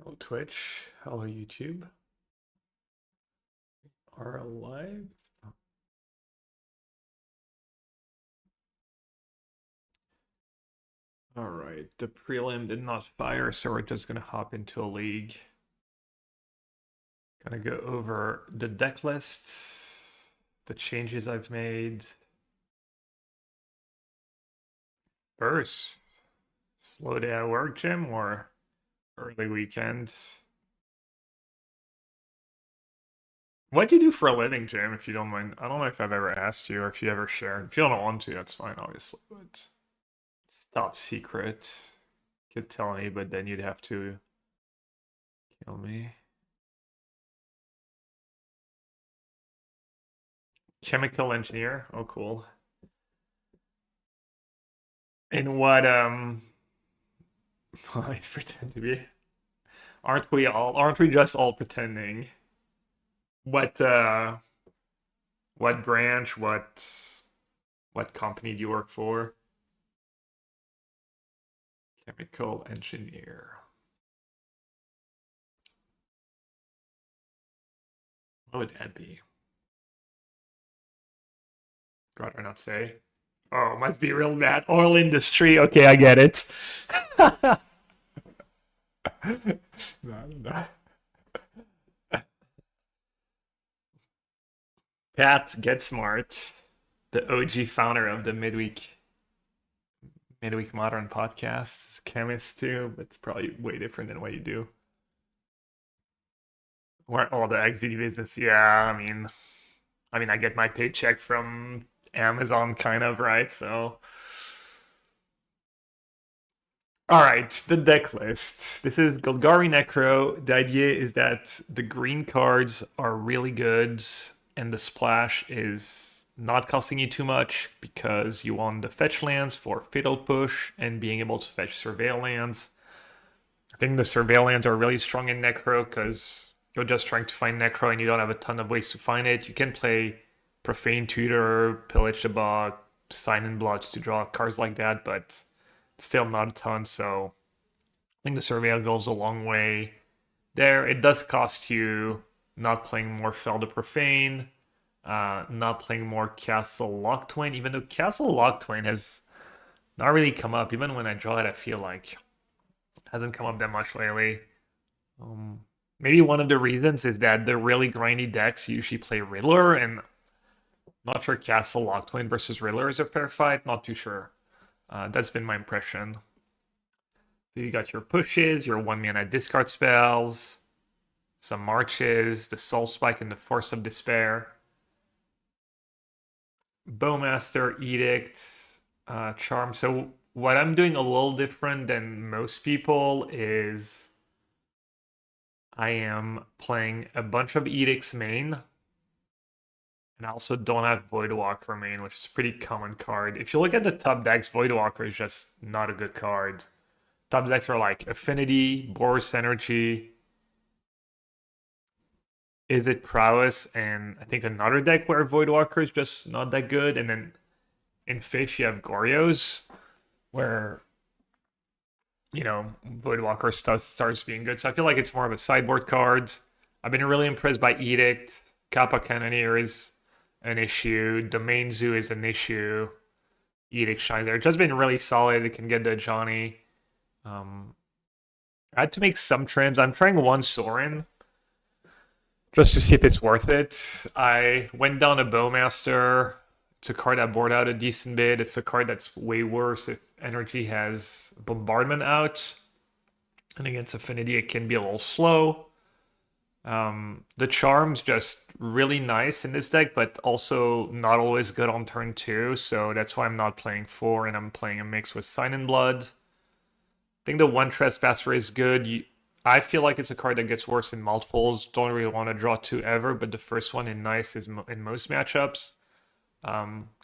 Hello Twitch, hello YouTube. Are alive? Alright, the prelim did not fire, so we're just gonna hop into a league. Gonna go over the deck lists, the changes I've made. First, slow day at work, Jim, or early weekend? What do you do for a living, Jim, if you don't mind? I don't know if I've ever asked you or if you ever shared. If you don't want to, that's fine, obviously, but it's top secret. Could tell me, but then you'd have to kill me. Chemical engineer? Oh, cool. And what I pretend to be? Aren't we just all pretending? What what branch, what company do you work for? Chemical engineer. What would that be? Rather not say. Oh, must be real bad. Oil industry. Okay, I get it. No. Pat, get smart. The OG founder of the Midweek Modern podcast is chemist too, but it's probably way different than what you do. Or all the XD business, yeah. I get my paycheck from Amazon, kind of, right? So, all right, the deck list. This is Golgari Necro. The idea is that the green cards are really good, and the splash is not costing you too much because you want the fetch lands for Fatal Push and being able to fetch Surveil lands. I think the Surveil lands are really strong in Necro because you're just trying to find Necro and you don't have a ton of ways to find it. You can play Profane Tutor, Pillage the Bog, Sign in Blood to draw cards like that, but still not a ton. So I think the Surveil goes a long way there. It does cost you not playing more Fel the Profane, not playing more Castle Locktwain, even though Castle Locktwain has not really come up. Even when I draw it, I feel like hasn't come up that much lately. Um, Maybe one of the reasons is that the really grindy decks usually play Riddler, and not sure Castle Locktwain versus Riddler is a fair fight. Not too sure. That's been my impression. So you got your pushes, your 1 mana discard spells, some marches, the Soul Spike, and the Force of Despair. Bowmaster, Edict, Charm. So what I'm doing a little different than most people is I am playing a bunch of Edicts main. And I also don't have Voidwalker main, which is a pretty common card. If you look at the top decks, Voidwalker is just not a good card. Top decks are like Affinity, Boros Energy, Is It Prowess, and I think another deck where Voidwalker is just not that good. And then in Fifth, you have Gorios, where, Voidwalker starts being good. So I feel like it's more of a sideboard card. I've been really impressed by Edict. Kappa Cannoneer is an issue. Domain Zoo is an issue. Edict shines there. It's just been really solid. It can get the Johnny. I had to make some trims. I'm trying one Sorin just to see if it's worth it. I went down a Bowmaster. It's a card that bored out a decent bit. It's a card that's way worse if Energy has Bombardment out. And against Affinity, it can be a little slow. The Charm's just really nice in this deck, but also not always good on turn 2. So that's why I'm not playing 4 and I'm playing a mix with Sign in Blood. I think the one Trespasser is good. I feel like it's a card that gets worse in multiples. Don't really want to draw 2 ever, but the first one in nice is in most matchups.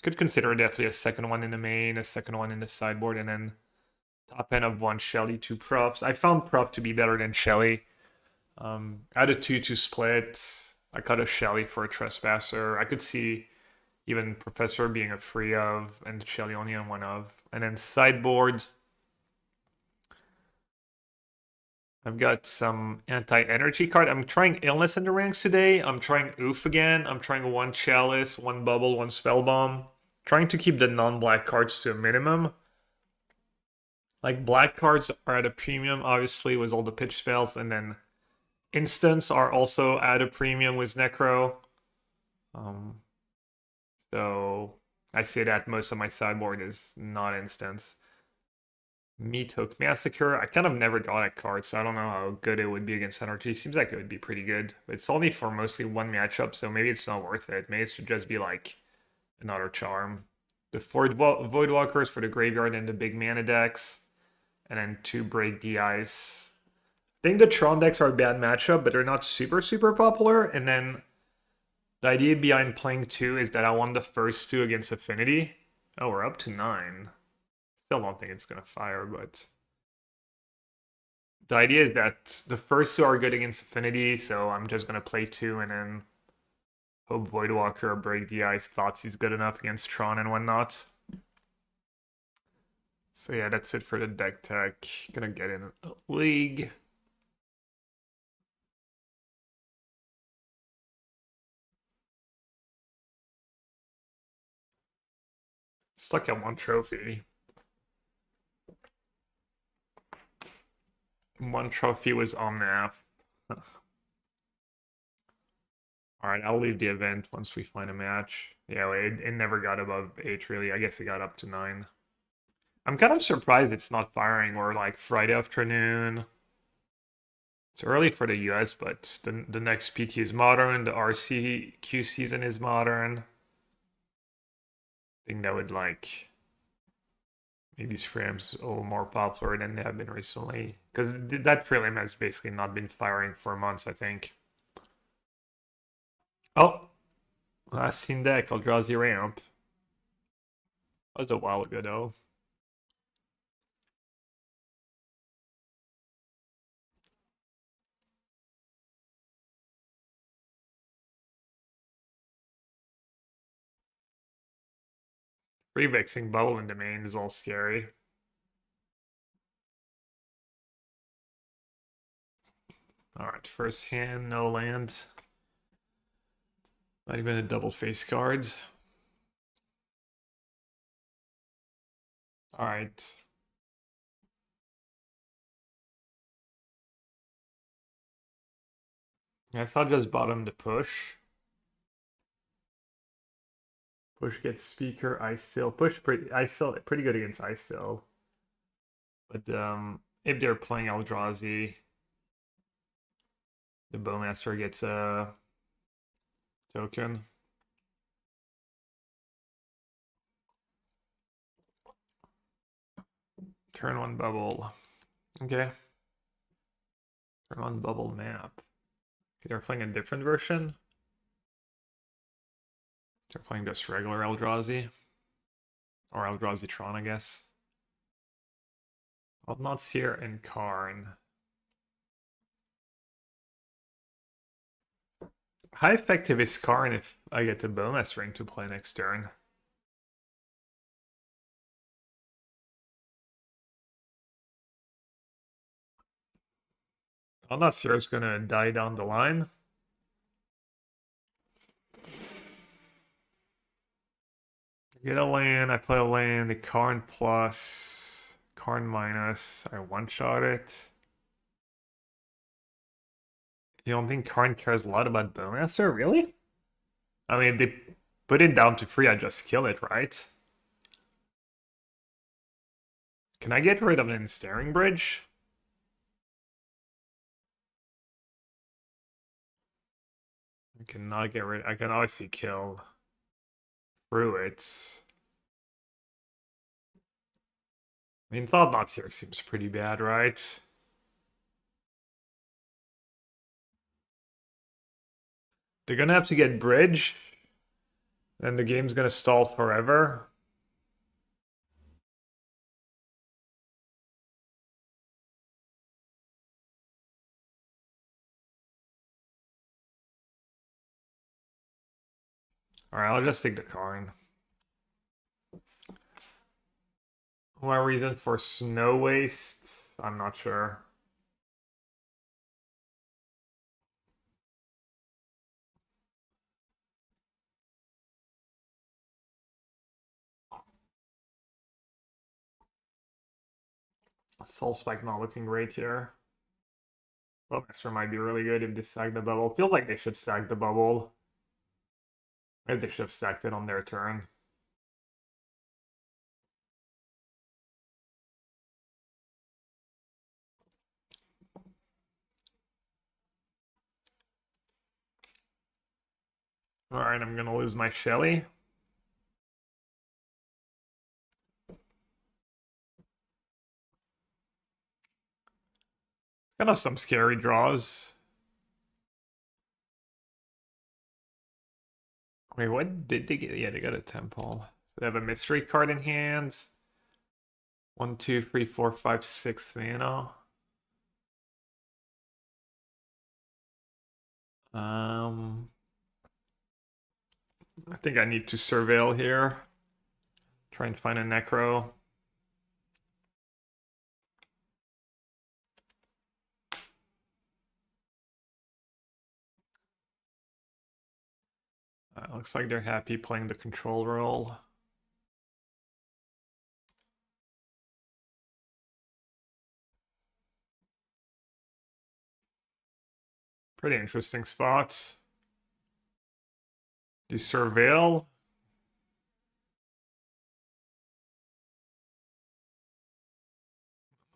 Could consider definitely a second one in the main, a second one in the sideboard, and then top end of 1 Shelly, 2 Profs. I found Prof to be better than Shelly. I had a 2-2 split. I cut a Shelly for a Trespasser. I could see even Professor being a free of, and Shelly only on 1 of. And then sideboard, I've got some anti-energy card. I'm trying Illness in the ranks today. I'm trying Oof again. I'm trying one Chalice, one Bubble, one Spellbomb. Trying to keep the non-black cards to a minimum. Like, black cards are at a premium, obviously, with all the pitch spells, and then instants are also at a premium with Necro. Um, so I say that most of my sideboard is not instants. Meat Hook Massacre. I kind of never draw that card, so I don't know how good it would be against energy. Seems like it would be pretty good, but it's only for mostly one matchup, so maybe it's not worth it. Maybe it should just be like another charm. The four Voidwalkers for the graveyard and the big mana decks, and then two Break the Ice. I think the Tron decks are a bad matchup, but they're not super popular. And then the idea behind playing two is that I want the first two against Affinity. Oh, we're up to 9. Still don't think it's gonna fire, but the idea is that the first two are good against Affinity, so I'm just gonna play two and then hope Voidwalker or Break the Ice thoughts he's good enough against Tron and whatnot. So yeah, that's it for the deck tech. Gonna get in a league. Stuck at 1 trophy. 1 trophy was Omnath. Alright, I'll leave the event once we find a match. Yeah, it never got above 8, really. I guess it got up to 9. I'm kind of surprised it's not firing, or like Friday afternoon. It's early for the US, but the next PT is modern. The RCQ season is modern. I think that would like make these frames a little more popular than they have been recently. Because that prelim has basically not been firing for months, I think. Oh, last seen deck, Eldrazi Ramp. That was a while ago, though. Revexing Bubble in the main is all scary. Alright, first hand, no lands. Not even a double face cards. Alright. I thought just bottom to push. Push gets speaker, ice still. Ice still pretty good against ice still. But if they're playing Eldrazi, the Bowmaster gets a token. Turn 1 bubble. Okay. Turn 1 bubble map. They're playing a different version. They're playing just regular Eldrazi. Or Eldrazi Tron, I guess. Well, not Seer and Karn. How effective is Karn if I get the bonus ring to play next turn? I'm not sure it's gonna die down the line. Get a land, I play a land, the Karn plus, Karn minus, I one-shot it. You don't think Karn cares a lot about Bowmaster? Really? I mean, if they put it down to 3, I just kill it, right? Can I get rid of an Ensnaring Bridge? I cannot get rid. I can obviously kill through it. I mean, Thought Knot here seems pretty bad, right? They're gonna have to get bridge, and the game's gonna stall forever. Alright, I'll just take the Karn. My reason for Snow Waste? I'm not sure. Soul Spike not looking great here. Master might be really good if they stack the bubble. Feels like they should stack the bubble. Maybe they should have stacked it on their turn. Alright, I'm gonna lose my Shelly. Kind of some scary draws. Wait, what did they get? Yeah, they got a temple. So they have a mystery card in hand. 1, 2, 3, 4, 5, 6 mana. I think I need to surveil here. Try and find a Necro. Looks like they're happy playing the control role. Pretty interesting spots. Do you surveil?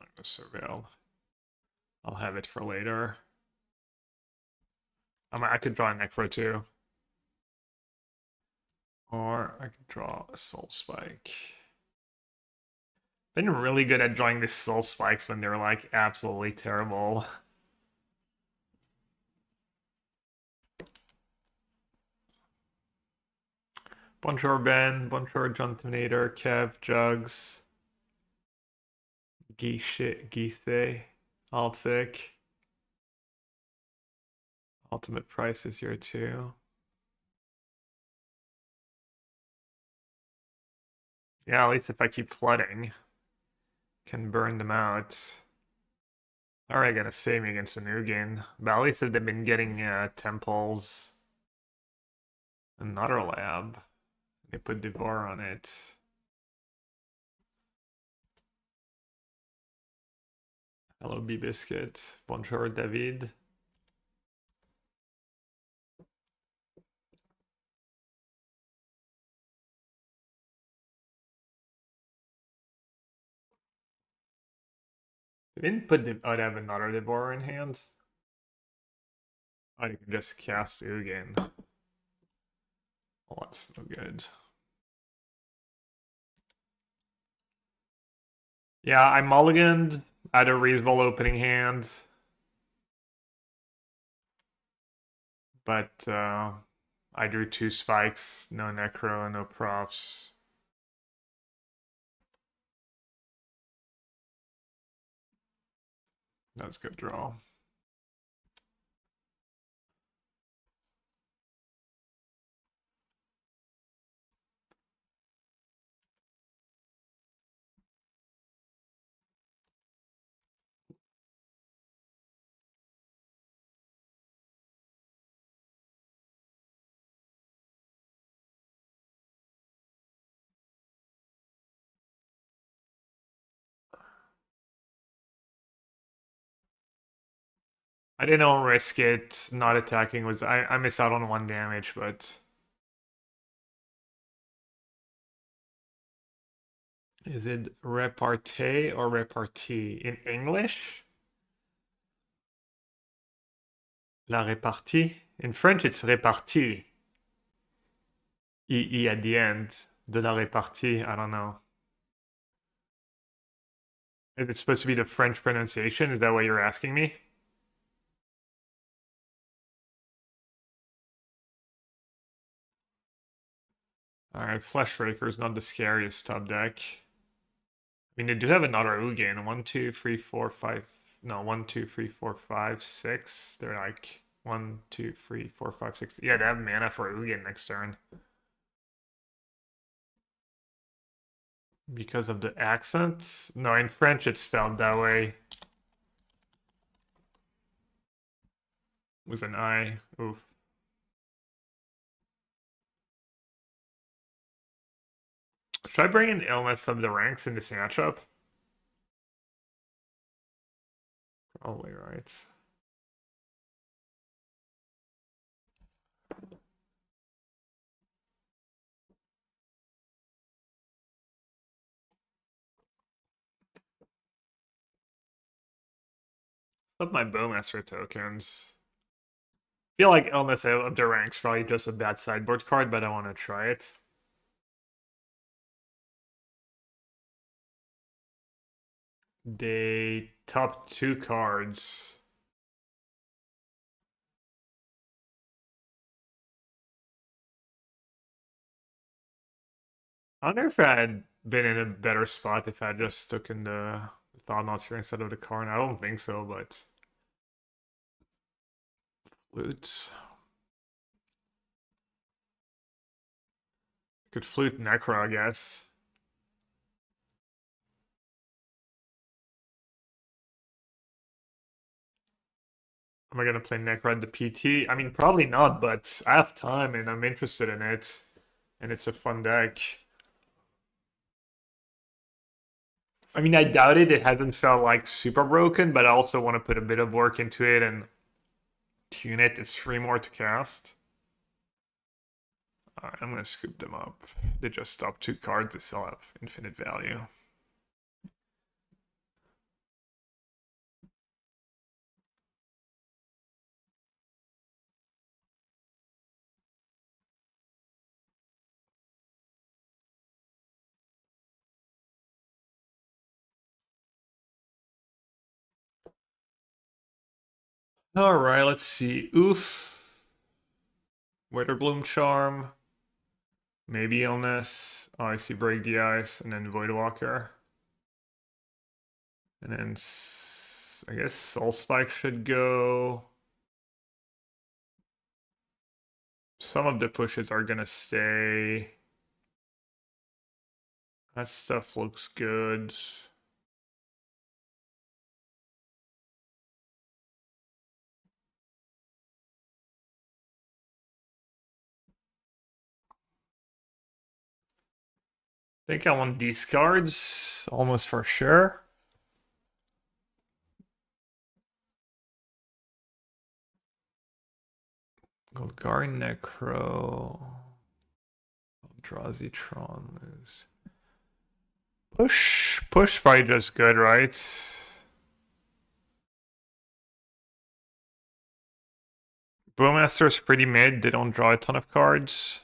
I'm gonna surveil. I'll have it for later. I could draw a Necro too. Or I could draw a Soul Spike. Been really good at drawing these Soul Spikes when they're like absolutely terrible. Bonjour Ben, bonjour Jontonator, Kev, Jugs, Gise, Altsick. Ultimate Price is here too. Yeah, at least if I keep flooding, can burn them out. Alright, gonna save me against a new game. But at least if they've been getting temples. Another lab. They put Devour on it. Hello, B-Biscuit. Bonjour, David. They didn't put oh, they have another Devour in hand. Oh, you can just cast Ugin. Oh, that's no good. Yeah, I mulliganed at a reasonable opening hand. But I drew 2 spikes, no Necro, no profs. That's a good draw. I didn't risk it. Not attacking was I missed out on 1 damage, but is it repartee or repartie in English? La répartie. In French, it's répartie. E at the end. De la répartie. I don't know. Is it supposed to be the French pronunciation? Is that what you're asking me? Alright, Fleshraker is not the scariest top deck. I mean, they do have another Ugin. 1, 2, 3, 4, 5. No, 1, 2, 3, 4, 5, 6. They're like 1, 2, 3, 4, 5, 6. Yeah, they have mana for Ugin next turn. Because of the accent? No, in French it's spelled that way. With an I. Oof. Should I bring in Illness of the Ranks in this matchup? Probably right. But my Bowmaster tokens. Feel like Illness of the Rank's probably just a bad sideboard card, but I want to try it. They top 2 cards. I wonder if I had been in a better spot if I just took in the Thought Knots here instead of the Karn. I don't think so, but flute. Could flute Necro, I guess. Am I gonna play Necro at the PT? I mean, probably not, but I have time and I'm interested in it, and it's a fun deck. I mean, I doubt it. It hasn't felt like super broken, but I also want to put a bit of work into it and tune it. It's 3 more to cast. Alright, I'm gonna scoop them up. They just stop 2 cards. They still have infinite value. Alright, let's see. Oof. Witterbloom Charm. Maybe Illness. Oh, I see Break the Ice, and then Voidwalker. And then I guess Soul Spike should go. Some of the pushes are gonna stay. That stuff looks good. I think I want these cards almost for sure. Golgari Necro. Eldrazi lose. Push probably just good, right? Brewmaster's pretty mid, they don't draw a ton of cards.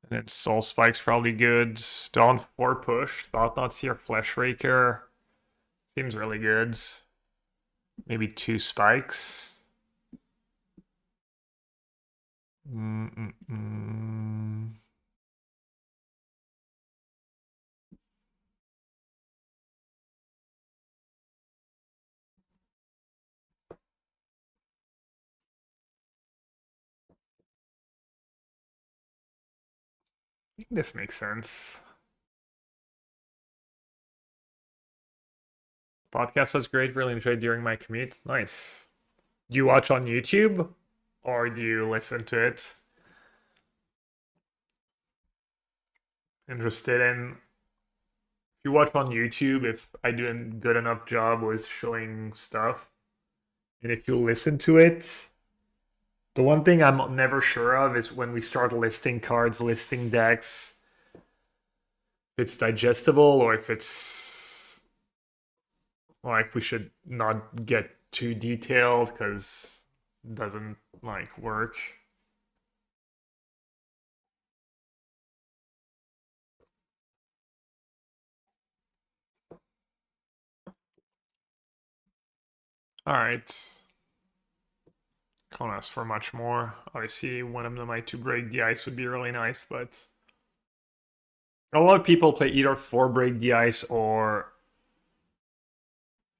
And then Soul Spike's probably good. Dawn 4 push, Thought Knots here, Flesh Raker. Seems really good. Maybe 2 spikes. Mm-mm-mm. I think this makes sense. Podcast was great. Really enjoyed during my commute. Nice. Do you watch on YouTube or do you listen to it? Interested in if you watch on YouTube, if I do a good enough job with showing stuff, and if you listen to it, the one thing I'm never sure of is when we start listing cards, listing decks, if it's digestible or if it's like we should not get too detailed because it doesn't like work. All right. Can't ask for much more. Obviously, one of them might to break the ice would be really nice, but a lot of people play either 4 break the ice or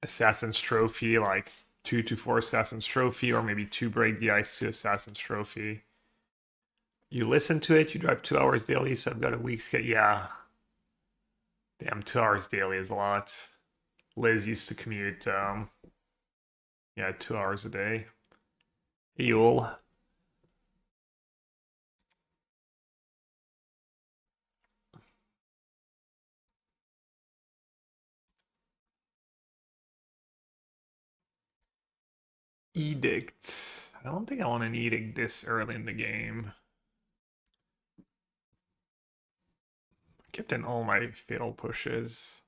Assassin's Trophy, like 2 to 4 Assassin's Trophy, or maybe 2 break the ice to Assassin's Trophy. You listen to it, you drive 2 hours daily, so I've got a week's get. Yeah. Damn, 2 hours daily is a lot. Liz used to commute, yeah, 2 hours a day. Yule. Edict. I don't think I want an edict this early in the game. I kept in all my fatal pushes.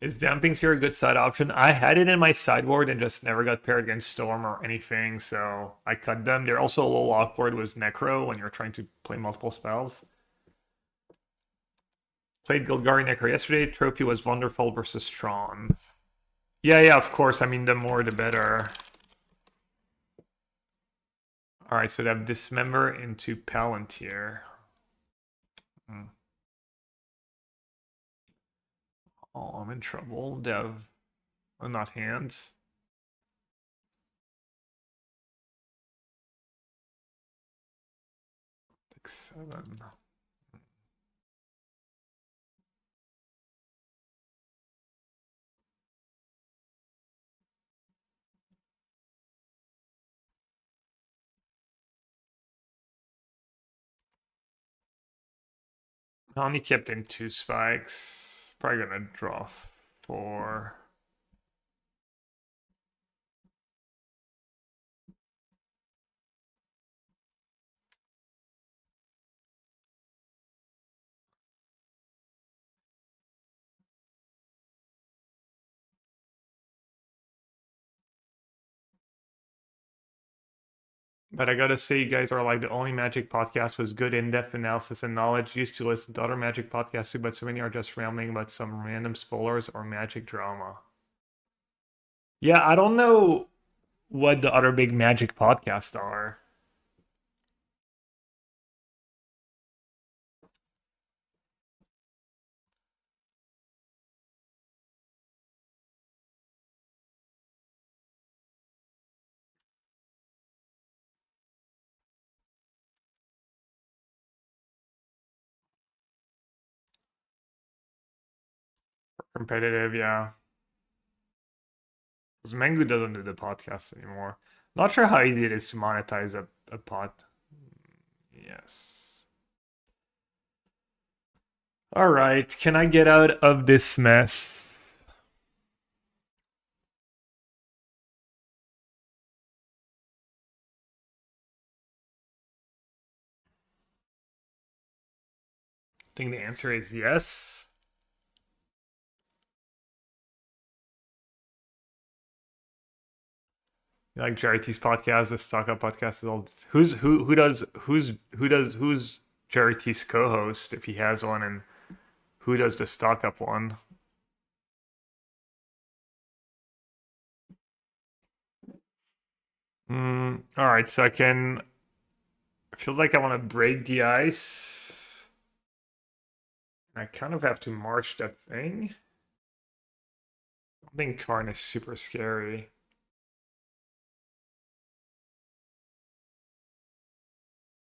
Is Damping Sphere a good side option? I had it in my sideboard and just never got paired against Storm or anything, so I cut them. They're also a little awkward with Necro when you're trying to play multiple spells. Played Golgari Necro yesterday. Trophy was wonderful versus Tron. Yeah, of course. I mean, the more the better. Alright, so they have Dismember into Palantir. Oh, I'm in trouble. Dev. Not hands. Six, 7. I only kept in 2 spikes. Probably gonna draw 4. But I gotta say, you guys are like the only Magic podcast with good in-depth analysis and knowledge. Used to listen to other Magic podcasts too, but so many are just rambling about some random spoilers or Magic drama. Yeah, I don't know what the other big Magic podcasts are. Competitive, yeah. Because Mengu doesn't do the podcast anymore. Not sure how easy it is to monetize a pod. Yes. All right, can I get out of this mess? I think the answer is yes. Like Charity's podcast, the Stock Up podcast is all who's Charity's co-host if he has one, and who does the Stock Up one? All right, so I feel like I want to break the ice. I kind of have to march that thing. I think Karn is super scary.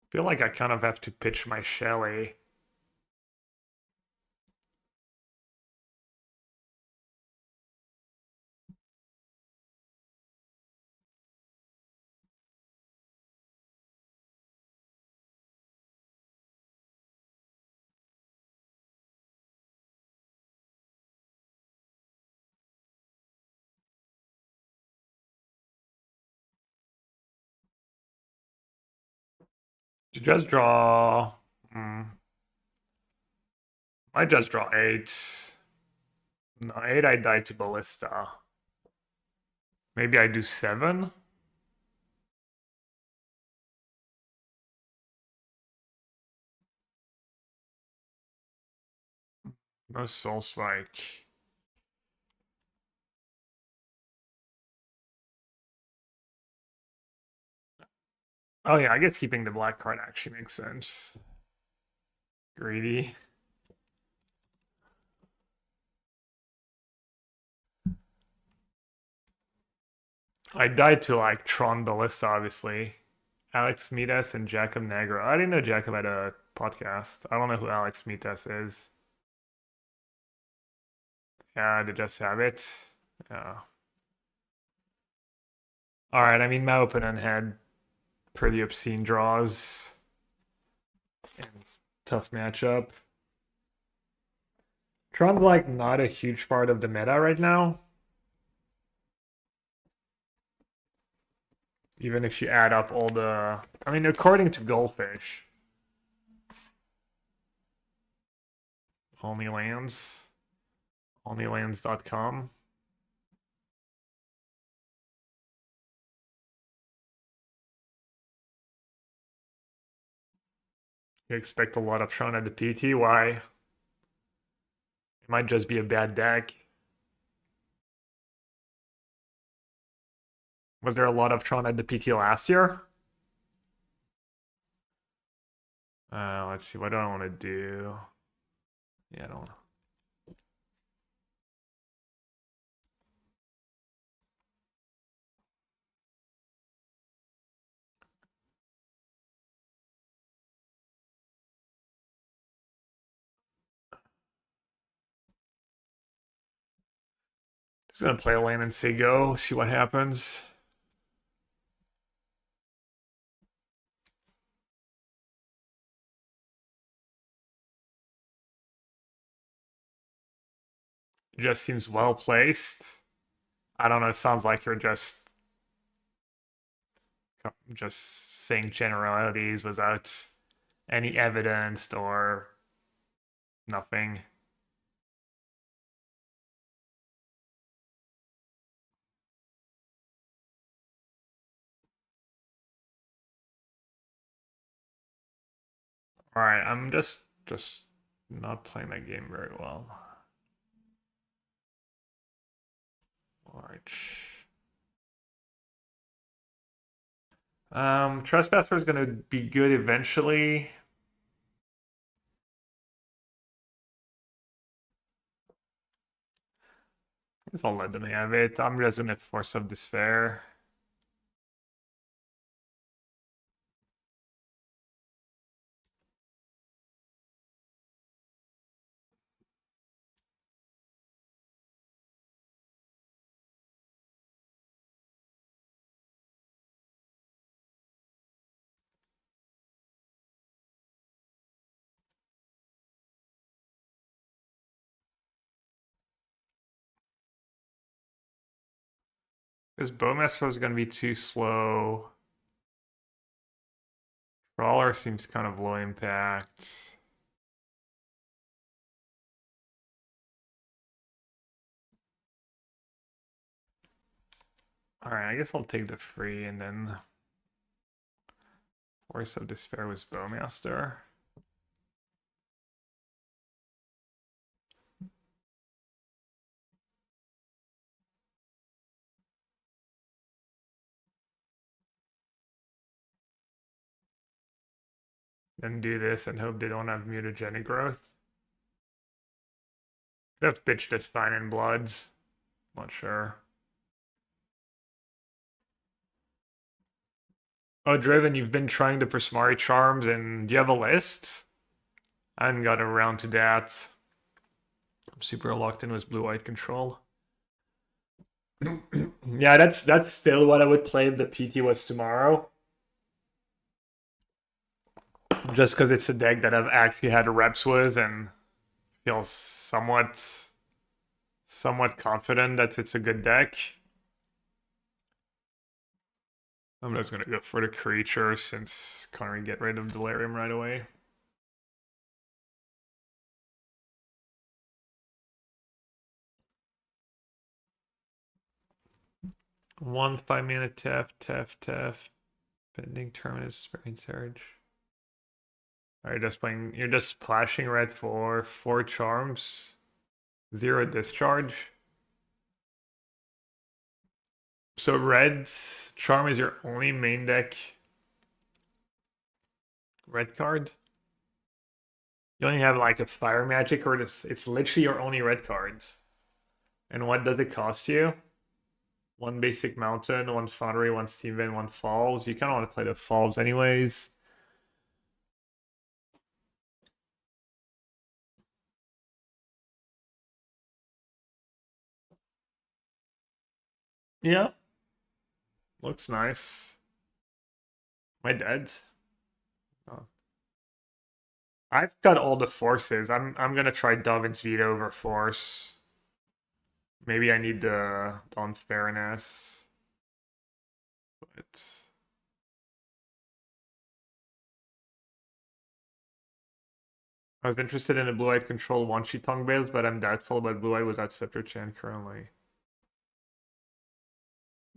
I feel like I kind of have to pitch my Shelly. To just draw. I just draw 8. No, 8 I die to Ballista. Maybe I do 7? No Soul Strike. Oh yeah, I guess keeping the black card actually makes sense. Greedy. I died to like Tron Ballista, obviously. Alex Mitas and Jacob Negro. I didn't know Jacob had a podcast. I don't know who Alex Mitas is. Yeah, they just have it. Yeah. Alright, I mean, my opponent had pretty obscene draws. And tough matchup. Tron's like not a huge part of the meta right now. Even if you add up all the... I mean, according to Goldfish. Only lands. Onlylands.com. You expect a lot of Tron at the PT. Why? It might just be a bad deck. Was there a lot of Tron at the PT last year? Let's see. What do I want to do? Yeah, I don't. Just gonna play a land and say go. See what happens. It just seems well placed. I don't know. It sounds like you're just saying generalities without any evidence or nothing. All right, I'm just not playing that game very well. All right. Trespasser is gonna be good eventually. I guess I'll let them have it. I'm just gonna force some despair. This Bowmaster is gonna be too slow. Brawler seems kind of low impact. Alright, I guess I'll take the free and then Force of Despair was Bowmaster. Then do this and hope they don't have mutagenic growth. Could have pitched this Sign in Blood. Not sure. Oh, Driven, you've been trying the Prismari Charms, and do you have a list? I haven't got around to that. I'm super locked in with blue-white control. Yeah, that's still what I would play if the PT was tomorrow. Just because it's a deck that I've actually had reps with and feel somewhat confident that it's a good deck. I'm just gonna go for the creature since can't get rid of Delirium right away. One 5-mana tap. Pending Terminus, Brain Surge. Alright, you're just splashing red for 4 charms. 0 discharge. So red charm is your only main deck red card. You only have like a fire magic or this, it's literally your only red cards. And what does it cost you? 1 basic mountain, 1 foundry, 1 steam vent, 1 falls. You kind of want to play the falls anyways. Yeah. Looks nice. Am I dead? Oh. I've got all the forces. I'm gonna try Dovin's veto over force. Maybe I need the unfairness. But I was interested in a blue-eyed control one-sheet tongue bales, but I'm doubtful about blue-eyed without Scepter Chan currently.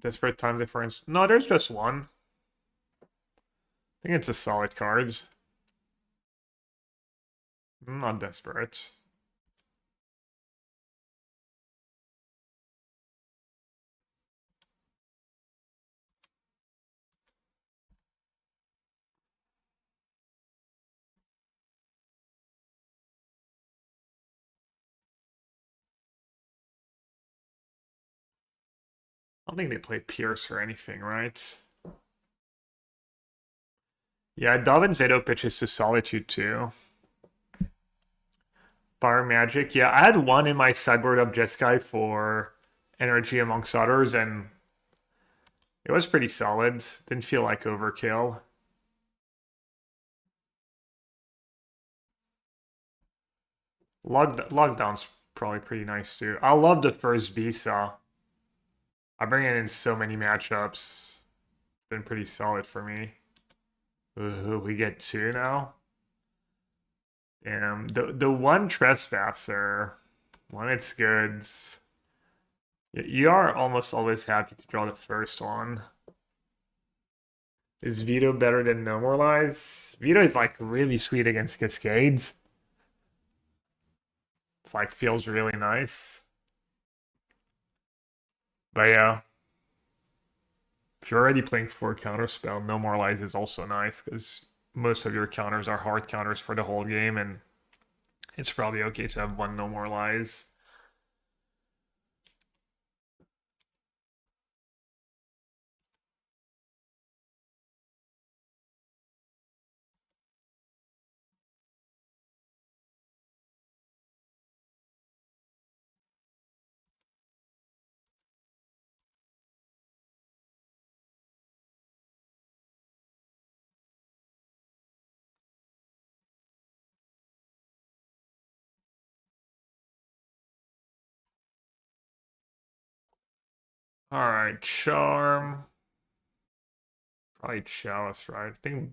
Desperate Time Difference. No, there's just one. I think it's a solid card. I'm not desperate. I don't think they play Pierce or anything, right? Yeah, Dovin's veto pitches to Solitude too. Fire Magic. Yeah, I had one in my sideboard of Jeskai for Energy amongst others, and it was pretty solid. Didn't feel like overkill. Lockdown's probably pretty nice too. I love the first Bisa. I bring it in so many matchups. Been pretty solid for me. Ooh, we get two now. Damn, the one Trespasser, when it's good, you are almost always happy to draw the first one. Is Veto better than No More Lies? Veto is like really sweet against Cascades. It's like feels really nice. But yeah, if you're already playing 4 counterspell, No More Lies is also nice because most of your counters are hard counters for the whole game, and it's probably okay to have one No More Lies. All right, Charm. Probably Chalice, right? I think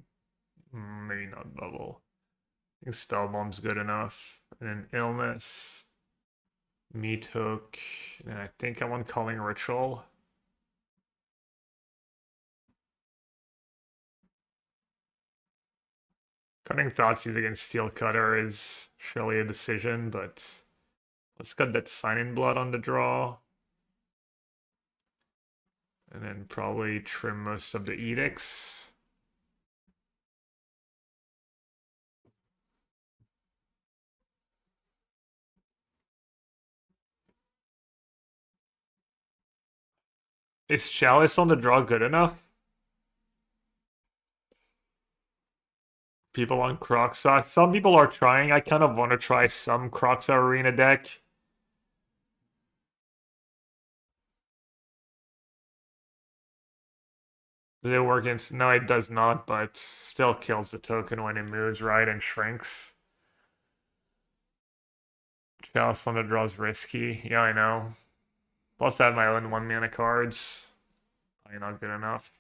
maybe not Bubble. I think Spell Bomb's good enough. And then Illness, Meat Hook, and I think I want Calling Ritual. Cutting Thoughtseize against Steel Cutter is surely a decision, but let's cut that Sign in Blood on the draw. And then probably trim most of the edicts. Is Chalice on the draw good enough? People on Croxa. Some people are trying. I kind of want to try some Croxa Arena deck. Does it work against? No, it does not, but still kills the token when it moves, right, and shrinks. Chalice on the draw is risky. Yeah, I know. Plus, I have my own 1 mana cards. Probably not good enough.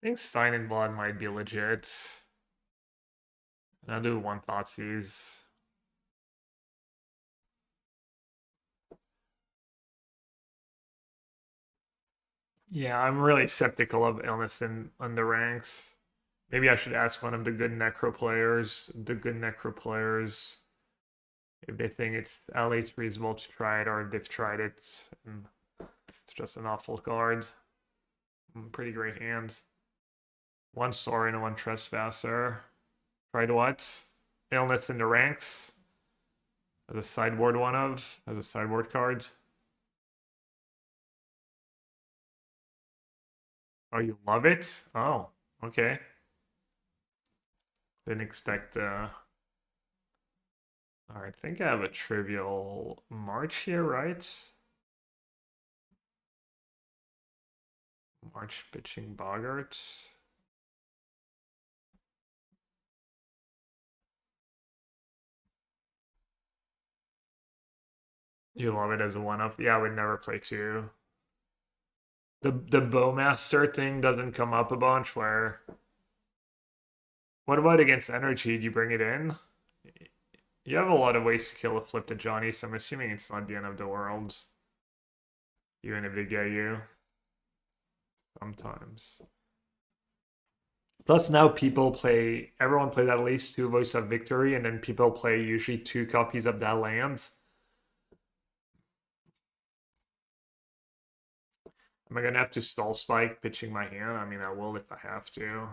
I think Sign in Blood might be legit. And I'll do one Thoughtseize. Yeah, I'm really skeptical of Illness on the ranks. Maybe I should ask one of the good Necro players, if they think it's at least reasonable to try it, or if they've tried it and it's just an awful card. Pretty great hand. One Sorry and one Trespasser. Tried what? Illness in the ranks. As a sideboard as a sideboard card. Oh, you love it? Oh, okay. Didn't expect Alright, I think I have a trivial March here, right? Arch pitching Bogart. You love it as a one-up. Yeah, I would never play two. The Bowmaster thing doesn't come up a bunch where... What about against energy? Do you bring it in? You have a lot of ways to kill a flip to Johnny, so I'm assuming it's not the end of the world. Even if they get you. Sometimes. Plus now everyone plays at least two Voice of Victory, and then people play usually two copies of that land. Am I gonna have to stall spike pitching my hand? I mean, I will if I have to.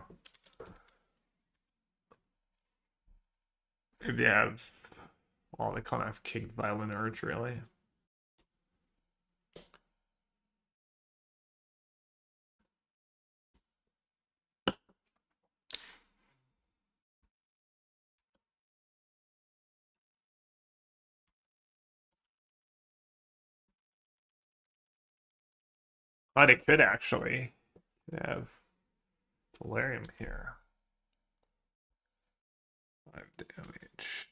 If they have... Well, they kind of have kicked Violent Urge, really. Oh, they could actually have Delirium here. 5 damage.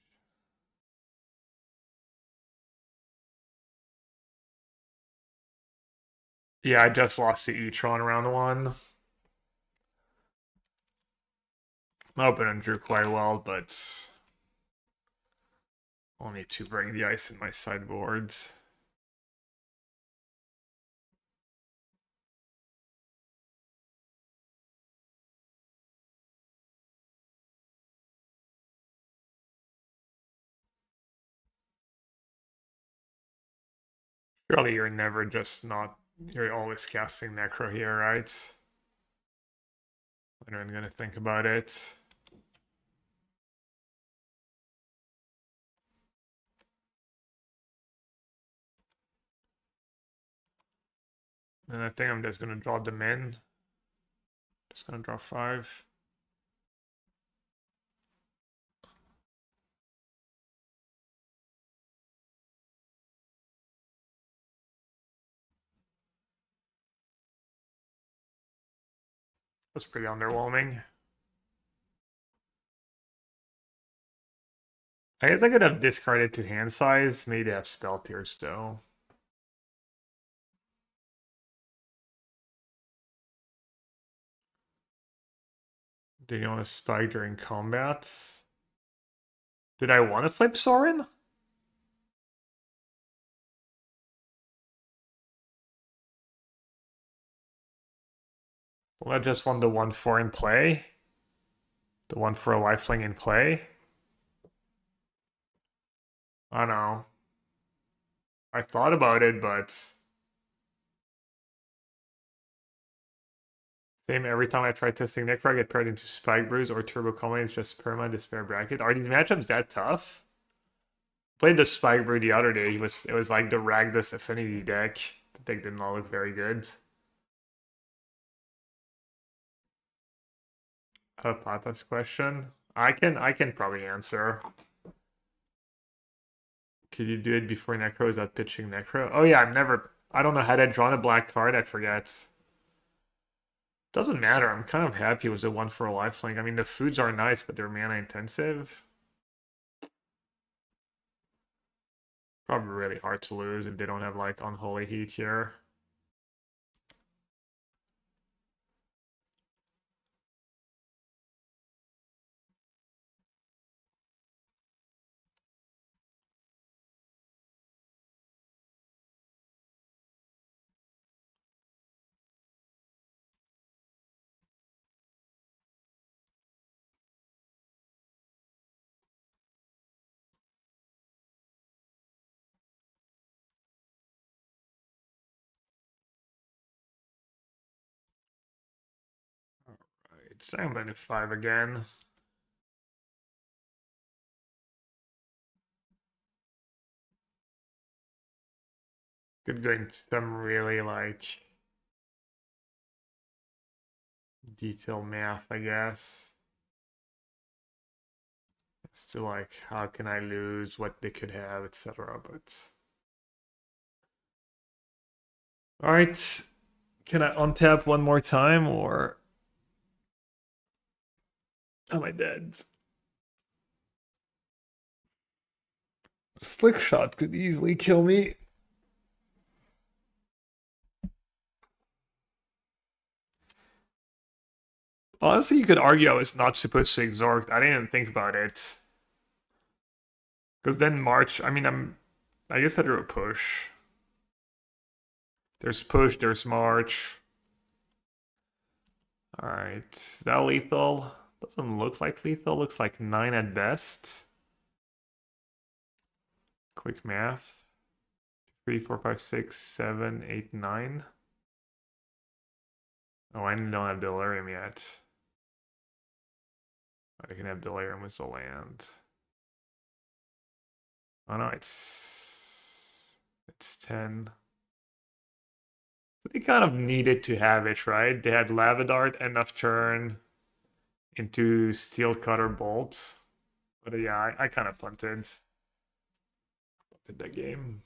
Yeah, I just lost the E-Tron round one. Open and drew quite well, but only to bring the ice in my sideboard. Surely you're never just not... You're always casting Necro here, right? I'm not even gonna think about it. And I think I'm just gonna draw them in. Just gonna draw 5. That's pretty underwhelming. I guess I could have discarded to hand size, maybe have Spell Pierce though. Do you want to spike during combat? Did I want to flip Sorin? Well, I just want the 1/4 in play. The one for a lifelink in play. I don't know. I thought about it, but same every time I try testing Necro, I get paired into Spike Bruise or Turbo Comedy. It's just perma despair bracket. Are these matchups that tough? Played the Spike Brew the other day. It was like the Ragdos Affinity deck. The deck did not look very good. Pata's question. I can probably answer. Could you do it before Necro is out pitching Necro? Oh yeah, I don't know how to draw a black card, I forget. Doesn't matter, I'm kind of happy with the one for a lifelink. I mean, the foods are nice, but they're mana intensive. Probably really hard to lose if they don't have like Unholy Heat here. Alright, so I'm going to 5 again. Could go into some really like detailed math, I guess. As to like how can I lose, what they could have, etc. But alright. Can I untap one more time or am I dead? Slick shot could easily kill me. Honestly, you could argue I was not supposed to exort. I didn't even think about it. Because then March, I guess I drew a push. There's push, there's March. Alright, is that lethal? Doesn't look like lethal, looks like 9 at best. Quick math. 3, 4, 5, 6, 7, 8, 9. Oh, I don't have delirium yet. I can have delirium with the land. Oh no, it's 10. They kind of needed to have it, right? They had Lava Dart enough turn into Steel Cutter Bolt. But yeah, I kind of punted that game.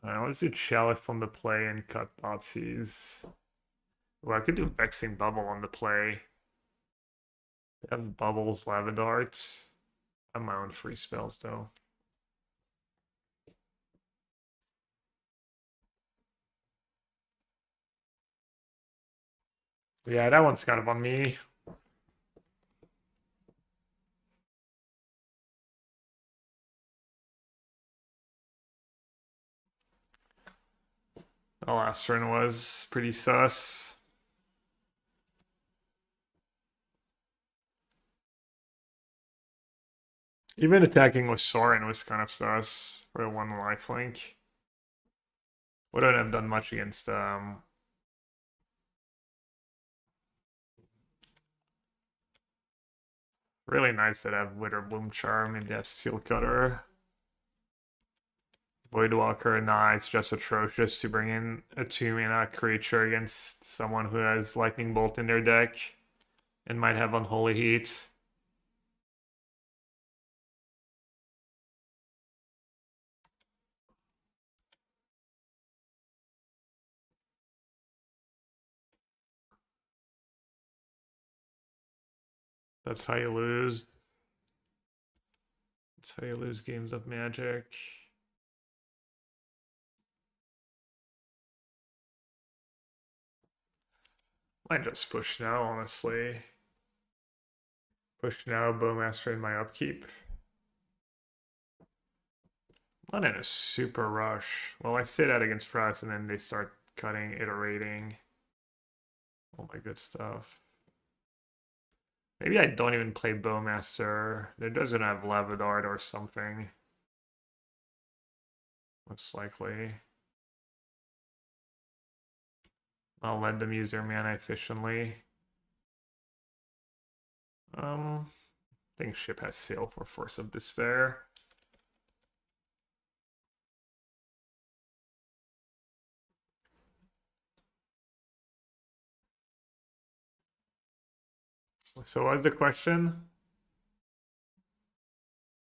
Alright, let's do Chalice on the play and cut Thoughtseize. Well, I could do Vexing Bubble on the play. I have Bubbles, Lava Dart. I have my own free spells though. Yeah, that one's kind of on me. The last turn was pretty sus. Even attacking with Sorin was kind of sus for a 1 lifelink. Wouldn't have done much against really nice that I have Wither Bloom Charm and have Steel Cutter. Voidwalker, nah, it's just atrocious to bring in a 2-mana creature against someone who has Lightning Bolt in their deck and might have Unholy Heat. That's how you lose. That's how you lose games of Magic. Might just push now, honestly. Push now, Bowmaster in my upkeep. Not in a super rush. Well, I say that against Press, and then they start cutting, iterating. All my good stuff. Maybe I don't even play Bowmaster. It doesn't have Lava Dart or something. Most likely. I'll let them use their mana efficiently. I think Ship has Sail for Force of Despair. So what's the question?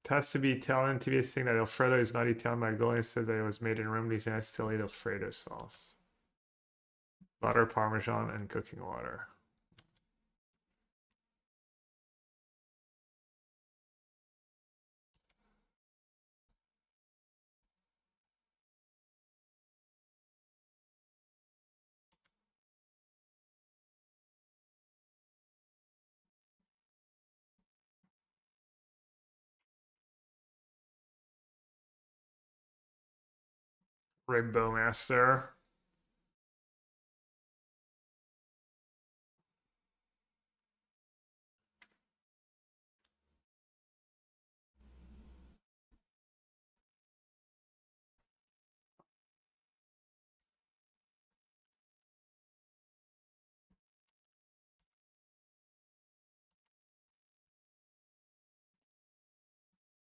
It has to be Italian to be a thing that Alfredo is not Italian, but Golgari says that it was made in Rome. You can still eat Alfredo sauce. Butter, Parmesan, and cooking water. Rainbow Master.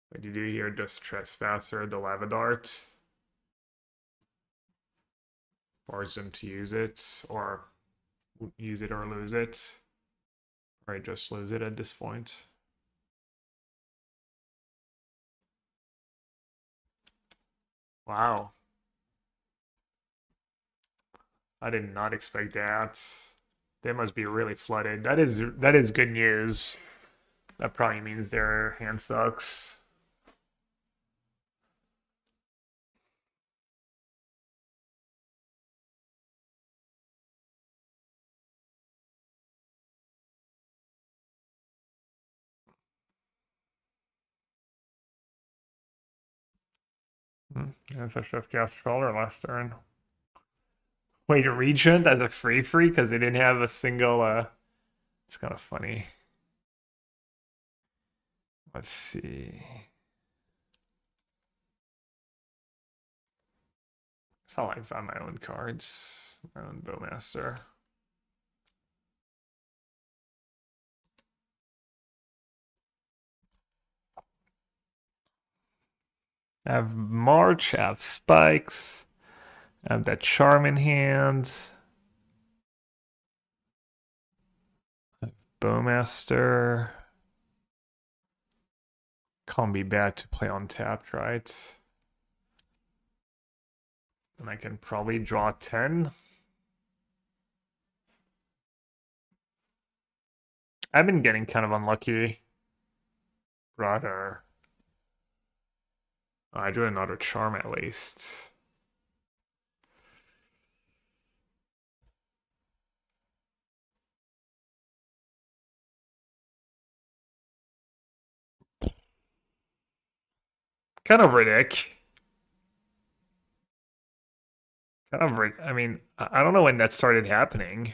What do you do here? Just Trespasser, the Lava Dart. Force them to use it, or use it or lose it. Or I just lose it at this point. Wow. I did not expect that. They must be really flooded. That is good news. That probably means their hand sucks. That's a Chef Gas Trawler last turn. Wait, a Regent as a free because they didn't have a single it's kind of funny. Let's see. It's not like it's on my own cards. My own Bowmaster. I have March, I have Spikes, I have that Charm in hand. Bowmaster. Can't be bad to play on tapped, right? And I can probably draw 10. I've been getting kind of unlucky. Rather. I drew another Charm at least. Kind of ridiculous. I mean, I don't know when that started happening.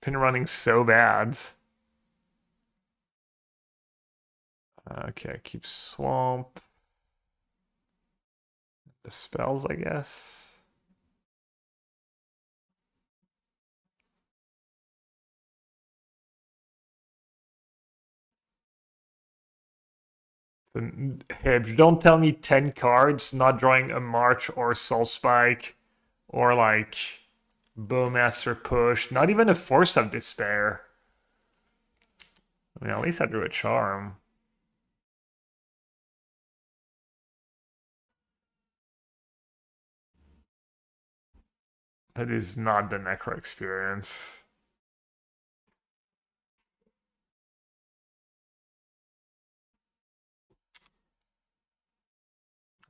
Been running so bad. Okay, keep Swamp. The spells, I guess. Hedge, don't tell me 10 cards, not drawing a March or Soul Spike or like Bowmaster Push, not even a Force of Despair. I mean, at least I drew a Charm. That is not the Necro experience.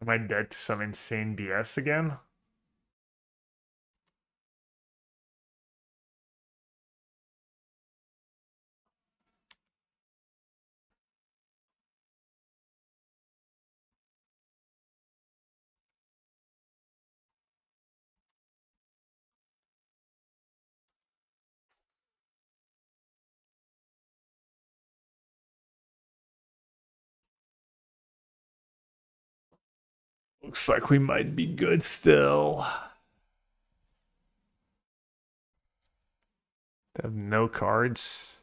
Am I dead to some insane BS again? Looks like we might be good still. They have no cards.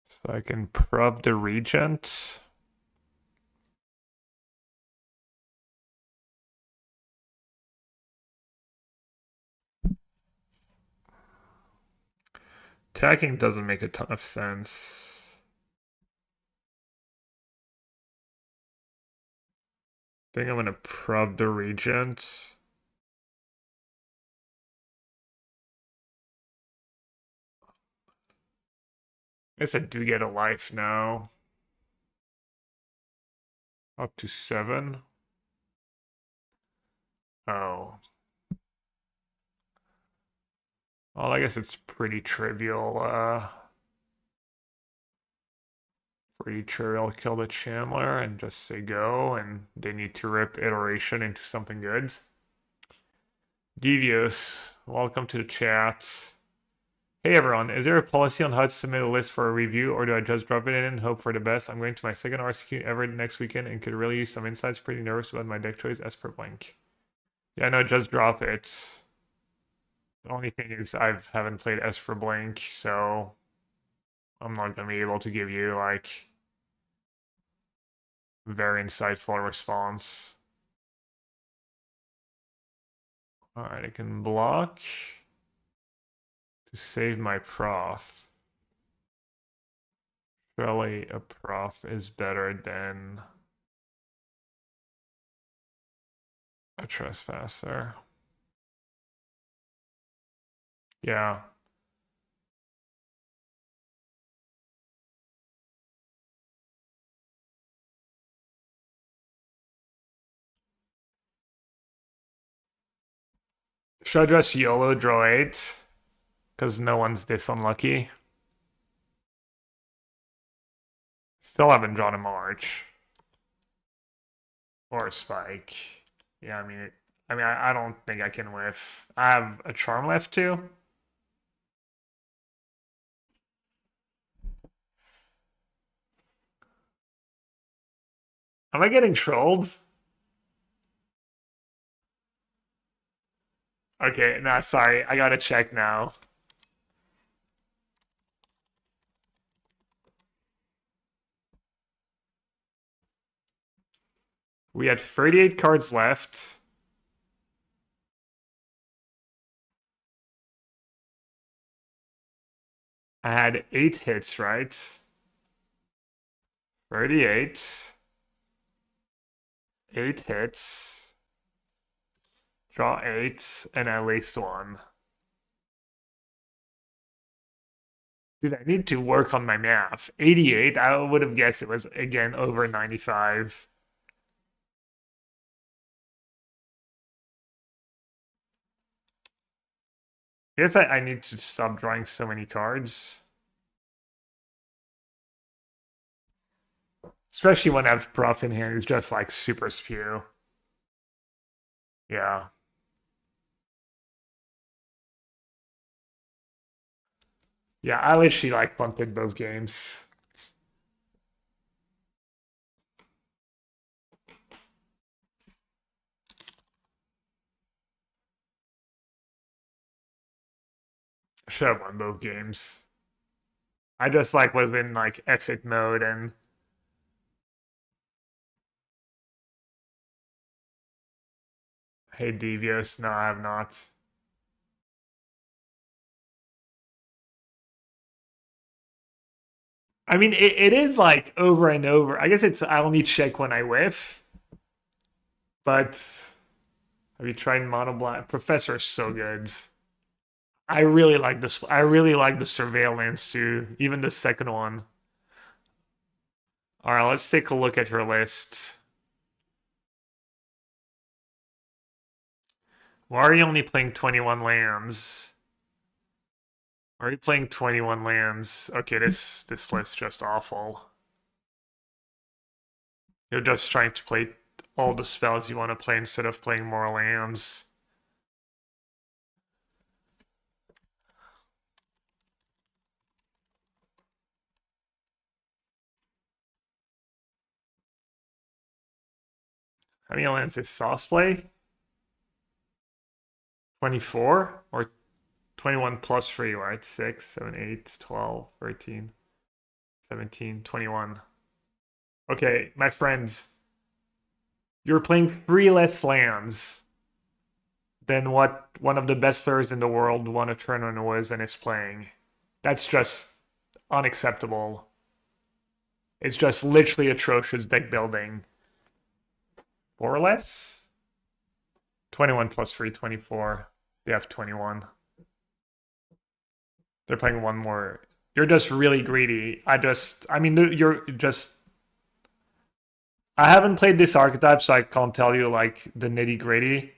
So I can prob the Regent. Attacking doesn't make a ton of sense. I think I'm gonna prob the Regent. I guess I do get a life now. Up to 7. Oh. Well, I guess it's pretty trivial. Pretty trivial. Kill the Chandler and just say go, and they need to rip iteration into something good. Devious, welcome to the chat. Hey everyone, is there a policy on how to submit a list for a review, or do I just drop it in and hope for the best? I'm going to my second RCQ ever next weekend and could really use some insights. Pretty nervous about my deck choice as per Blink. Yeah, no, just drop it. The only thing is I haven't played Esper Blink, so I'm not gonna be able to give you like very insightful response. Alright, I can block To save my prof. Surely a prof is better than a trespasser. Yeah. Should I just YOLO draw 8? Because no one's this unlucky. Still haven't drawn a March. Or a Spike. Yeah, I don't think I can whiff. I have a Charm left too. Am I getting trolled? Okay, nah, sorry. I gotta check now. We had 38 cards left. I had 8 hits, right? 38. 8 hits. Draw 8, and at least 1. Dude, I need to work on my math. 88, I would have guessed it was, again, over 95. I guess I need to stop drawing so many cards. Especially when I have Prof in hand, who's just like super spew. Yeah. Yeah, I literally like punted both games. Should have won both games. I just like was in like exit mode and hey Devious, no I have not. I mean it is like over and over. I guess it's I only check when I whiff, but have you tried mono black? Professor is so good. I really like this. I really like the surveillance too, even the second one. All right, let's take a look at her list. Why are you only playing 21 lands? Why are you playing 21 lands? Okay, this list's just awful. You're just trying to play all the spells you want to play instead of playing more lands. How many lands is Sauce play? 24? Or 21 plus 3, right? 6, 7, 8, 12, 13, 17, 21. Okay, my friends, you're playing 3 less lands than what one of the best players in the world won a tournament was and is playing. That's just unacceptable. It's just literally atrocious deck building. 4 less? 21 plus 3, 24. They have 21. They're playing one more. You're just really greedy. I mean, you're just. I haven't played this archetype, so I can't tell you like the nitty gritty.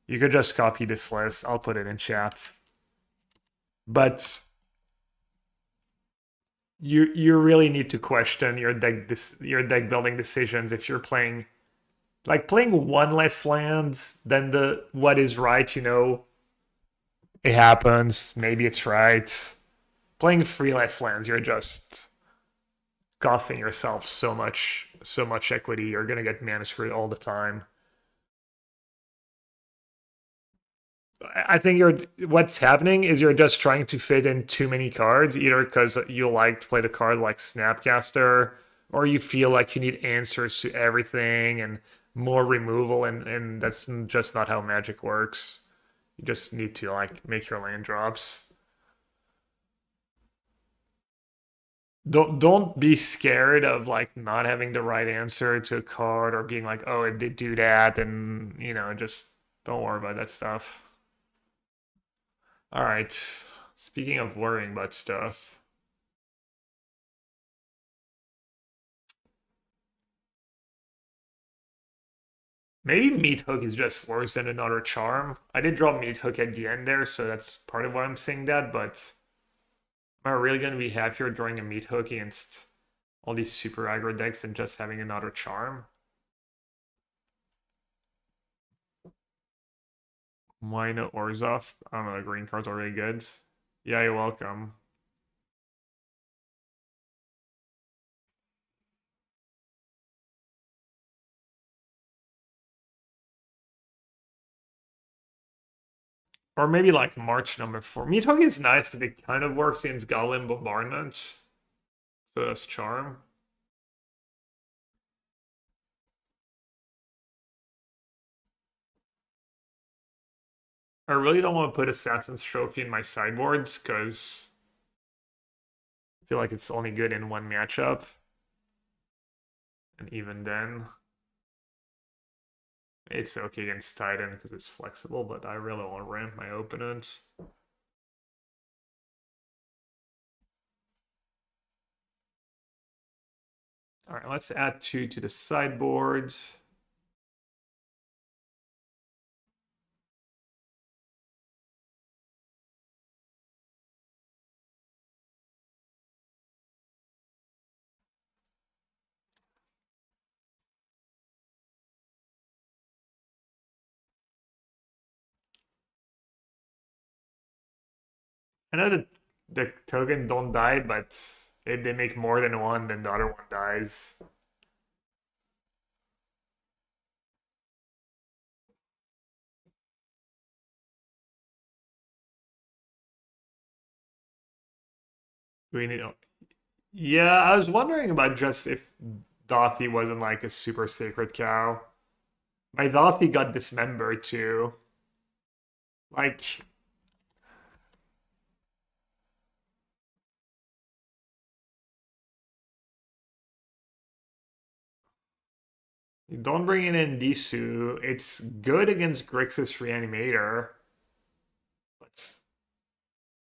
You could just copy this list. I'll put it in chat. But you really need to question your deck building decisions if you're playing like playing one less lands than the what is right, it happens, maybe it's right. Playing 3 less lands, you're just costing yourself so much equity. You're gonna get mana screwed all the time. I think what's happening is you're just trying to fit in too many cards, either because you like to play the card like Snapcaster, or you feel like you need answers to everything and more removal, and that's just not how Magic works. You just need to like make your land drops. don't be scared of like not having the right answer to a card or being like, oh, it did do that, and just don't worry about that stuff. All right. Speaking of worrying about stuff, maybe Meat Hook is just worse than another charm. I did draw Meat Hook at the end there, so that's part of why I'm saying that, but am I really gonna be happier drawing a Meat Hook against all these super aggro decks than just having another charm? Why no Orzhov? I don't know, the green cards are really good. Yeah, you're welcome. Or maybe like March number 4. Meat Hook is nice because it kind of works against Goblin Bombardment. So that's charm. I really don't want to put Assassin's Trophy in my sideboards because I feel like it's only good in one matchup. And even then, it's okay against Titan because it's flexible, but I really want to ramp my opponent. All right, let's add 2 to the sideboard. I know that the token don't die, but if they make more than one, then the other one dies. We need. Yeah, I was wondering about just if Dothy wasn't like a super sacred cow. My Dothy got dismembered too. Like, don't bring in Ndisu. It's good against Grixis Reanimator, but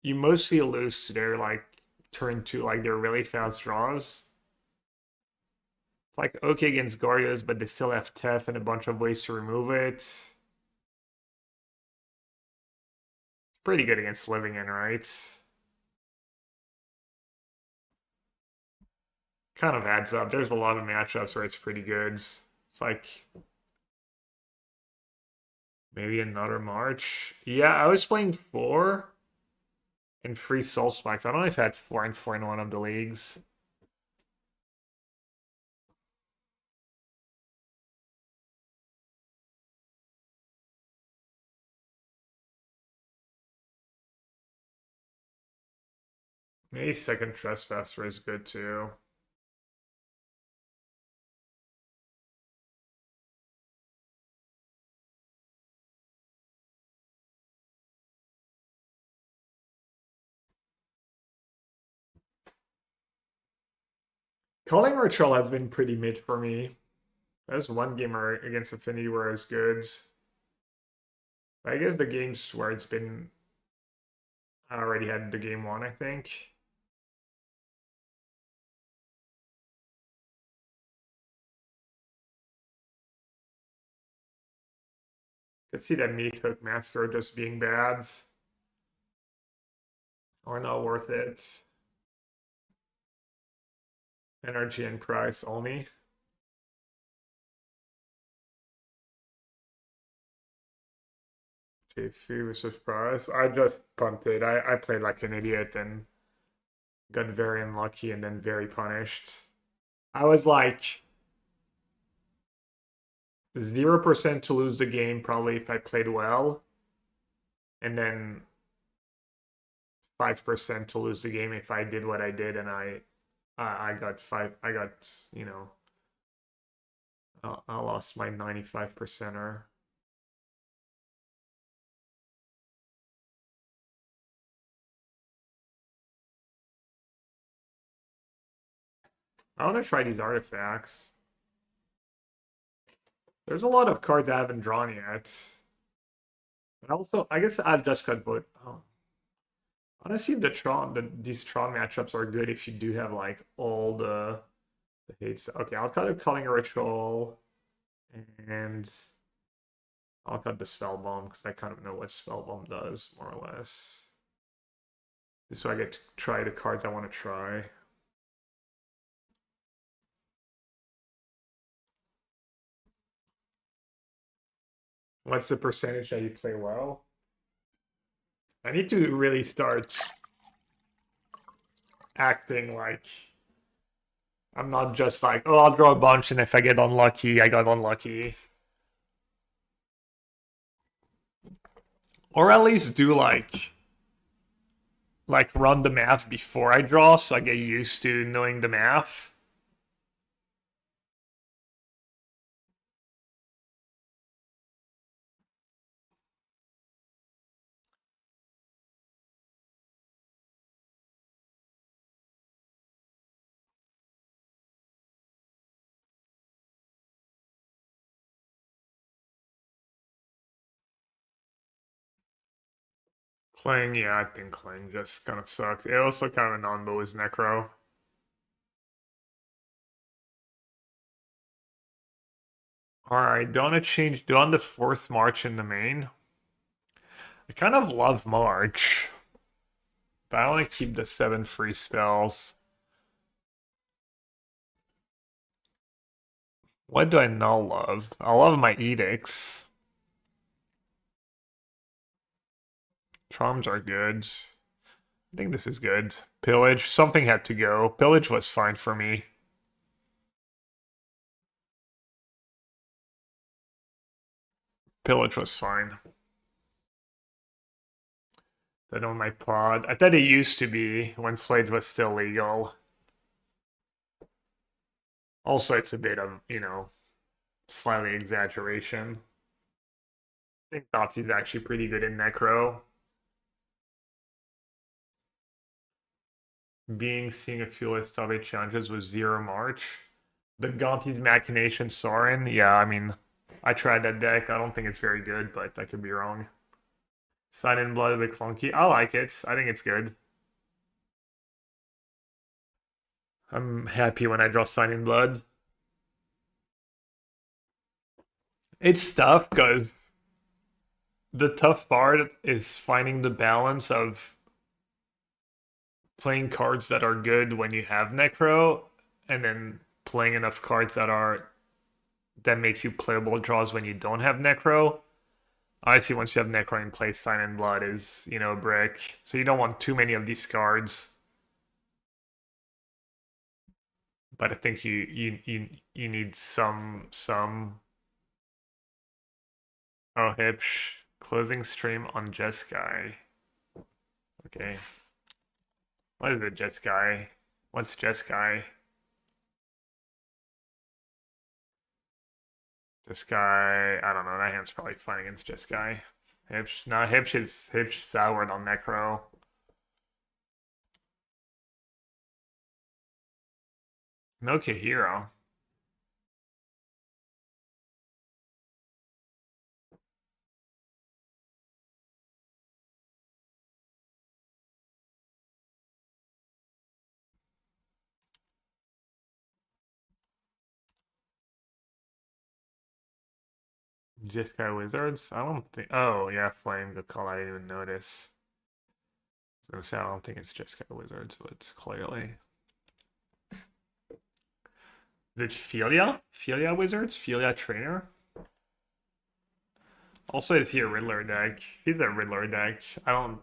you mostly lose to their like turn 2, like their really fast draws. It's like okay against Garios, but they still have Tef and a bunch of ways to remove it. It's pretty good against Living In, right? Kind of adds up. There's a lot of matchups where it's pretty good. It's like maybe another March. Yeah, I was playing 4 and 3 Soul Spikes. I don't know if I had 4 and 4 in one of the leagues. Maybe second Trespasser is good too. Calling Ritual has been pretty mid for me. There's one game against Affinity where it's good. I guess the games where it's been, I already had the game 1, I think. Could see that Meat Hook Master just being bad or not worth it. Energy and price only. J3 versus price. I just punted. I played like an idiot and got very unlucky and then very punished. I was like 0% to lose the game probably if I played well, and then 5% to lose the game if I did what I did and I got 5. I got I lost my 95%er. I want to try these artifacts. There's a lot of cards I haven't drawn yet. But also, I guess I've just got both. Oh. I want to see if these Tron matchups are good if you do have like all the hates. Okay, I'll cut a Culling Ritual and I'll cut the Spellbomb because I kind of know what Spellbomb does, more or less. This way I get to try the cards I want to try. What's the percentage that you play well? I need to really start acting like I'm not just like, oh, I'll draw a bunch and if I get unlucky, I got unlucky. Or at least do like run the math before I draw so I get used to knowing the math. Clang, yeah, I think Clang just kind of sucks. It also kind of a non-bow is Necro. Alright, do I want to change, do I want the fourth March in the main? I kind of love March, but I want to keep the 7 free spells. What do I not love? I love my edicts. Charms are good. I think this is good. Pillage, something had to go. Pillage was fine for me. Pillage was fine. That on my pod. I thought it used to be when Flage was still legal. Also, it's a bit of, slightly exaggeration. I think Thoughtsei's actually pretty good in Necro. Seeing a few list of it challenges with 0 March. The Gonti's Machination Sorin, yeah, I mean, I tried that deck. I don't think it's very good, but I could be wrong. Sign in Blood a bit clunky. I like it. I think it's good. I'm happy when I draw Sign in Blood. It's tough because the tough part is finding the balance of playing cards that are good when you have Necro, and then playing enough cards that make you playable draws when you don't have Necro. Obviously, once you have Necro in place, Sign in Blood is, a brick. So you don't want too many of these cards. But I think you need some. Oh, Hipsh. Closing stream on Jeskai. Okay. What is it, Jeskai? What's Jeskai? Jeskai, I don't know. That hand's probably fine against Jeskai. Hipsh, no, Hipsh soured on Necro. No Hero. Jeskai Wizards? I don't think. Oh, yeah, Flame. Good call. I didn't even notice. I was gonna say, I don't think it's Jeskai Wizards, but clearly. Is it Philia? Philia Wizards? Philia Trainer? Also, is he a Riddler deck? He's a Riddler deck. I don't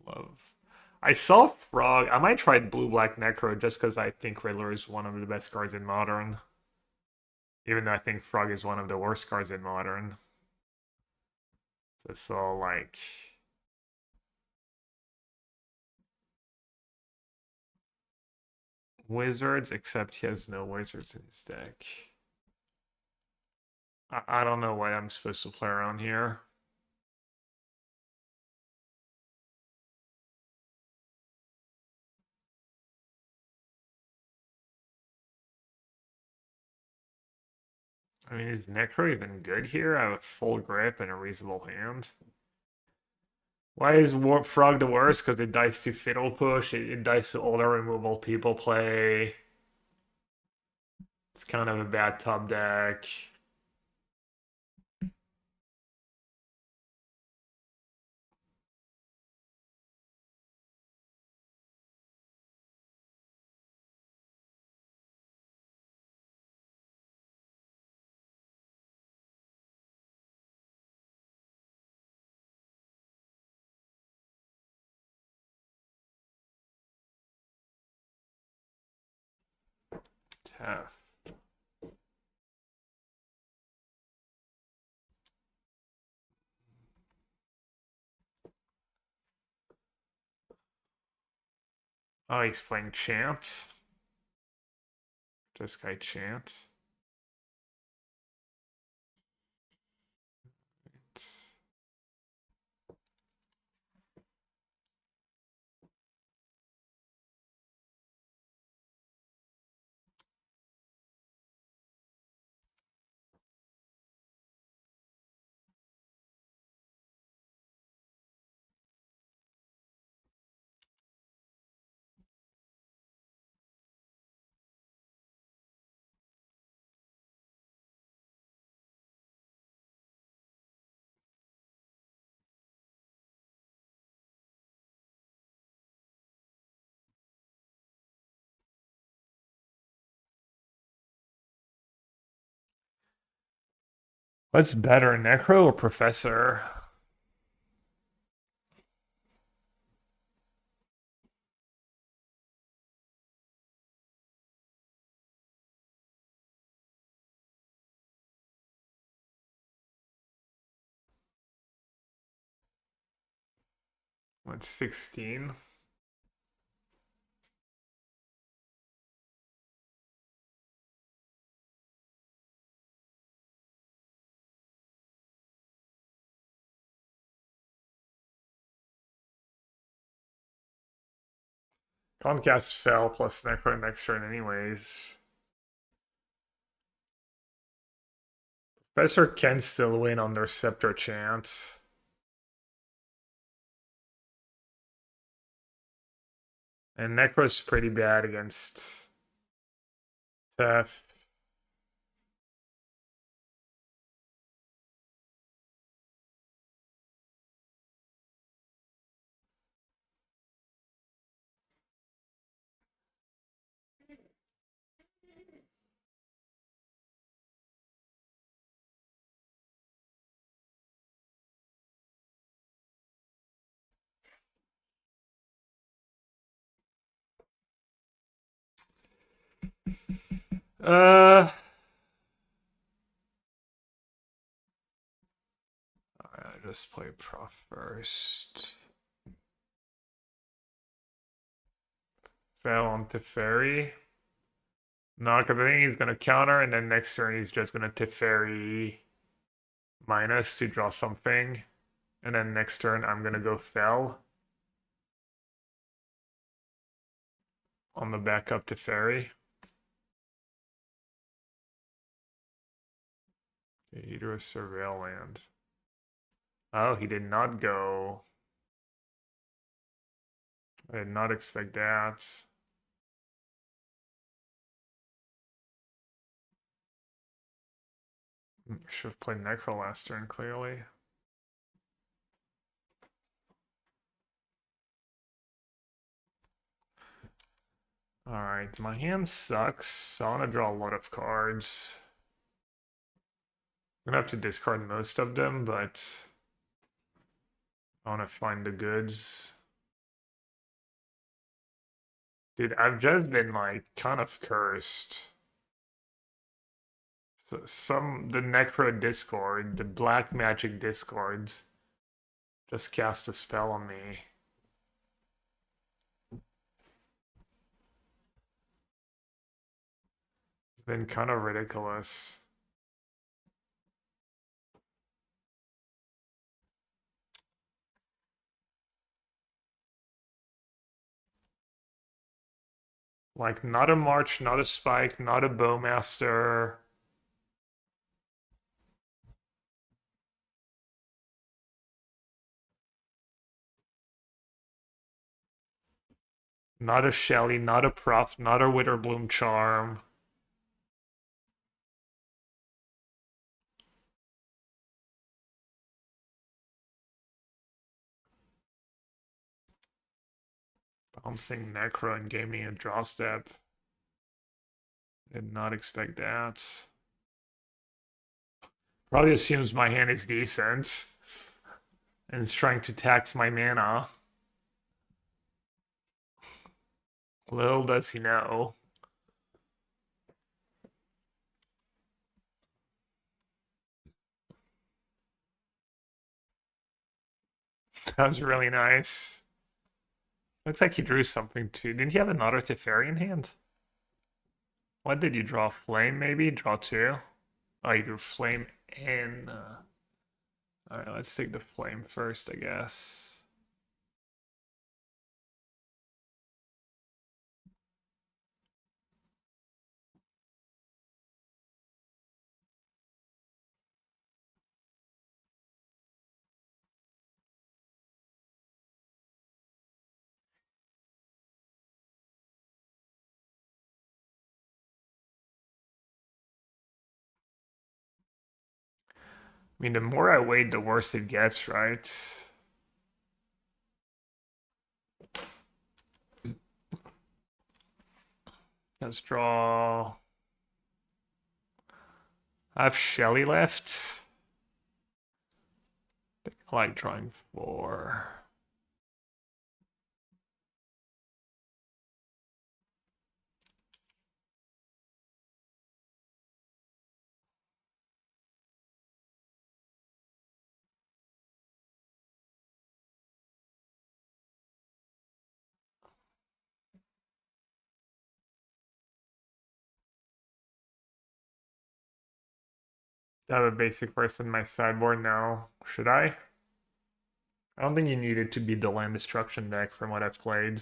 love. I saw Frog. I might try Blue Black Necro just because I think Riddler is one of the best cards in Modern. Even though I think Frog is one of the worst cards in Modern. So it's all like. Wizards, except he has no wizards in his deck. I don't know what I'm supposed to play around here. I mean, is Necro even good here? I have a full grip and a reasonable hand. Why is Warp Frog the worst? Because it dies to Fiddle Push, it dies to all the removal people play. It's kind of a bad top deck. Tough. Oh, he's playing Chance. This guy Chance. What's better, Necro or Professor? What's 16? Comcast fell plus Necro next turn anyways. Professor can still win on their Scepter chance. And Necro's pretty bad against Tef. I just play Prof first. Fell on Teferi. No, because I think he's going to counter, and then next turn he's just going to Teferi minus to draw something. And then next turn I'm going to go Fell on the backup Teferi. He drew a Surveil land. Oh, he did not go. I did not expect that. Should have played Necro last turn, clearly. Alright, my hand sucks, so I want to draw a lot of cards. I'm gonna have to discard most of them, but I want to find the goods. Dude, I've just been like kind of cursed. So the Necro Discord, the Black Magic Discords, just cast a spell on me. It's been kind of ridiculous. Like, not a March, not a Spike, not a Bowmaster. Not a Shelly, not a Prof, not a Witherbloom Charm. Bouncing Necro and gave me a draw step. Did not expect that. Probably assumes my hand is decent and is trying to tax my mana. Little does he know. That was really nice. Looks like he drew something too. Didn't he have another Teferi in hand? What did you draw? Flame, maybe? Draw two? Oh, you drew Flame and... Alright, let's take the Flame first, I guess. I mean, the more I wait, the worse it gets, right? Let's draw... I have Shelly left. I like drawing four. I have a basic person in my sideboard now. Should I? I don't think you need it to be the land destruction deck from what I've played.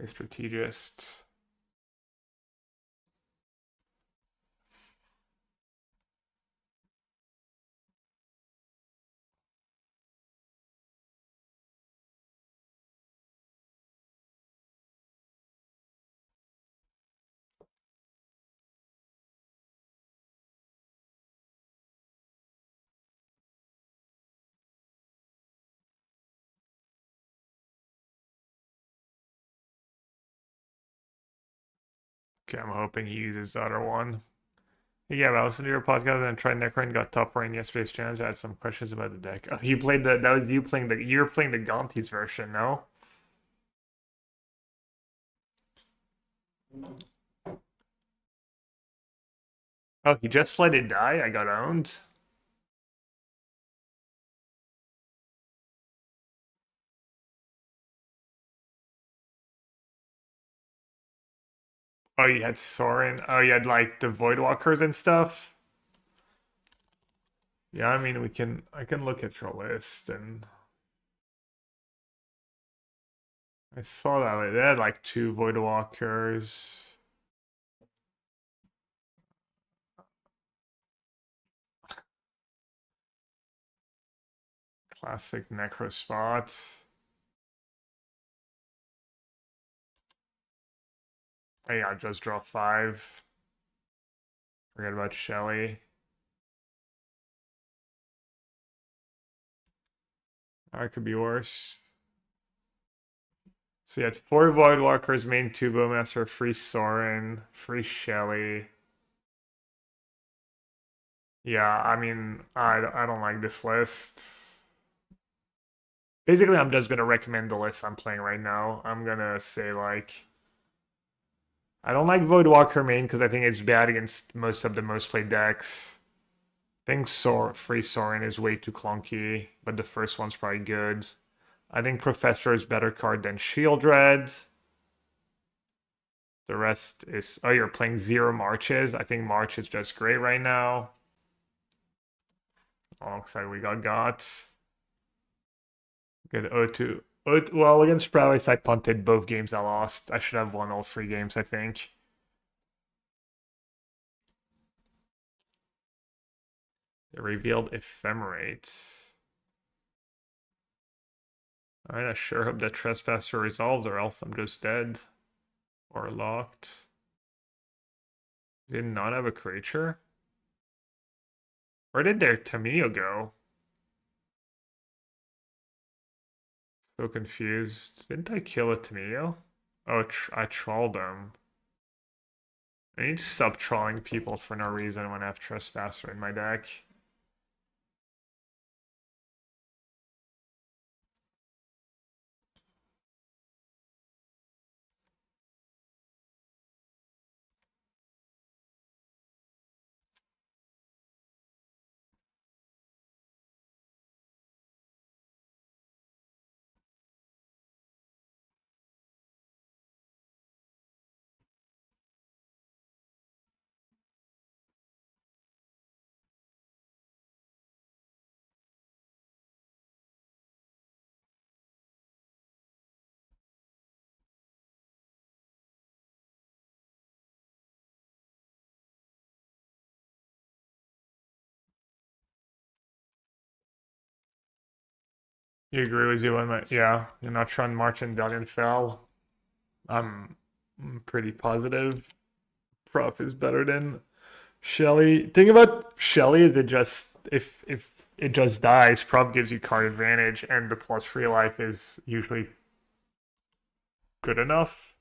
A strategist. Okay, I'm hoping he uses the other one. Yeah, but I listened to your podcast and tried Necro and got top rank yesterday's challenge. I had some questions about the deck. Oh, you played that was you playing you're playing the Gonti's version, no? Oh, he just let it die? I got owned? Oh, you had Sorin. Oh, you had like the Voidwalkers and stuff? Yeah, I mean I can look at your list and I saw that like, they had like two Voidwalkers. Classic Necro spot. Oh yeah, just draw five. Forget about Shelly. That could be worse. So you had four Voidwalkers, main two Bowmaster, free Sorin, free Shelly. Yeah, I mean, I don't like this list. Basically, I'm just gonna recommend the list I'm playing right now. I'm gonna say like I don't like Voidwalker main because I think it's bad against most of the most played decks. I think free Sorin is way too clunky, but the first one's probably good. I think Professor is better card than Shieldred. The rest is... Oh, you're playing zero Marches. I think March is just great right now. Alongside we got. Good O2. Well, against Prowess, I punted both games I lost. I should have won all three games, I think. They revealed Ephemerate. Alright, I sure hope that Trespasser resolves or else I'm just dead. Or locked. Did not have a creature? Where did their Tamio go? So confused. Didn't I kill a Tamio? Oh, I trolled them. I need to stop trolling people for no reason when I have Trespasser in my deck. You agree with you on that? Yeah, you're not trying Marchand Dalian fell. I'm pretty positive. Prof is better than Shelly. Thing about Shelly is it just if it just dies, Prof gives you card advantage, and the plus free life is usually good enough.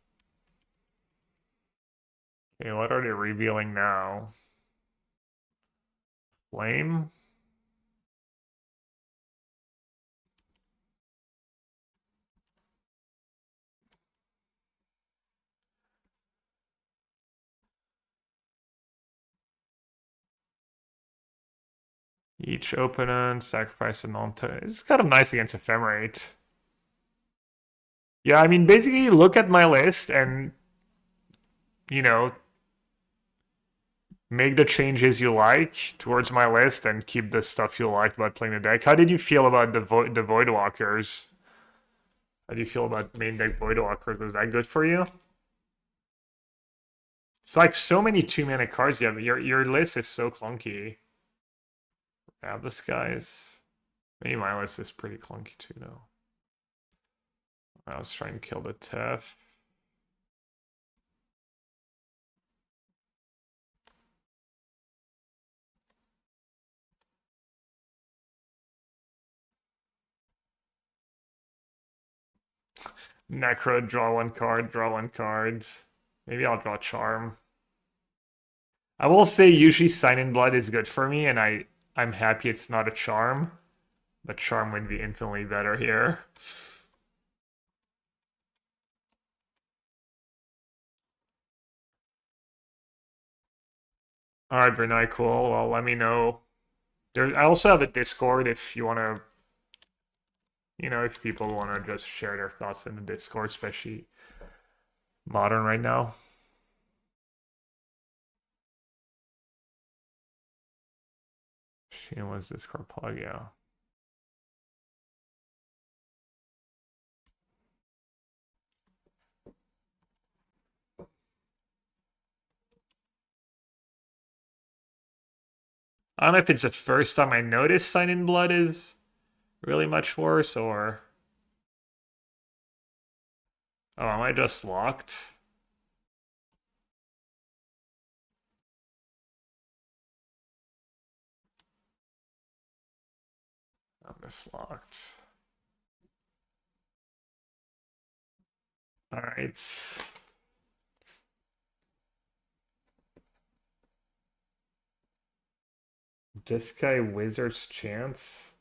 Okay, what are they revealing now? Flame? Each opponent sacrifice a non-token. It's kind of nice against Ephemerate. Yeah, I mean, basically, look at my list and, you know, make the changes you like towards my list and keep the stuff you liked about playing the deck. How did you feel about the Voidwalkers? How do you feel about main deck Voidwalkers? Was that good for you? It's like so many 2-mana cards you have. Your list is so clunky. Grab this guys. Maybe my list is pretty clunky too, though. I was trying to kill the Tef. Necro, draw one card, draw one card. Maybe I'll draw Charm. I will say usually Sign in Blood is good for me, and I'm happy it's not a Charm. But Charm would be infinitely better here. Alright, Brunei, cool. Well, let me know. I also have a Discord if you want to, if people want to just share their thoughts in the Discord, especially modern right now. She was Discord plug, yeah. I don't know if it's the first time I noticed Sign in Blood is really much worse, or... Oh, am I just locked? I'm just locked. Alright. This guy Wizard's Chance?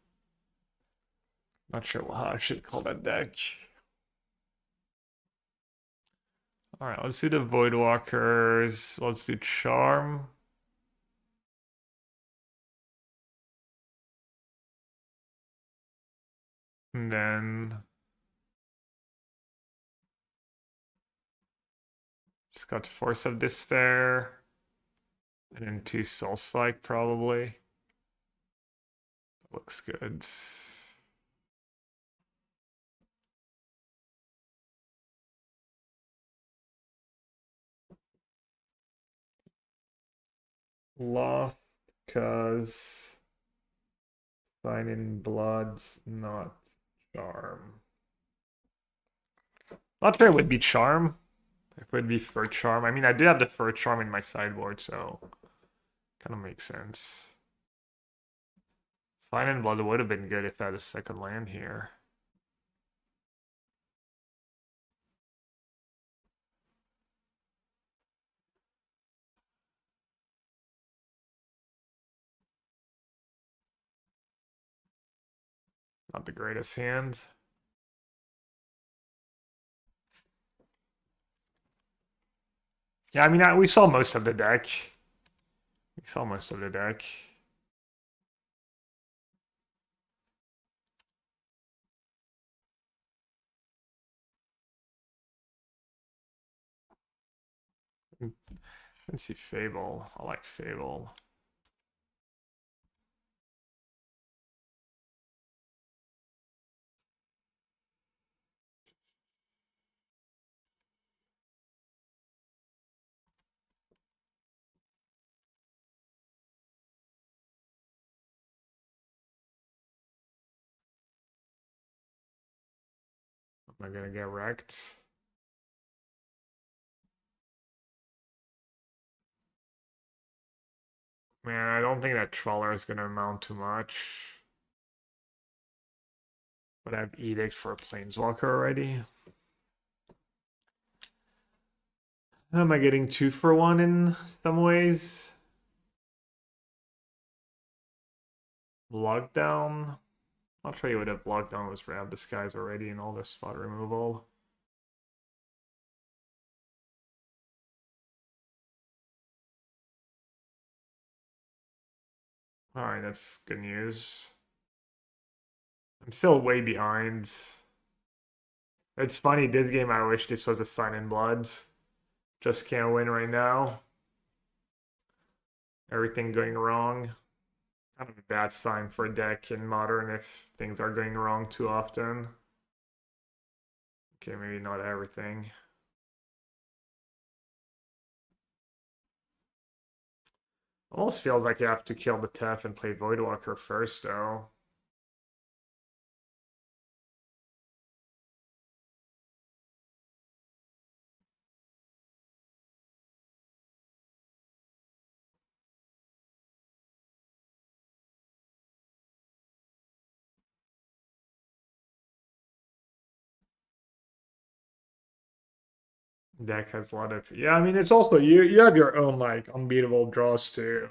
Not sure how I should call that deck. Alright, let's do the Voidwalkers. Let's do Charm. And then just got Force of Despair. And then 2 Soul Spike probably. Looks good. Lost because Sign in blood, not charm. Not sure it would be charm. It would be fur charm. I mean, I do have the fur charm in my sideboard, so kind of makes sense. Sign in blood would have been good if I had a second land here. Not the greatest hand. Yeah, I mean, we saw most of the deck. We saw most of the deck. Let's see, Fable. I like Fable. Am I gonna get wrecked? Man, I don't think that Trawler is gonna amount to much. But I have Edict for a Planeswalker already. Am I getting 2 for 1 in some ways? Lockdown. I'll show you what if Lockdown was Rab Disguise already and all this spot removal. Alright, that's good news. I'm still way behind. It's funny, this game I wish this was a Sign in Blood. Just can't win right now. Everything going wrong. Kind of a bad sign for a deck in Modern if things are going wrong too often. Okay, maybe not everything. Almost feels like you have to kill the Tef and play Voidwalker first, though. Deck has a lot of, yeah. I mean, it's also you have your own like unbeatable draws too.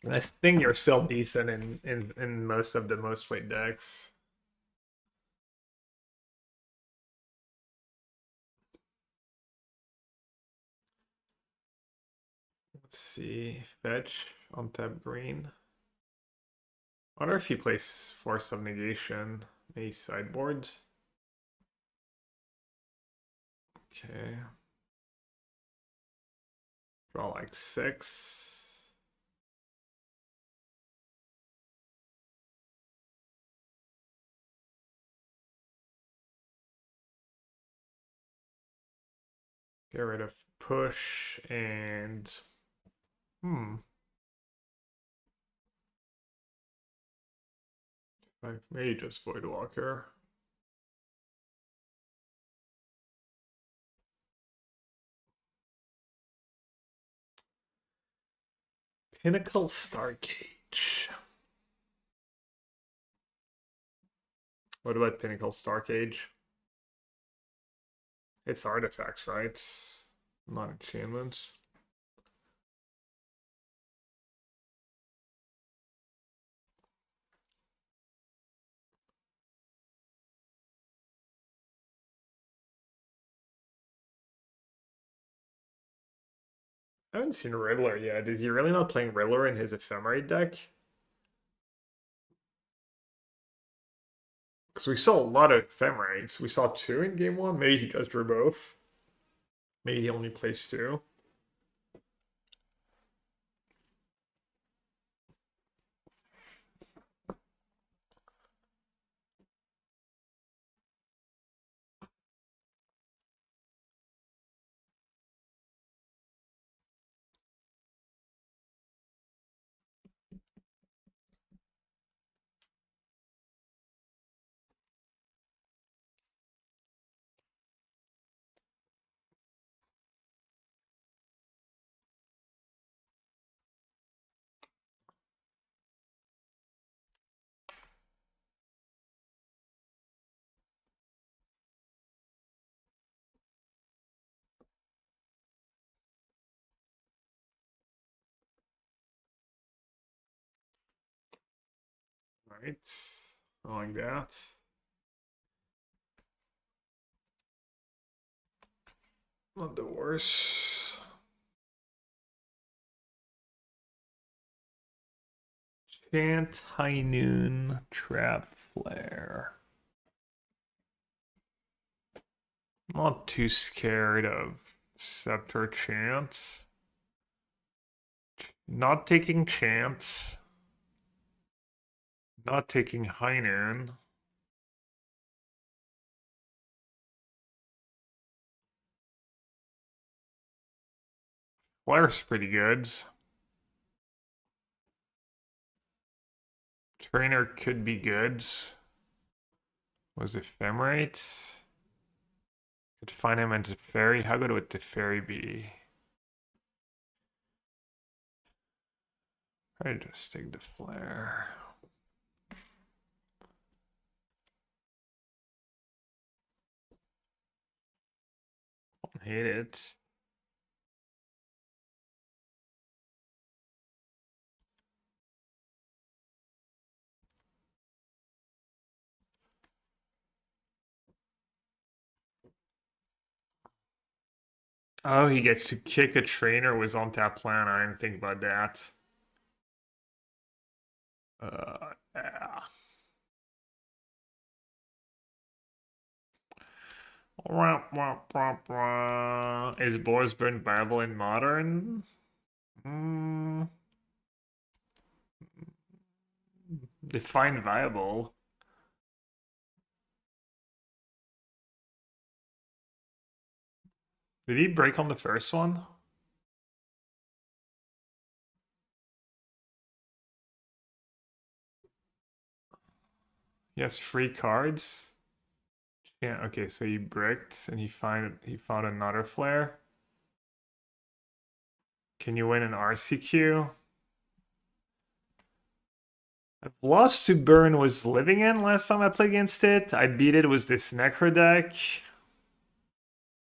I think you're still decent in most of the most played decks. Let's see, fetch on tap green. I wonder if he plays Force of Negation, maybe sideboard. Okay. Draw like 6. Get rid of push and I may just Voidwalker. Pinnacle Starcage. What about Pinnacle Starcage? It's artifacts, right? Not enchantments. I haven't seen Riddler yet. Is he really not playing Riddler in his Ephemerate deck? Because we saw a lot of Ephemerates. We saw 2 in game 1. Maybe he just drew both. Maybe he only plays 2. Alright. I like that. Not the worst. Chant High Noon Trap Flare. Not too scared of Scepter Chance. Not taking Chance. Not taking High Noon. Flare's pretty good. Trainer could be good. Was Ephemerate? Could find him into Fairy. How good would Teferi be? I just take the Flare. Hate it. Oh, he gets to kick a trainer was on tap plan. I didn't think about that. Yeah. Is Borsburn viable in modern? Mm, define viable. Did he break on the first one? He has free cards. Yeah, okay, so he bricked and he found another flare. Can you win an RCQ? I've lost to Burn was living in last time I played against it. I beat it with this Necro deck.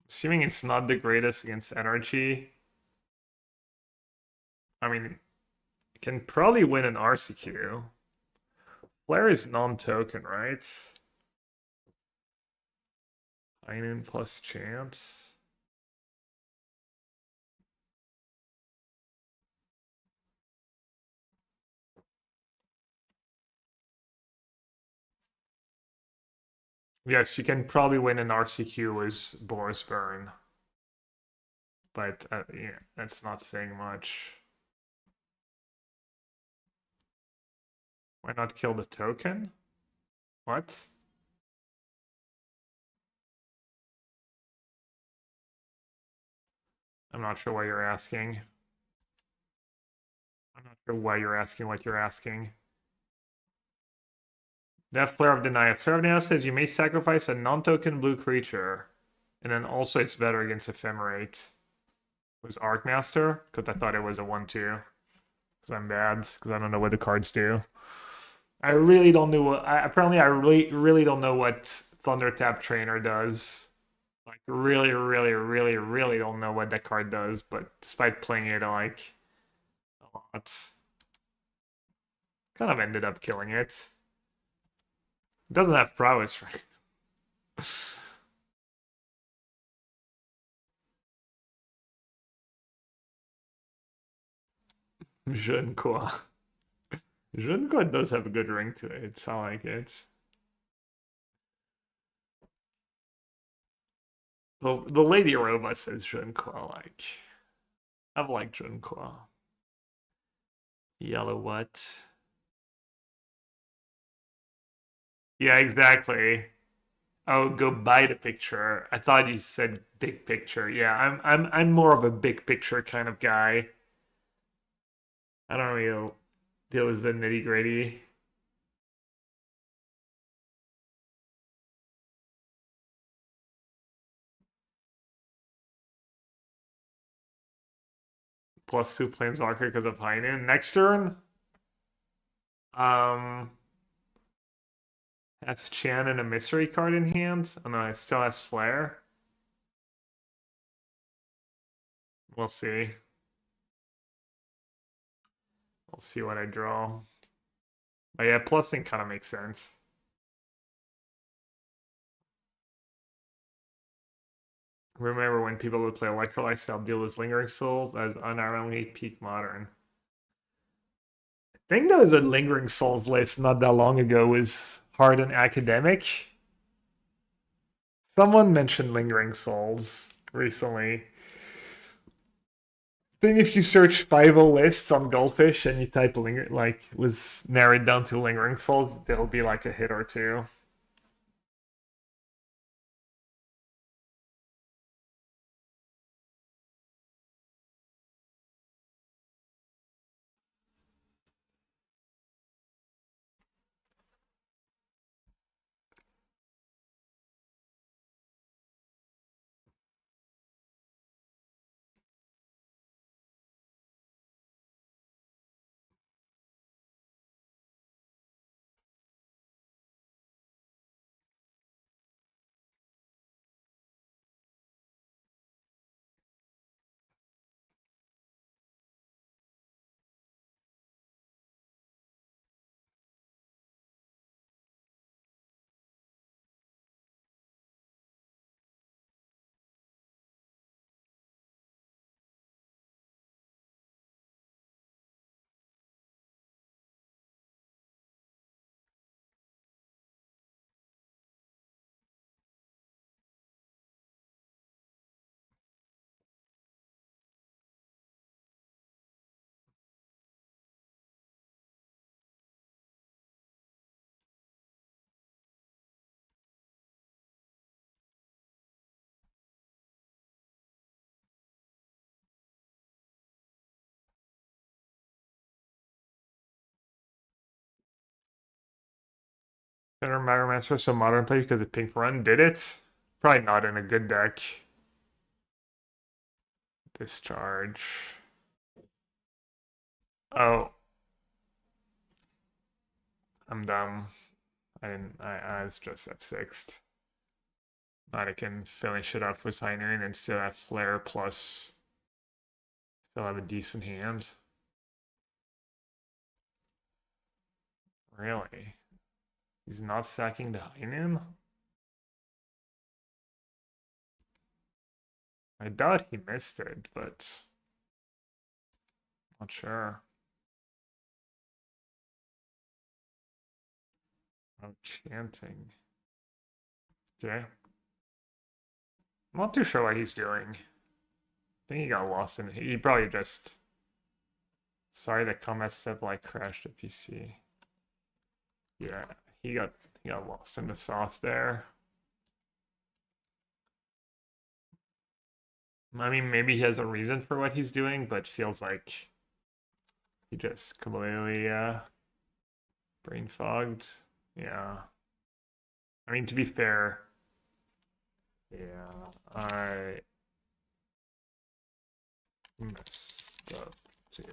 Assuming it's not the greatest against energy. I mean, you can probably win an RCQ. Flare is non-token, right? Einen plus chance. Yes, you can probably win an RCQ with Boris Burn. But yeah, that's not saying much. Why not kill the token? What? I'm not sure why you're asking. I'm not sure why you're asking what you're asking. Death Flare of Denial. Flare of Denial says you may sacrifice a non-token blue creature. And then also it's better against Ephemerate. Was Arcmaster? Because I thought it was a 1-2. Because I'm bad. Because I don't know what the cards do. I really don't know what... apparently I really don't know what Thunder Tap Trainer does. Like, really don't know what that card does. But despite playing it, like, a lot. Kind of ended up killing it. It doesn't have prowess, right? Je ne quoi. Je ne quoi does have a good ring to it. I like it. The Lady Robot says Je ne quoi, like. I've liked Je ne quoi. Yellow what? Yeah, exactly. Oh, go buy the picture. I thought you said big picture. Yeah, I'm more of a big picture kind of guy. I don't really deal with the nitty gritty. +2 Planeswalker because of Heinen. Next turn, um, has Chan and a mystery card in hand. Oh no, it still has Flare. We'll see. We'll see what I draw. But yeah, plusing kind of makes sense. Remember when people would play Electrolyte to deal with Lingering Souls as unironically peak modern. I think there was a Lingering Souls list not that long ago was hard and academic. Someone mentioned Lingering Souls recently. I think if you search 5 lists on Goldfish and you type linger like was narrowed down to Lingering Souls, there'll be like a hit or two. Center Master so modern play because of Pink Run did it. Probably not in a good deck. Discharge. Oh, I'm dumb. I didn't. I was just F6'd. But I can finish it up with Signering and still have Flare plus. Still have a decent hand. Really? He's not sacking the Heinen? I doubt he missed it, but not sure. Oh, chanting. Okay. I'm not too sure what he's doing. I think he got lost in it. He probably just. Sorry, the combat step like crashed the PC. Yeah, he got lost in the sauce there. I mean, maybe he has a reason for what he's doing, but feels like he just completely brain fogged. Yeah. I mean, to be fair, yeah, I messed up too.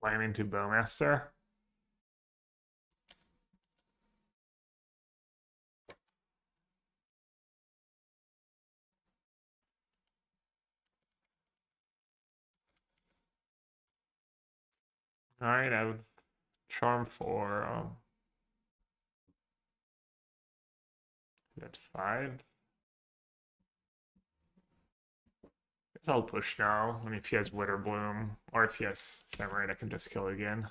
Slam into Bowmaster. All right, I would charm for that's 5. Guess I'll push now. I mean, if he has Witter Bloom or if he has Ephemerate, I can just kill again.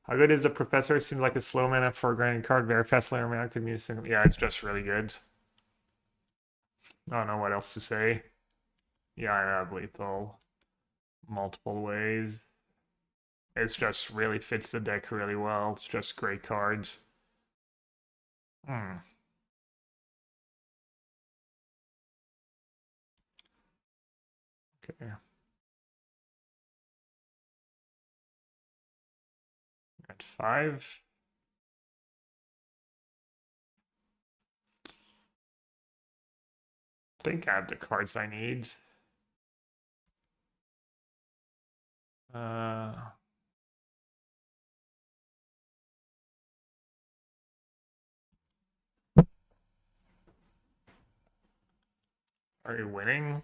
How good is the Professor? Seems like a slow mana for a grinding card. Very fast layer mana could be a single. Yeah, it's just really good. I don't know what else to say. Yeah, I have lethal multiple ways. It's just really fits the deck really well. It's just great cards. Hmm. Okay. At 5. I think I have the cards I need. Uh, are you winning?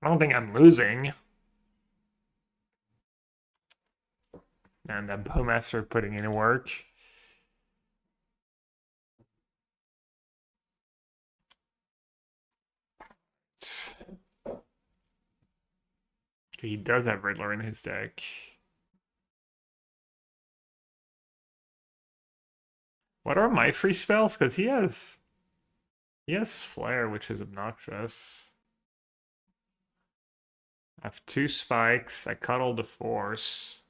I don't think I'm losing. And that Bowmaster putting in work. He does have Riddler in his deck. What are my free spells? Because he has Flare, which is obnoxious. I have 2 spikes. I cuddle the Force.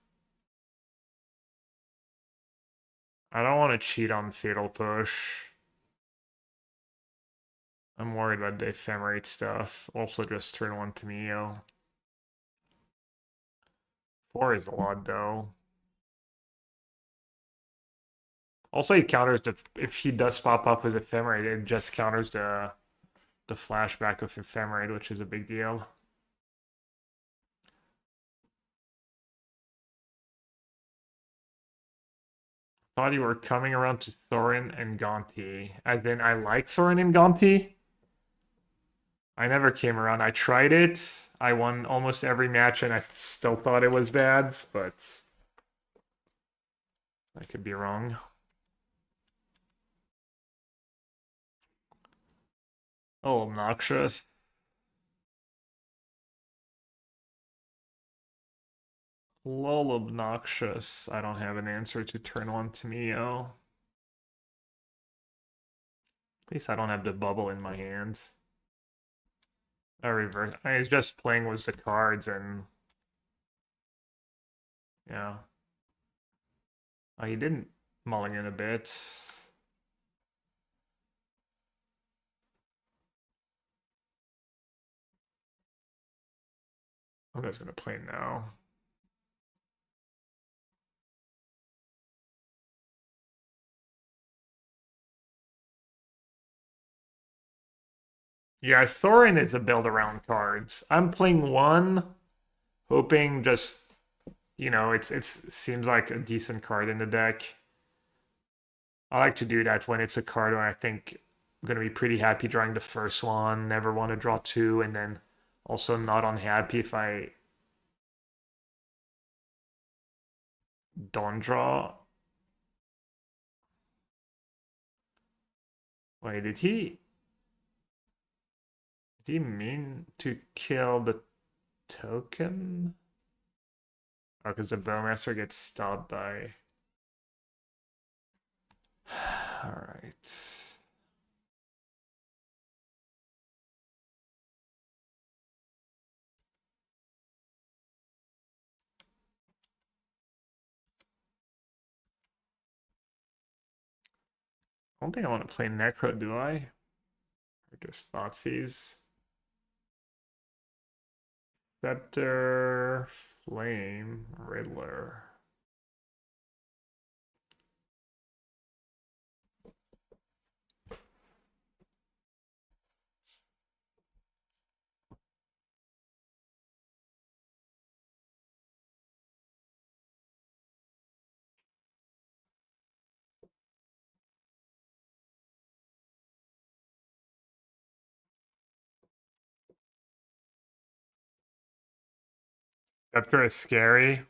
I don't want to cheat on Fatal Push. I'm worried about the Ephemerate stuff. Also just turn 1 to Mio. 4 is a lot though. Also he counters if he does pop up with Ephemerate, it just counters the flashback of Ephemerate, which is a big deal. Thought you were coming around to Thorin and Gonti. As in, I like Thorin and Gonti. I never came around. I tried it. I won almost every match and I still thought it was bad, but I could be wrong. Oh, obnoxious. Lol, obnoxious. I don't have an answer to turn 1 to Mio. At least I don't have the bubble in my hands. I reverse. I was just playing with the cards and yeah. Oh, he didn't mulligan a bit. I'm just gonna play now. Yeah, Thorin is a build around cards. I'm playing 1, hoping just it seems like a decent card in the deck. I like to do that when it's a card where I think I'm gonna be pretty happy drawing the first one, never want to draw 2, and then also not unhappy if I don't draw. Wait, did he mean to kill the token? Oh, because the Bowmaster gets stopped by. Alright. I don't think I want to play Necro, do I? Or just Thoughtseize? Scepter, Flame, Riddler. Scepter is scary.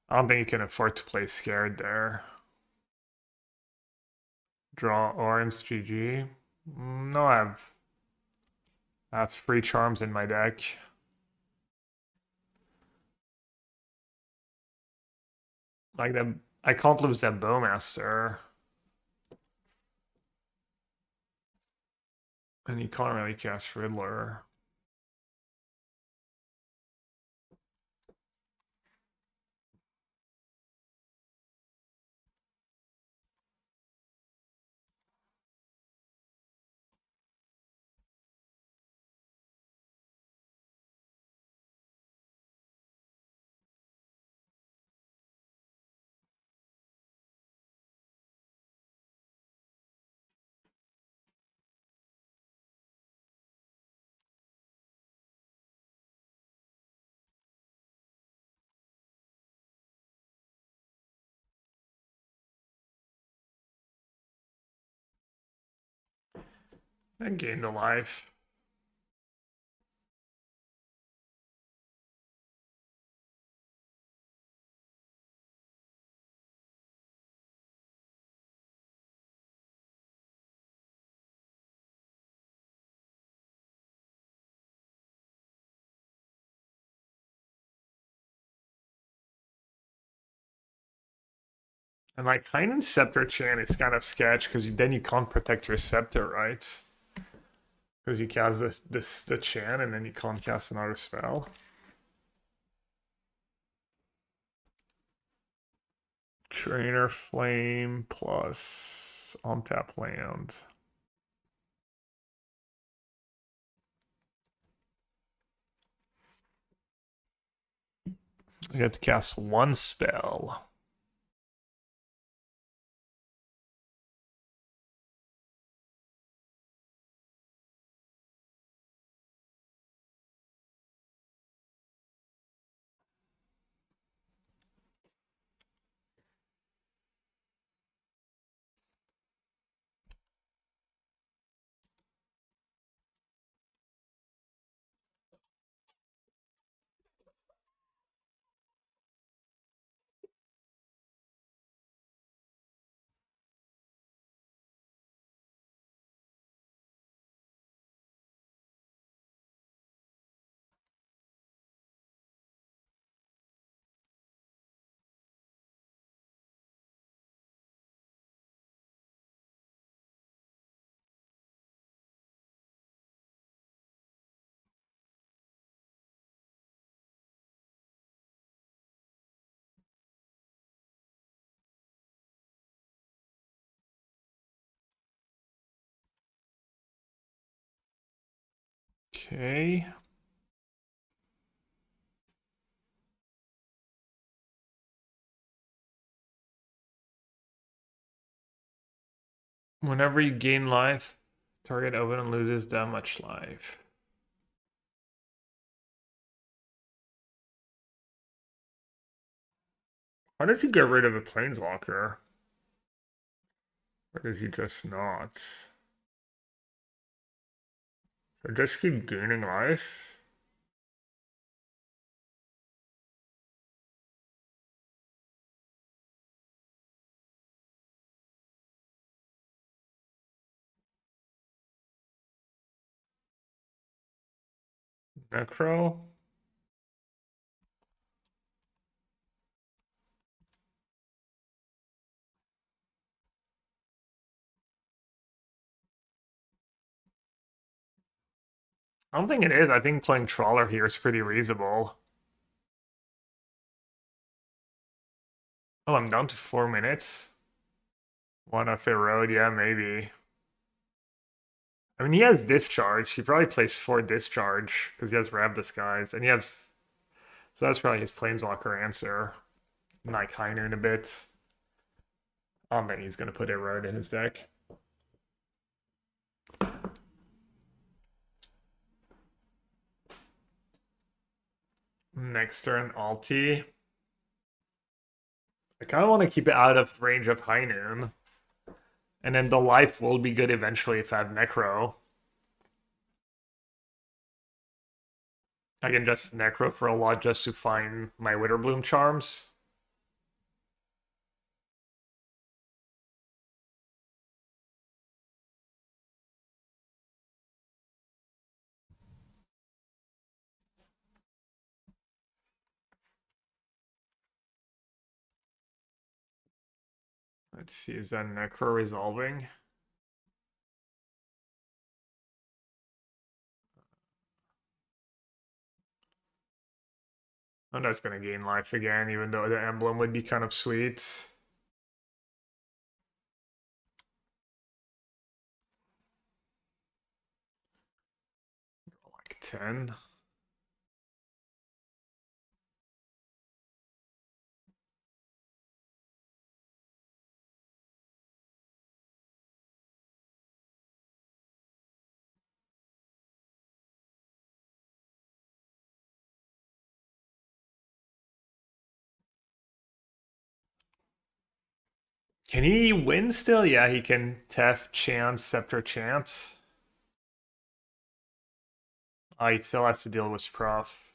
I don't think you can afford to play scared there. Draw orange GG. No, I have 3 charms in my deck. Like them, I can't lose that Bowmaster. And you can't really cast Riddler. And gained a life. And like Heinen's Scepter Chan is kind of sketch because then you can't protect your Scepter, right? Because you cast the Chan and then you can't cast another spell. Trainer Flame plus untap land. You have to cast one spell. Okay. Whenever you gain life, target opponent loses that much life. Why does he get rid of a planeswalker? Or does he just not? Or just keep gaining life? Necro? I don't think it is. I think playing Trawler here is pretty reasonable. Oh, I'm down to 4 minutes. One off a road, yeah, maybe. I mean, he has Discharge. He probably plays 4 Discharge because he has Rab Disguise. And he has. So that's probably his Planeswalker answer. Like Heinoon a bit. I don't think he's going to put a road in his deck. Next turn, Alti. I kind of want to keep it out of range of Heinoon. And then the life will be good eventually if I have Necro. I can just Necro for a lot just to find my Witherbloom charms. Let's see, is that Necro resolving? Oh, that's going to gain life again, even though the emblem would be kind of sweet. Like 10. Can he win still? Yeah, he can Tef, Chance, Scepter, Chance. Oh, he still has to deal with Prof.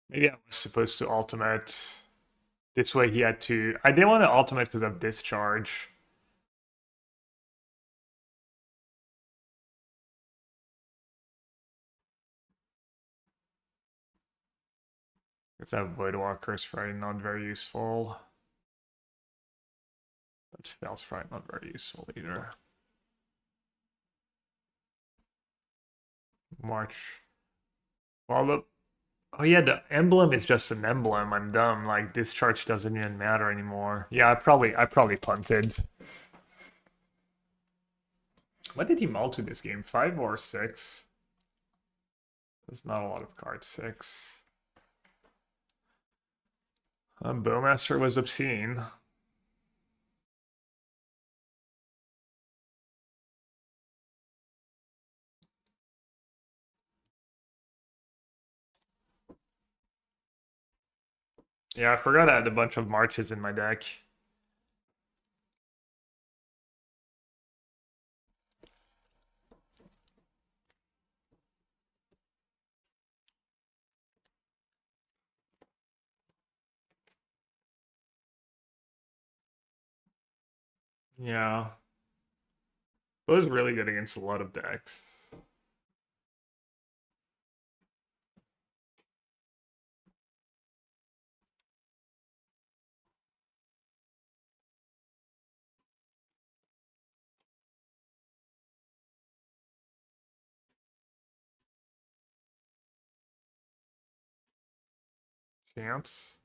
Maybe I was supposed to ultimate. This way he had to... I didn't want to ultimate because of discharge. Because that Voidwalker is probably not very useful. But Spell's probably not very useful either. March. Well, the... Oh yeah, the emblem is just an emblem. I'm dumb. Like, discharge doesn't even matter anymore. Yeah, I probably punted. What did he mull to this game? 5 or 6? There's not a lot of cards. 6. Bowmaster was obscene. Yeah, I forgot I had a bunch of marches in my deck. Yeah. It was really good against a lot of decks. Chance.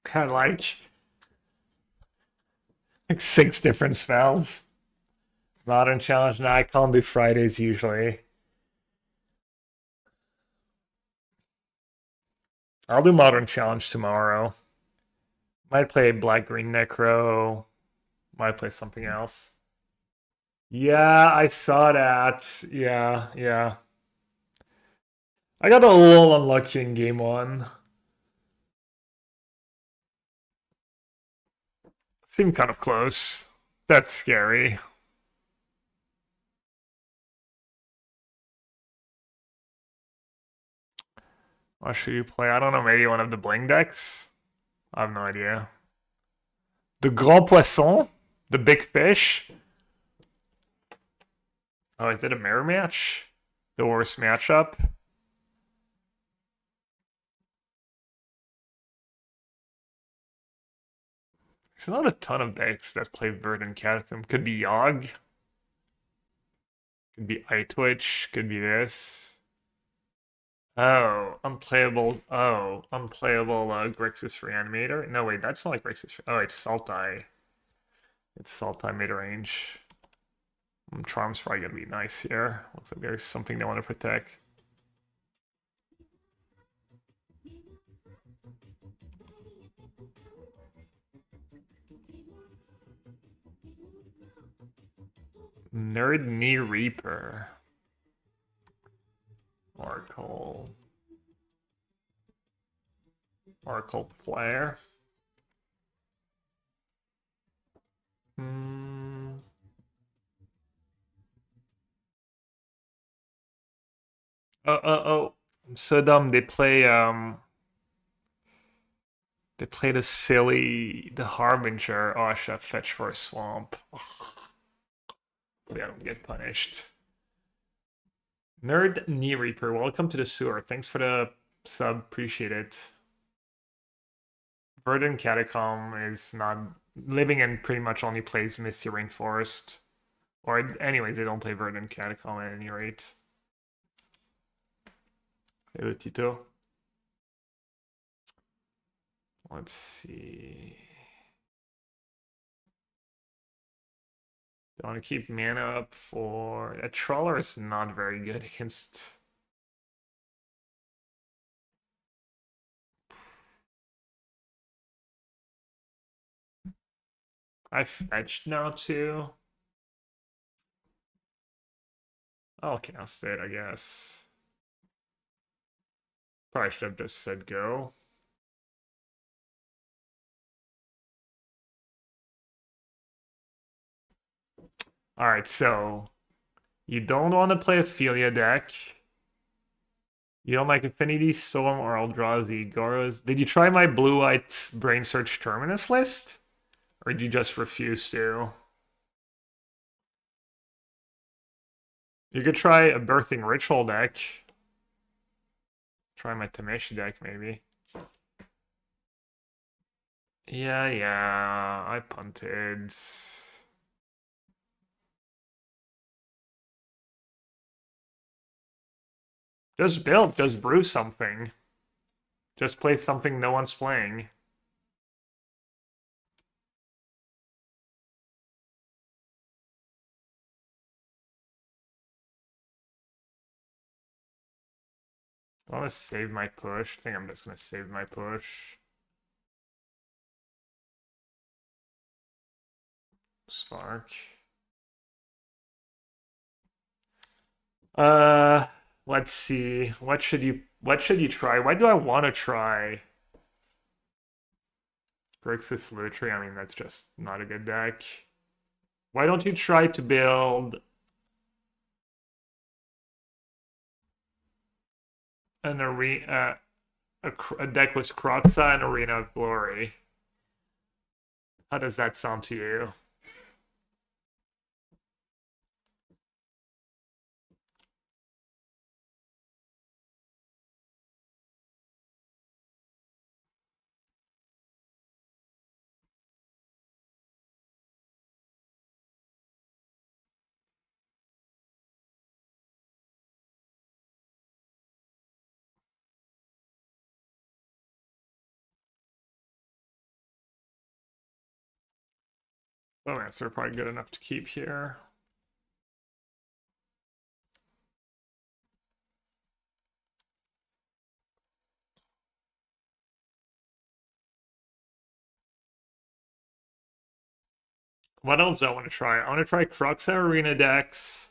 Had like 6 different spells. Modern challenge. Nah, I can't do Fridays usually. I'll do modern challenge tomorrow. Might play black green necro. Might play something else. Yeah, I saw that. Yeah, yeah. I got a little unlucky in game 1. Seemed kind of close. That's scary. What should you play? I don't know, maybe one of the bling decks? I have no idea. The Grand Poisson? The big fish? Oh, is it a mirror match? The worst matchup? There's not a ton of decks that play Verdant Catacomb. Could be Yogg. Could be iTwitch. Could be this. Oh, unplayable. Oh, unplayable Grixis Reanimator. No, wait, that's not like Grixis. Oh, it's Sultai. It's Sultai mid-range. Charm's probably gonna be nice here. Looks like there's something they want to protect. Nerd Knee Reaper. Oracle. Oracle player. Hmm. Oh, I'm so dumb. They play the Harbinger. Oh, I should have fetched for a swamp. Hopefully I don't get punished. Nerd Knee Reaper, welcome to the sewer. Thanks for the sub, appreciate it. Verdant Catacomb is not living and pretty much only plays Misty Rainforest. Or anyways, they don't play Verdant Catacomb at any rate. Hello, Tito. Let's see. Don't want to keep mana up for... A Trawler is not very good against... I fetched now too. I'll cast it, I guess. Probably should have just said go. Alright, so you don't want to play Ophelia deck. You don't like Affinity, Storm, or Eldrazi. Goros. Did you try my blue-white Brain Search Terminus list? Or did you just refuse to? You could try a Birthing Ritual deck. Try my Tameshi deck, maybe. Yeah, I punted. Just build, just brew something. Just play something no one's playing. I want to save my push. I think I'm just going to save my push. Spark. Let's see. What should you try? Why do I want to try? Grixis Lutri, I mean that's just not a good deck. Why don't you try to build an arena a deck with Kroxa and Arena of Glory? How does that sound to you? Oh, answer probably good enough to keep here. What else do I want to try? I want to try Kroxa Arena decks.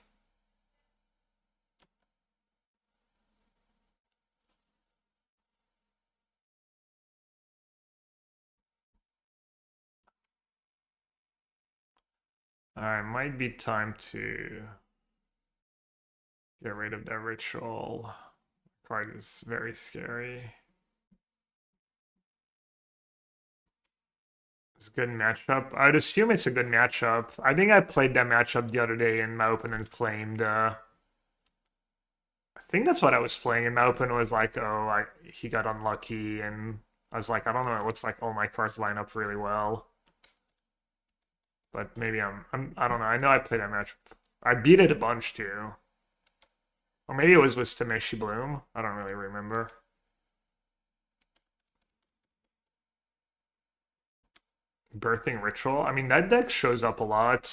Alright, might be time to get rid of that ritual. Card is very scary. It's a good matchup. I'd assume it's a good matchup. I think I played that matchup the other day in my open and claimed. I think that's what I was playing. And my open was like, oh, he got unlucky, and I was like, I don't know. It looks like all my cards line up really well. But maybe I don't know. I know I played that matchup. I beat it a bunch too. Or maybe it was with Tameshi Bloom. I don't really remember. Birthing Ritual. I mean, that deck shows up a lot.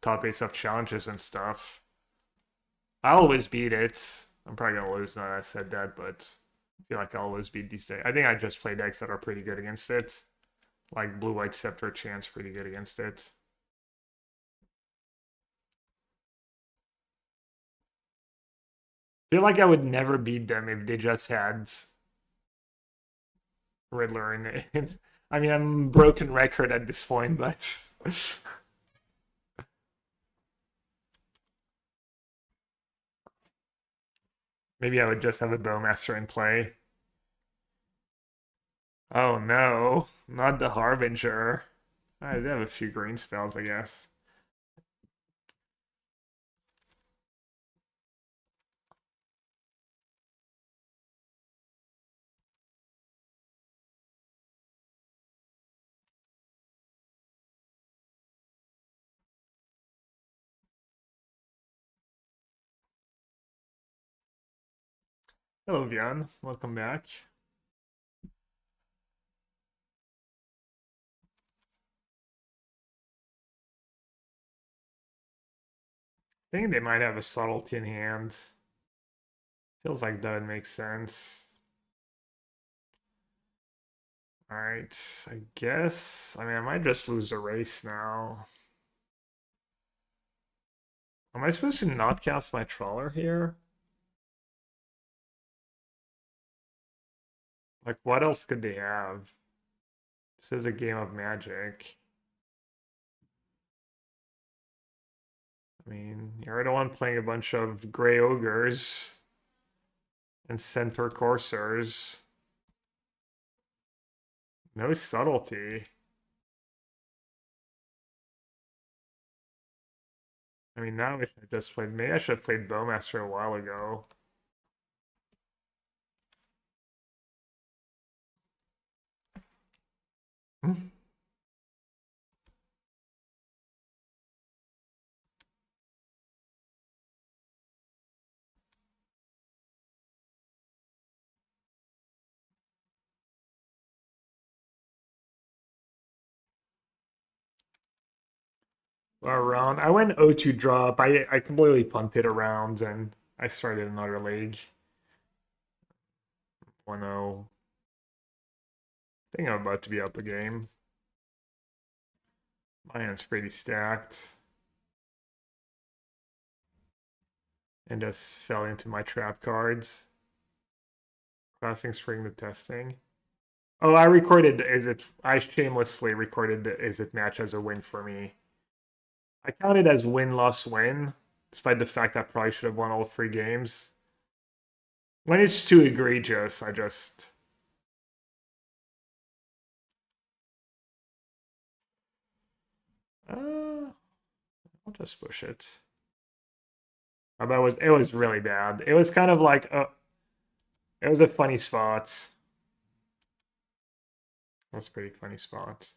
Top 8 stuff challenges and stuff. I always beat it. I'm probably going to lose now that I said that, but I feel like I always beat these decks. I think I just play decks that are pretty good against it. Like Blue-White Scepter Chance pretty good against it. I feel like I would never beat them if they just had Riddler in it. I mean, I'm broken record at this point, but Maybe I would just have a Bowmaster in play. Oh no, not the Harbinger. I do have a few green spells, I guess. Hello, Bjorn. Welcome back. I think they might have a subtlety in hand. Feels like that would make sense. Alright, I guess. I mean, I might just lose the race now. Am I supposed to not cast my Trawler here? Like, what else could they have? This is a game of Magic. I mean, you're the one playing a bunch of Grey Ogres and Centaur Coursers. No subtlety. I mean, now I wish I just played. Maybe I should have played Bowmaster a while ago. Around, I went 0-2 drop. I completely punted around and I started another league. 1-0. I think I'm about to be up a game. My hand's pretty stacked. And just fell into my trap cards. Classing Spring to Testing. Oh, I recorded Is It. I shamelessly recorded the Is It match as a win for me. I count it as win, loss, win, despite the fact I probably should have won all 3 games. When it's too egregious, I just. I'll just push it. But it was really bad. It was kind of like it was a funny spot. That's a pretty funny spot.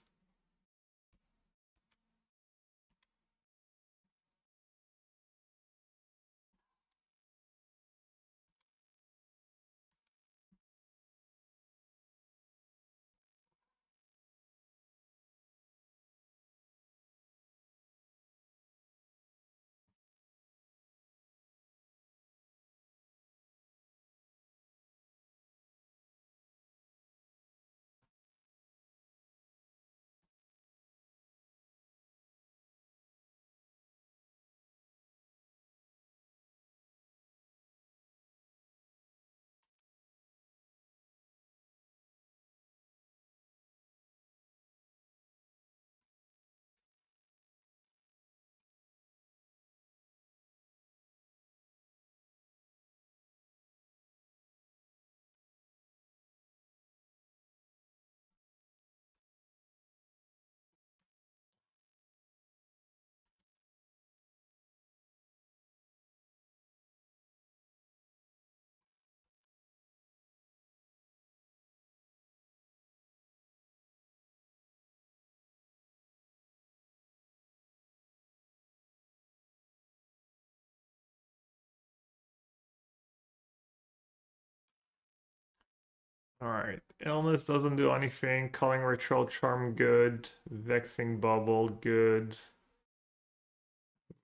Alright. Illness doesn't do anything. Calling Ritual Charm good. Vexing Bubble good.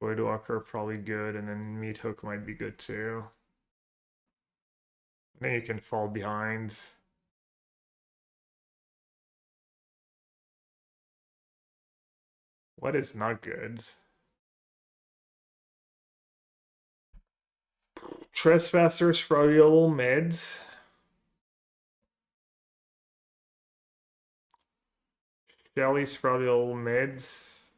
Voidwalker probably good, and then Meat Hook might be good too. Then you can fall behind. What is not good? Trespassers probably a little mids. Shelly's probably a little mids.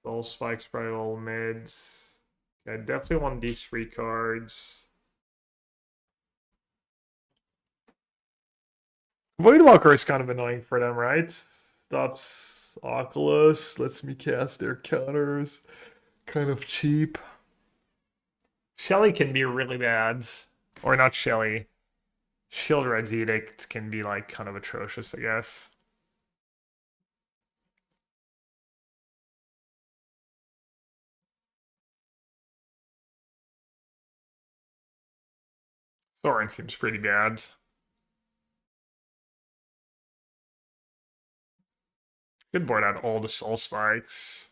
Soul Spike's probably a little mids. I definitely want these 3 cards. Voidwalker is kind of annoying for them, right? Stops Oculus, lets me cast their counters. Kind of cheap. Shelly can be really bad. Or not Shelly. Shield Red's Edict can be like kind of atrocious, I guess. Thorin seems pretty bad. Good board out all the soul spikes.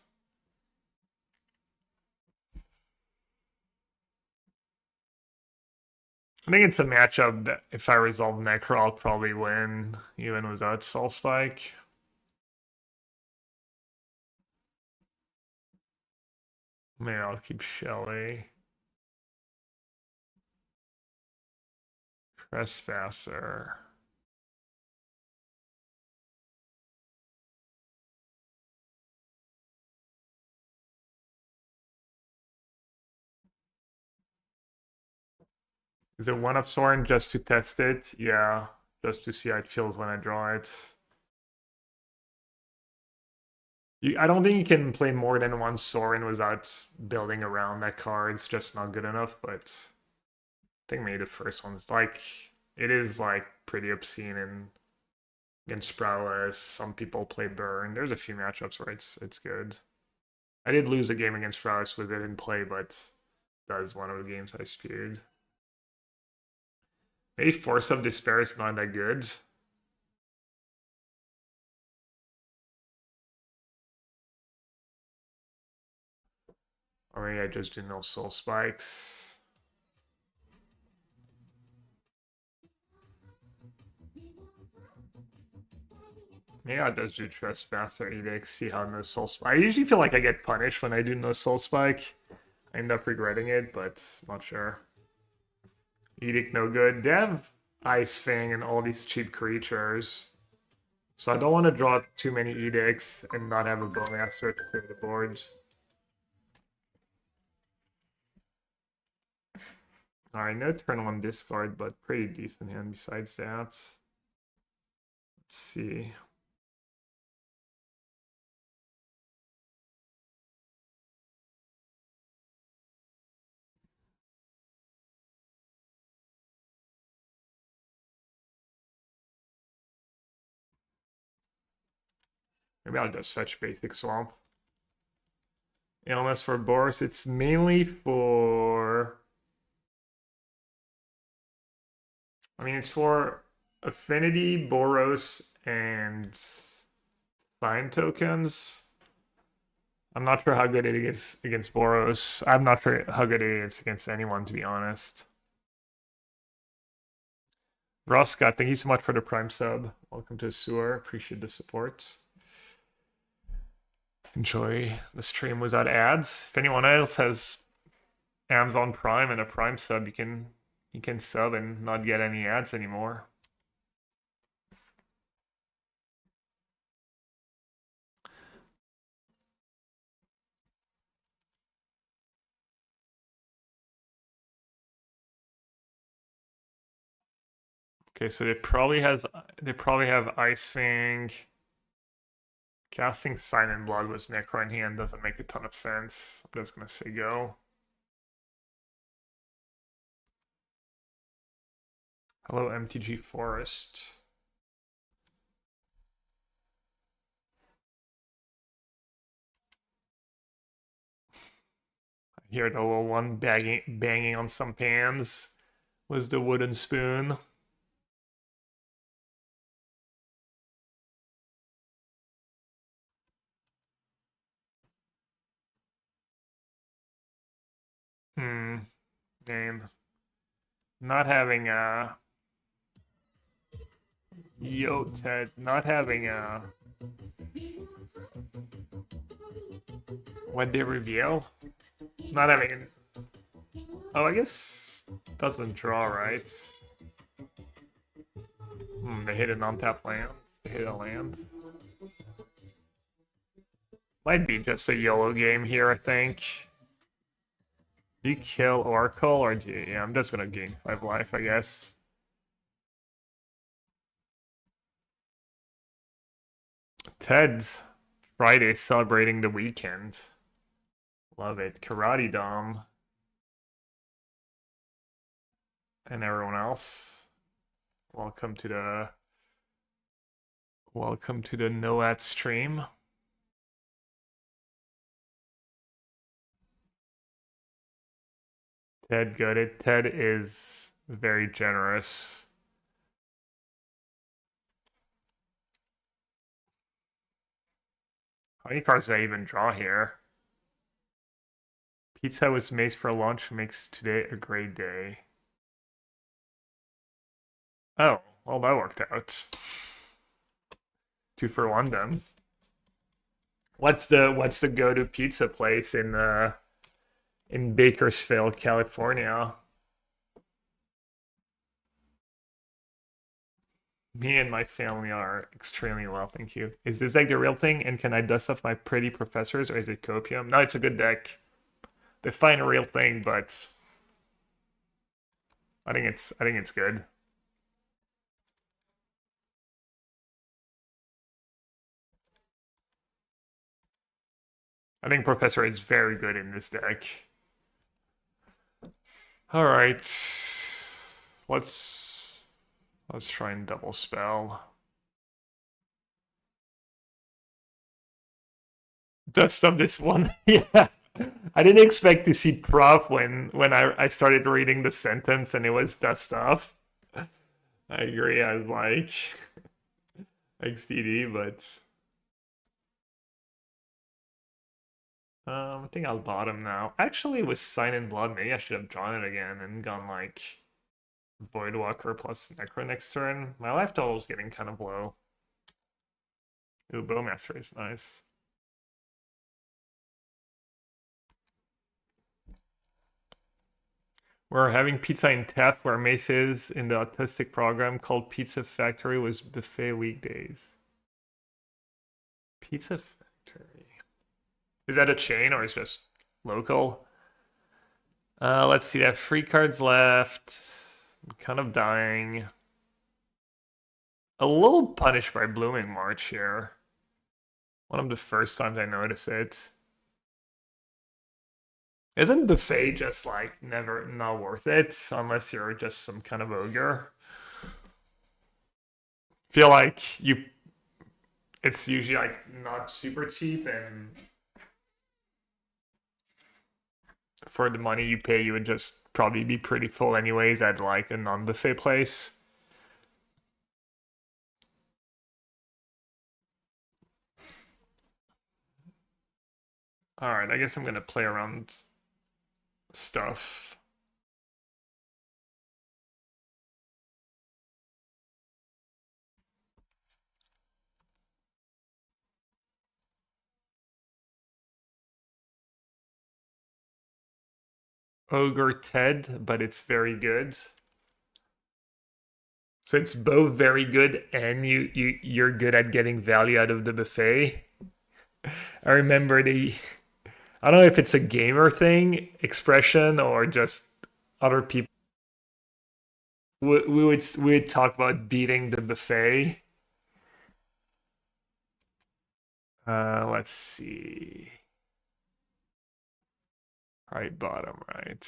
I think it's a matchup that if I resolve Necro, I'll probably win, even without soul spike. Maybe I'll keep Shelly. Trespasser. Is it 1-up Sorin just to test it? Yeah, just to see how it feels when I draw it. I don't think you can play more than 1 Sorin without building around that card. It's just not good enough, but I think maybe the first one's like, it is like pretty obscene and against Prowess. Some people play Burn. There's a few matchups where it's good. I did lose a game against Prowess with it in play, but that was one of the games I spewed. Maybe Force of Despair is not that good. Or maybe I just do no soul spikes. Maybe I'll just do Trespasser Edict, see how no soul spike. I usually feel like I get punished when I do no soul spike. I end up regretting it, but not sure. Edict no good. They have Ice Fang and all these cheap creatures. So I don't want to draw too many Edicts and not have a Bowmaster to clear the boards. Alright, no turn 1 discard, but pretty decent hand besides that. Let's see. Maybe I'll just fetch basic swamp. Illness for Boros, it's mainly for... I mean, it's for Affinity, Boros, and Sign tokens. I'm not sure how good it is against Boros. I'm not sure how good it is against anyone, to be honest. Roska, thank you so much for the Prime sub. Welcome to Sewer. Appreciate the support. Enjoy the stream without ads. If anyone else has Amazon Prime and a Prime sub, you can sub and not get any ads anymore. Okay, so they probably have Ice Fang. Casting Sign and Blood with Necro in hand doesn't make a ton of sense. I'm just gonna say go. Hello, MTG Forest. I hear the little one banging on some pans with the wooden spoon. Game. Not having a... Yo, Ted. Not having a... What they reveal? Not having... Oh, I guess... Doesn't draw, right? They hit an untapped land. They hit a land. Might be just a YOLO game here, I think. Do you kill Oracle or do you... Yeah, I'm just gonna gain 5 life, I guess. Ted's Friday celebrating the weekend. Love it. Karate Dom. And everyone else. Welcome to the NOAD stream. Ted got it. Ted is very generous. How many cards did I even draw here? Pizza was maced for lunch makes today a great day. Oh, well that worked out. 2 for 1 then. What's the go-to pizza place in Bakersfield, California? Me and my family are extremely well, thank you. Is this like the real thing? And can I dust off my pretty professors, or is it copium? No, it's a good deck. Define a real thing, but I think it's good. I think Professor is very good in this deck. All right, let's try and double spell. Dust of this one, yeah. I didn't expect to see prof when I started reading the sentence and it was dust off. I agree. I was like XDD, but I think I'll bottom now. Actually, with Sign in Blood, maybe I should have drawn it again and gone like Voidwalker plus Necro next turn. My life total is getting kind of low. Ooh, Bowmaster is nice. We're having pizza in Taft where Mace is in the autistic program called Pizza Factory was buffet weekdays. Pizza Factory. Is that a chain or is it just local? Let's see. I have 3 cards left. I'm kind of dying. A little punished by Blooming March here. One of the first times I notice it. Isn't buffet just like never not worth it unless you're just some kind of ogre? Feel like it's usually like not super cheap, and for the money you pay you would just probably be pretty full anyways at like a non-buffet place. Alright, I guess I'm gonna play around stuff. Ogre Ted, but it's very good. So it's both very good and you're good at getting value out of the buffet. I remember I don't know if it's a gamer thing, expression, or just other people. We would talk about beating the buffet. Let's see. Right bottom right.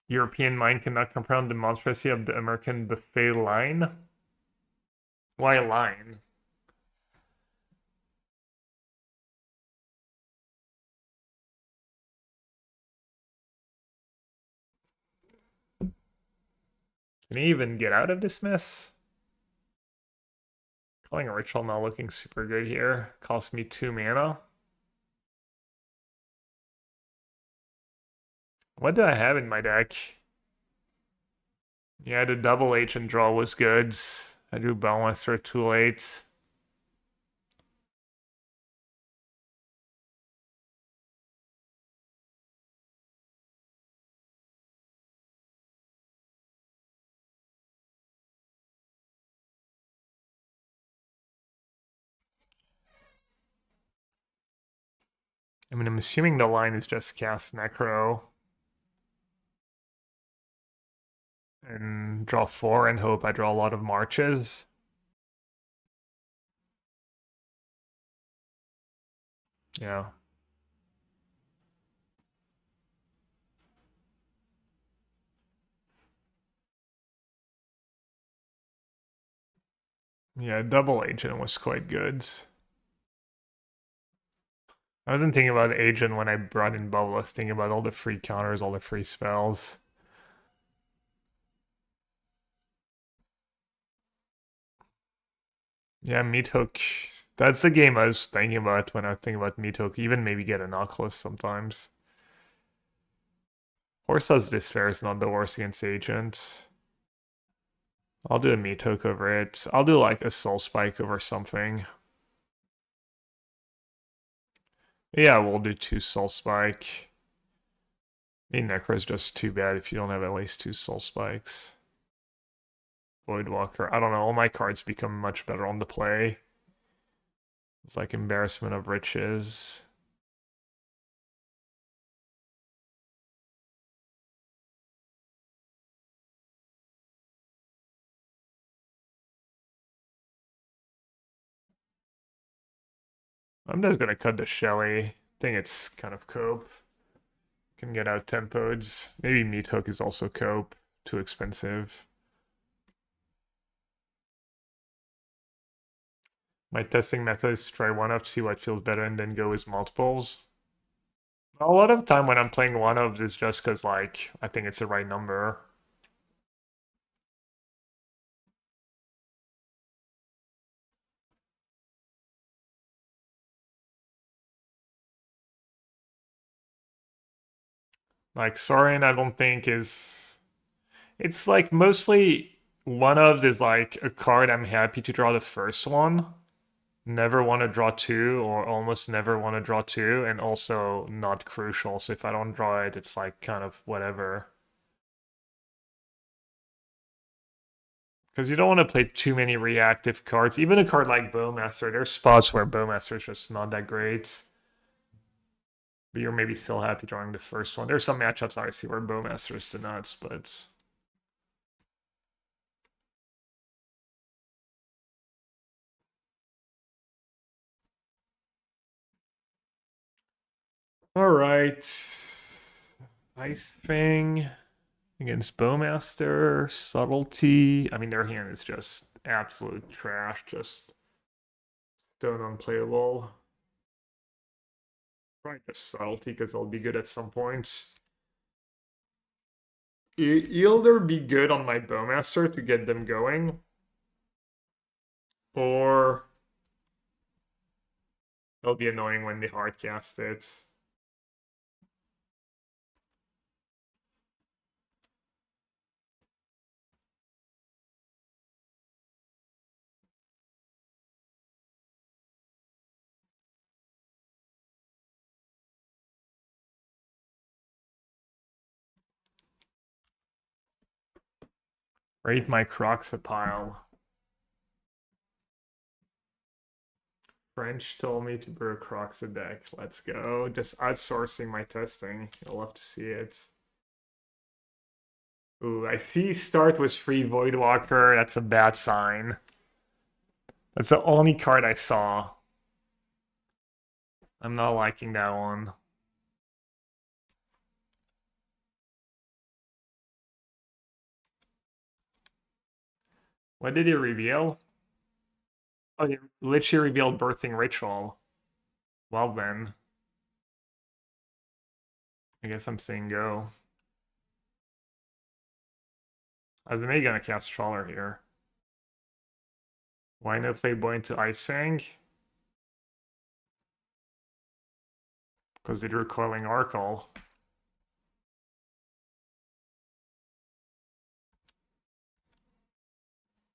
European mind cannot comprehend the monstrosity of the American buffet line. Why line? Can he even get out of this mess? Calling a ritual not looking super good here. Cost me 2 mana. What do I have in my deck? Yeah, the double H and draw was good. I drew Bellmaster too late. I mean, I'm assuming the line is just cast Necro and draw 4 and hope I draw a lot of marches. Yeah. Yeah, double agent was quite good. I wasn't thinking about agent when I brought in bubble. I was thinking about all the free counters, all the free spells. Yeah, Meat Hook. That's the game I was thinking about when I was thinking about Meat Hook. Even maybe get a Knuckles sometimes. Horsa's Despair is not the worst against agent. I'll do a Meat Hook over it. I'll do like a Soul Spike over something. Yeah, we'll do 2 Soul Spike. I mean, Necro's just too bad if you don't have at least 2 Soul Spikes. Voidwalker. I don't know. All my cards become much better on the play. It's like Embarrassment of Riches. I'm just gonna cut the Shelly. I think it's kind of cope. Can get out tempodes. Maybe Meat Hook is also cope. Too expensive. My testing method is try one of, see what feels better, and then go with multiples. A lot of time when I'm playing one of is just because like I think it's the right number. Like Sorin, I don't think is. It's like mostly one of is like a card I'm happy to draw the first one. Never want to draw two, or almost never want to draw two, and also not crucial. So if I don't draw it, it's like kind of whatever. Because you don't want to play too many reactive cards. Even a card like Bowmaster, there's spots where Bowmaster is just not that great. But you're maybe still happy drawing the first one. There's some matchups obviously where Bowmaster is the nuts, but all right. Ice Fang against Bowmaster, Subtlety. I mean, their hand is just absolute trash, just stone unplayable. Probably just Subtlety because they'll be good at some point. Either be good on my Bowmaster to get them going, or it'll be annoying when they hardcast it. Rate my Croxapile. French told me to brew a Croxa deck. Let's go. Just outsourcing my testing. You'll love to see it. Ooh, I see start was free Voidwalker. That's a bad sign. That's the only card I saw. I'm not liking that one. What did it reveal? Oh, it literally revealed Birthing Ritual. Well then. I guess I'm saying go. I was maybe gonna cast Trawler here. Why no play Boy into Ice Fang? Because they drew Coiling Oracle.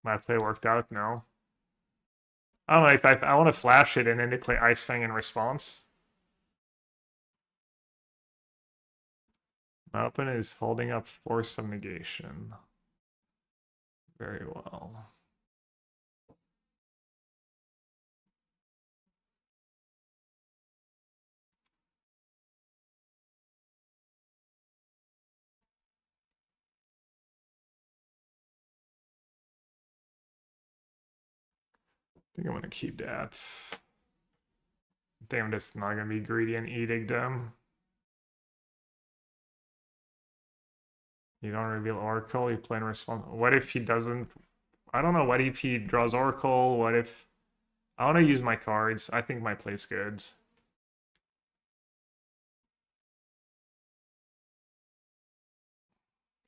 My play worked out now. I don't know if I want to flash it and then they play Ice Fang in response. My opponent is holding up Force of Negation. Very well. think I'm gonna keep that. Damn, just not gonna be greedy and eating them. You don't reveal Oracle, you play in response. What if he doesn't? I don't know, what if he draws Oracle? What if... I want to use my cards. I think my play's good.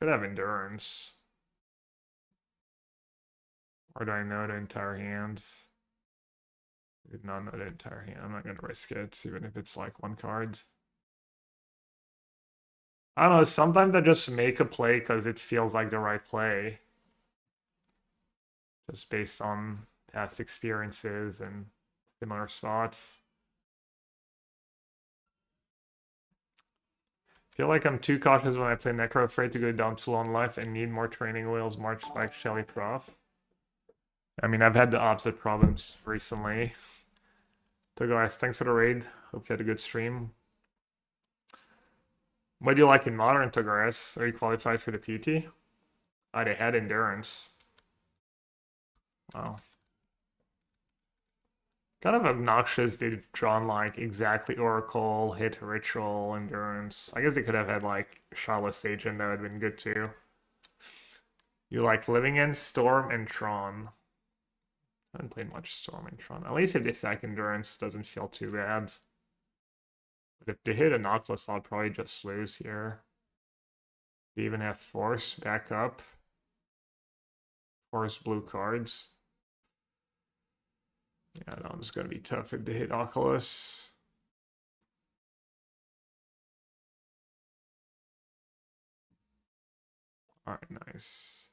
Could have Endurance. Or do I know the entire hand? I did not know the entire hand. I'm not going to risk it, even if it's like one card. I don't know, sometimes I just make a play because it feels like the right play. Just based on past experiences and similar spots. Feel like I'm too cautious when I play Necro, afraid to go down too long life and need more training wheels, much like Shelly Prof. I mean, I've had the opposite problems recently. So guys, thanks for the raid. Hope you had a good stream. What do you like in Modern, Togares? Are you qualified for the PT? Oh, they had Endurance. Wow. Kind of obnoxious they've drawn like exactly Oracle, hit Ritual, Endurance. I guess they could have had like Shawless Agent, that would have been good too. You like Living End, Storm, and Tron. I haven't played much Storm and Tron. At least if they sack Endurance, doesn't feel too bad. But if they hit a Noctis, I'll probably just lose here. They even have Force back up. Force blue cards. Yeah, no, it's gonna be tough if they hit Oculus. Alright, nice.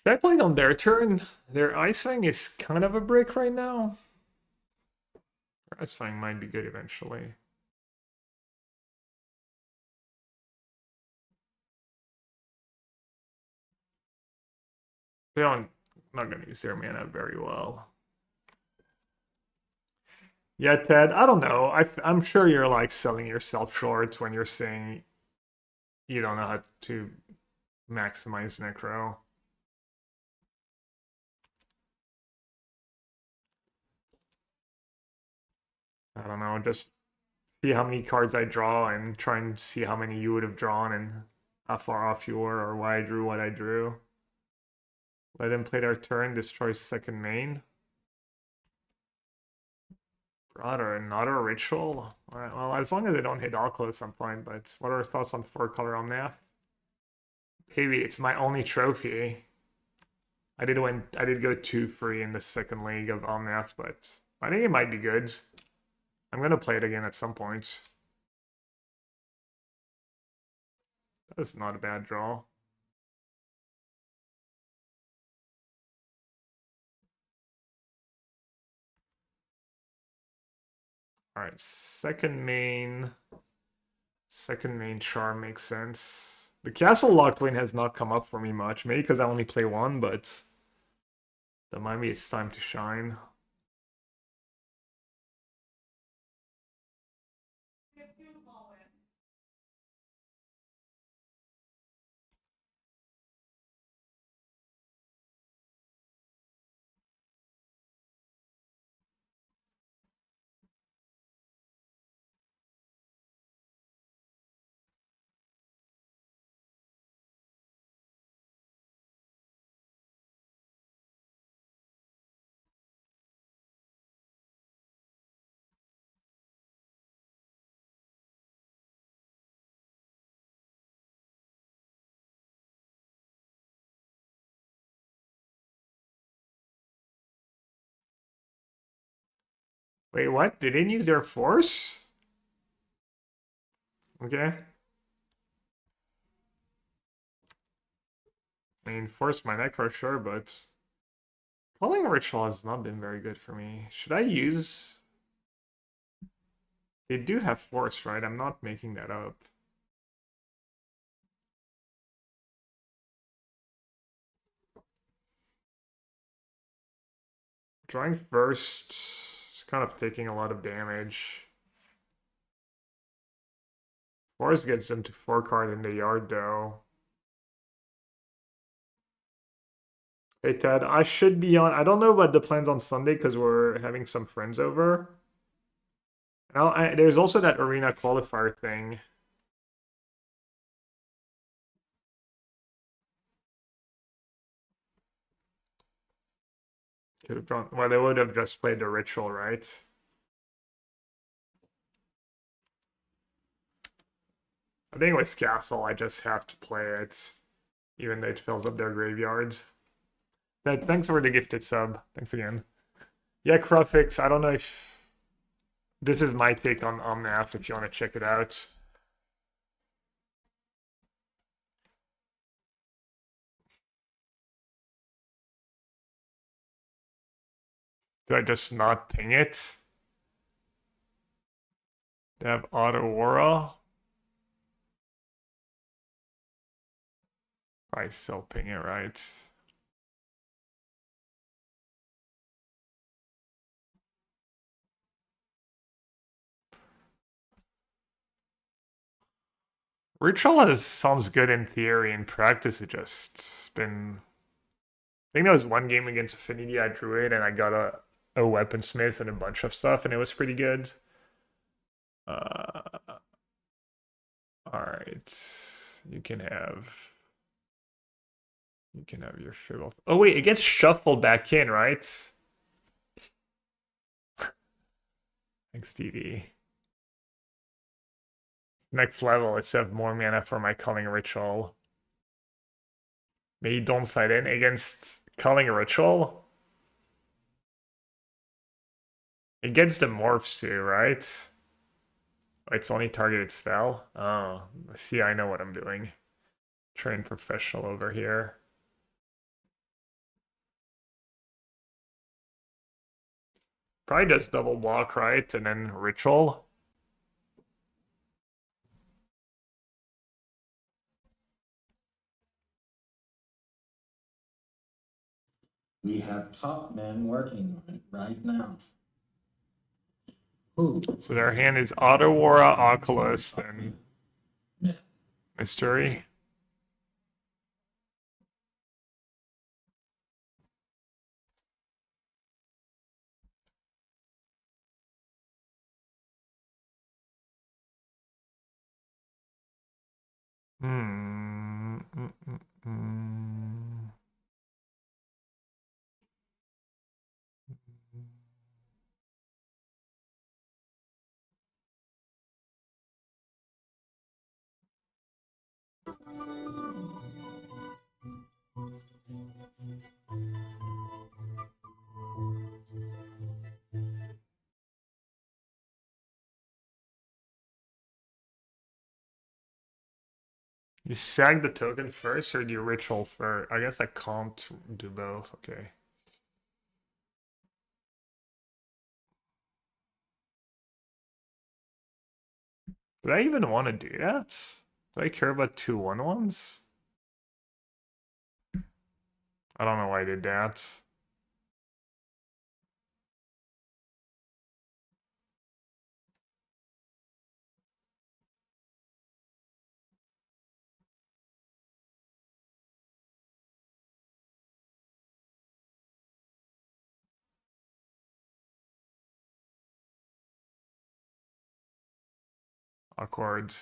They're playing on their turn. Their icing is kind of a brick right now. Icing might be good eventually. They don't, not gonna use their mana very well. Yeah, Ted, I don't know. I'm sure you're like selling yourself short when you're saying you don't know how to maximize Necro. I don't know, just see how many cards I draw and try and see how many you would have drawn and how far off you were or why I drew what I drew. Let them play their turn, destroy second main. Broader, another ritual? Alright, well, as long as they don't hit Oculus, I'm fine, but what are your thoughts on 4-color Omnath? Maybe it's my only trophy. I did go 2-free in the second league of Omnath, but I think it might be good. I'm gonna play it again at some point. That's not a bad draw. Alright, second main charm makes sense. The castle lock lane has not come up for me much, maybe because I only play one, but that might be it's time to shine. Wait, what? They didn't use their force? Okay. I mean, force my Necro, sure, but calling ritual has not been very good for me. Should I use... They do have force, right? I'm not making that up. Drawing first is kind of taking a lot of damage. Force gets them to 4 card in the yard though. Hey Ted, I should be on. I don't know about the plans on Sunday because we're having some friends over. There's also that arena qualifier thing. Well, they would have just played the ritual, right? I think with Castle, I just have to play it, even though it fills up their graveyards. Thanks for the gifted sub. Thanks again. Yeah, Crufix, I don't know if this is my take on Omnath, if you want to check it out. Do I just not ping it? They have Auto Aura. I still ping it, right? Ritual sounds good in theory. In practice, it just been. I think there was one game against Affinity I drew it, and I got a weaponsmith and a bunch of stuff, and it was pretty good. All right, you can have your fiddle. Oh wait, it gets shuffled back in, right? Thanks, TV. Next level, let's have more mana for my Culling Ritual. Maybe don't side in against Culling Ritual. It gets the morphs too, right? It's only targeted spell. Oh, see, I know what I'm doing. Trained professional over here. Probably does double block, right? And then ritual. We have top men working on it right now. Who? So their hand is Auto Aura, Oculus, and Mystery. Hmm. You sag the token first or do you ritual first? I guess I can't do both. Okay. Do I even want to do that? Do I care about 2/1/1s? I don't know why I did that. Awkward.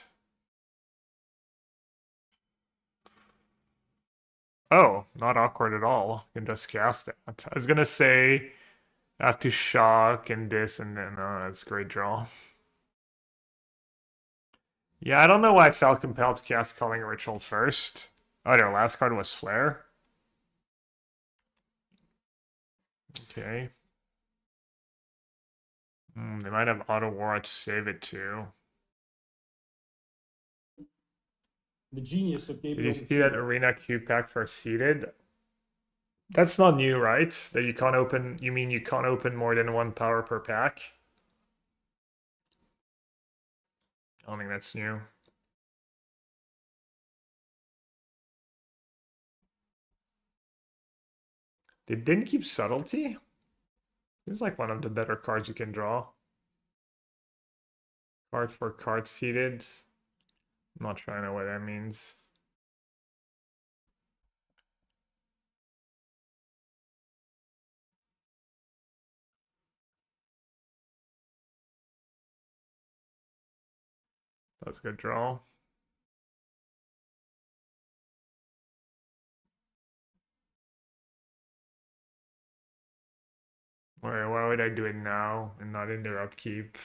Oh, not awkward at all. You can just cast it. I was gonna say I have to shock and this and then that's a great draw. Yeah, I don't know why I felt compelled to cast Culling Ritual first. Oh, their last card was Flare. Okay. They might have Auto War to save it too. The genius of Did Gabriel. you see that Arena Q packs are seeded? That's not new, right? That you can't open. You mean you can't open more than 1 power per pack? I don't think that's new. They didn't keep subtlety? Seems like one of the better cards you can draw. Card for card seeded. I'm not sure I know what that means. That's a good draw. Why would I do it now and not in their upkeep?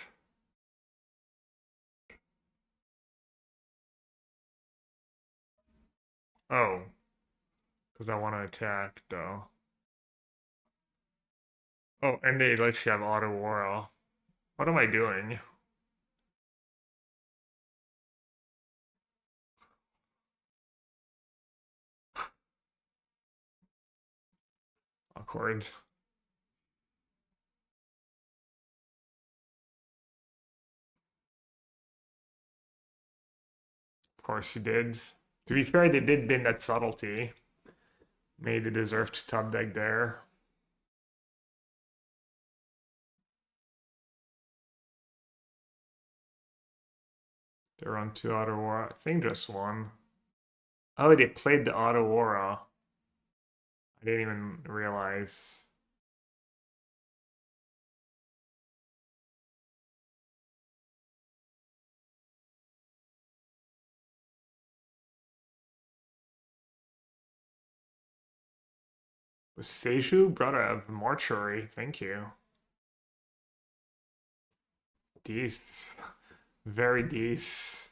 Oh, because I want to attack though. Oh, and they let you have auto aura. What am I doing? Awkward. Of course you did. To be fair, they did bin that subtlety. Made it deserve to top deck there. They're on 2 auto aura. I think just one. Oh, they played the auto aura. I didn't even realize. Was Seiju? Brother of Mortuary. Thank you. Dece. Very dece.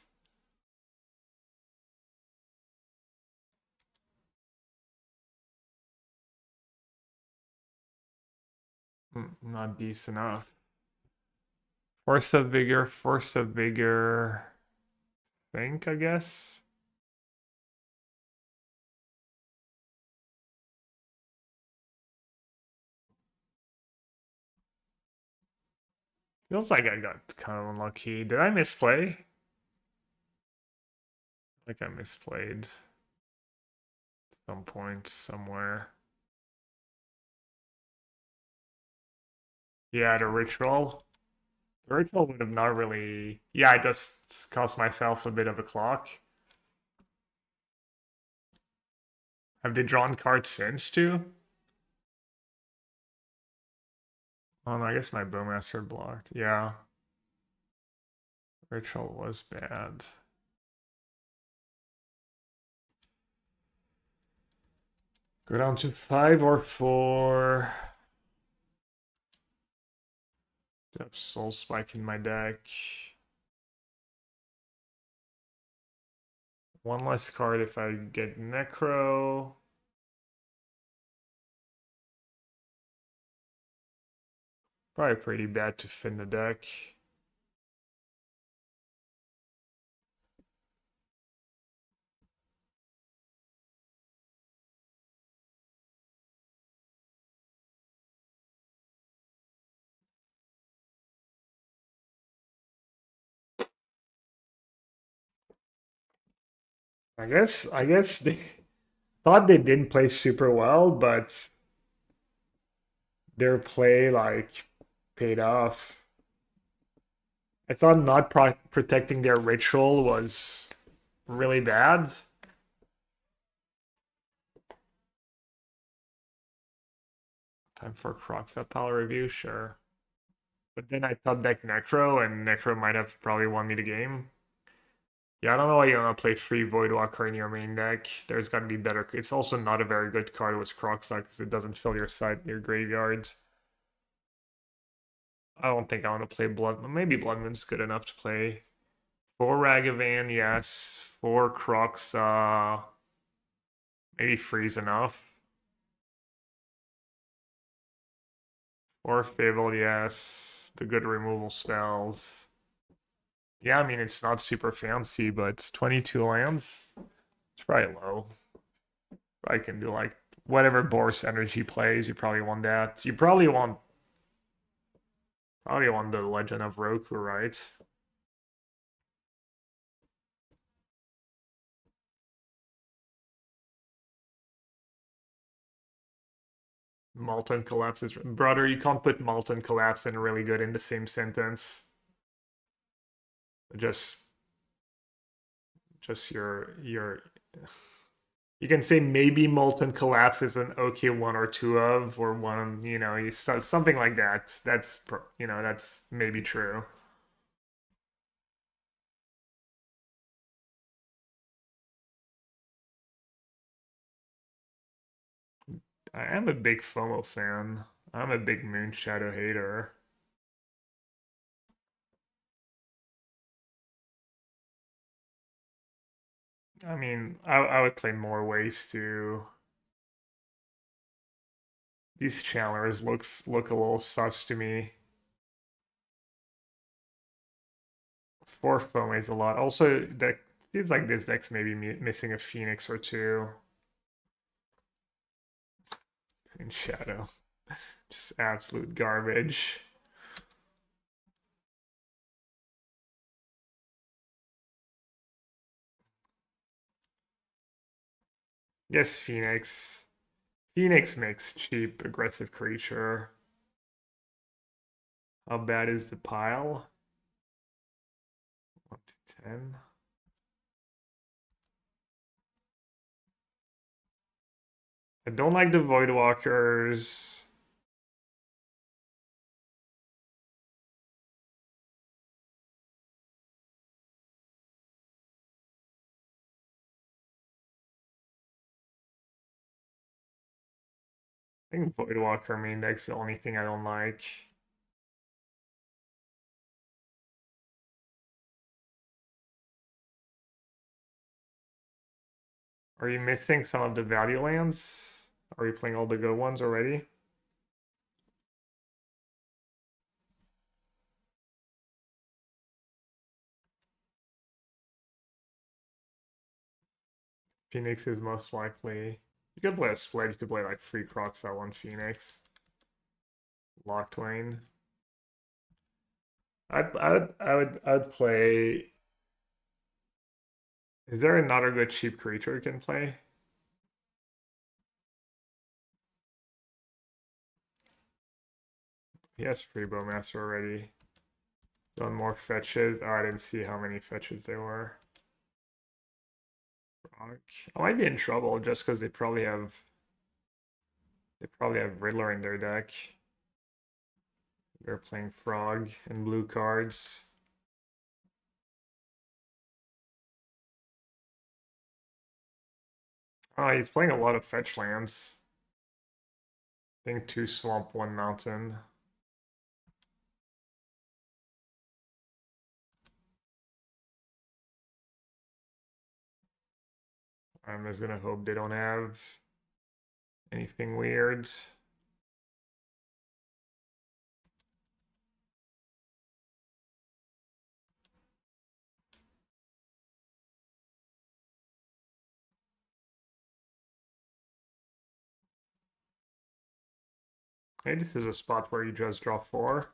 Not dece enough. Force of Vigor, Force of Vigor. Think, I guess. Feels like I got kind of unlucky. Did I misplay? Like I misplayed some point somewhere. Yeah, the ritual. The ritual would have not really. Yeah, I just cost myself a bit of a clock. Have they drawn cards since too? Oh no, I guess my Bowmaster blocked. Yeah. Ritual was bad. Go down to 5 or 4. I have Soul Spike in my deck. One less card if I get Necro. Probably pretty bad to fin the deck. I guess they thought they didn't play super well, but their play like paid off. I thought not protecting their ritual was really bad. Time for a Crocsat Pal review, sure. But then I thought deck Necro, and Necro might have probably won me the game. Yeah, I don't know why you want to play free Voidwalker in your main deck. There's got to be better. It's also not a very good card with Crocsat because it doesn't fill your graveyard. I don't think I want to play Blood. Maybe Bloodmoon's good enough to play. 4 Ragavan, yes. 4 Crocs, maybe Freeze enough. 4 Fable, yes. The good removal spells. Yeah, I mean, it's not super fancy, but 22 lands. It's probably low. I can do like whatever Boris energy plays. You probably want that. You probably want the Legend of Roku, right? Molten collapse is brother. You can't put molten collapse and really good in the same sentence. Just, just your. You can say maybe molten collapse is an okay one or two of, or one. You know, you start something like that. That's that's maybe true. I am a big FOMO fan. I'm a big Moon Shadow hater. I mean, I would play more ways too. These channelers look a little sus to me. Four FOMO is a lot. Also, that seems like this deck's maybe missing a Phoenix or two in Shadow. Just absolute garbage. Yes, Phoenix. Phoenix makes cheap, aggressive creature. How bad is the pile? 1 to 10. I don't like the Voidwalkers. I think Voidwalker main deck's the only thing I don't like. Are you missing some of the value lands? Are you playing all the good ones already? Phoenix is most likely. You could play a split. You could play like Free Crocs that one Phoenix. Locked Lane. I'd play. Is there another good cheap creature you can play? He has free Bowmaster already. Done more fetches. Oh, I didn't see how many fetches there were. Rock. I might be in trouble just because they probably have Riddler in their deck. They're playing Frog and blue cards. Oh, he's playing a lot of fetch lands. I think 2 swamp, 1 mountain. I'm just gonna hope they don't have anything weird. Hey, this is a spot where you just draw 4.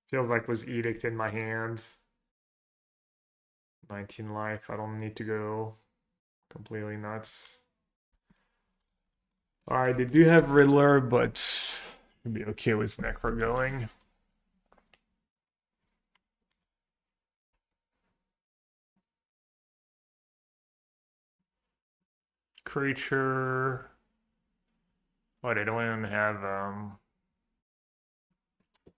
Feels like was edict in my hands. 19 life. I don't need to go completely nuts. Alright, they do have Riddler, but should be okay with Necro going. Creature. Oh, they don't even have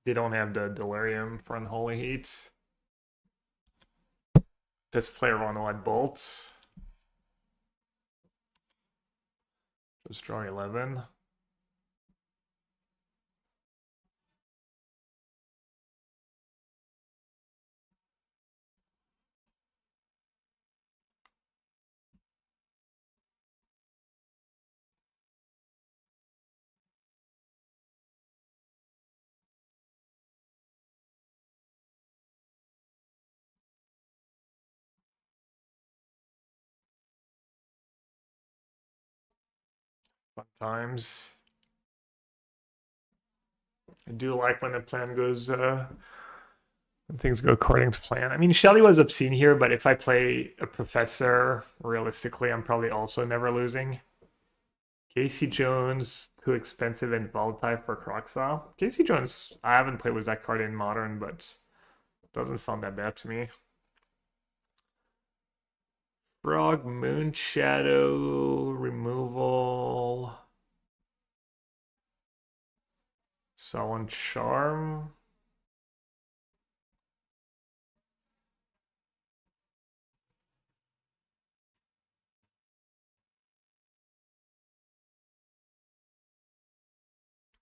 they don't have the Delirium for Unholy Heat. This player on what bolts. Just draw 11. Sometimes. I do like when the plan goes And things go according to plan. I mean, Shelly was obscene here, but if I play a professor, realistically, I'm probably also never losing. Casey Jones, too expensive and volatile for Croxile. Casey Jones, I haven't played with that card in Modern, but doesn't sound that bad to me. Frog, Moon Shadow, removal. Sullen Charm.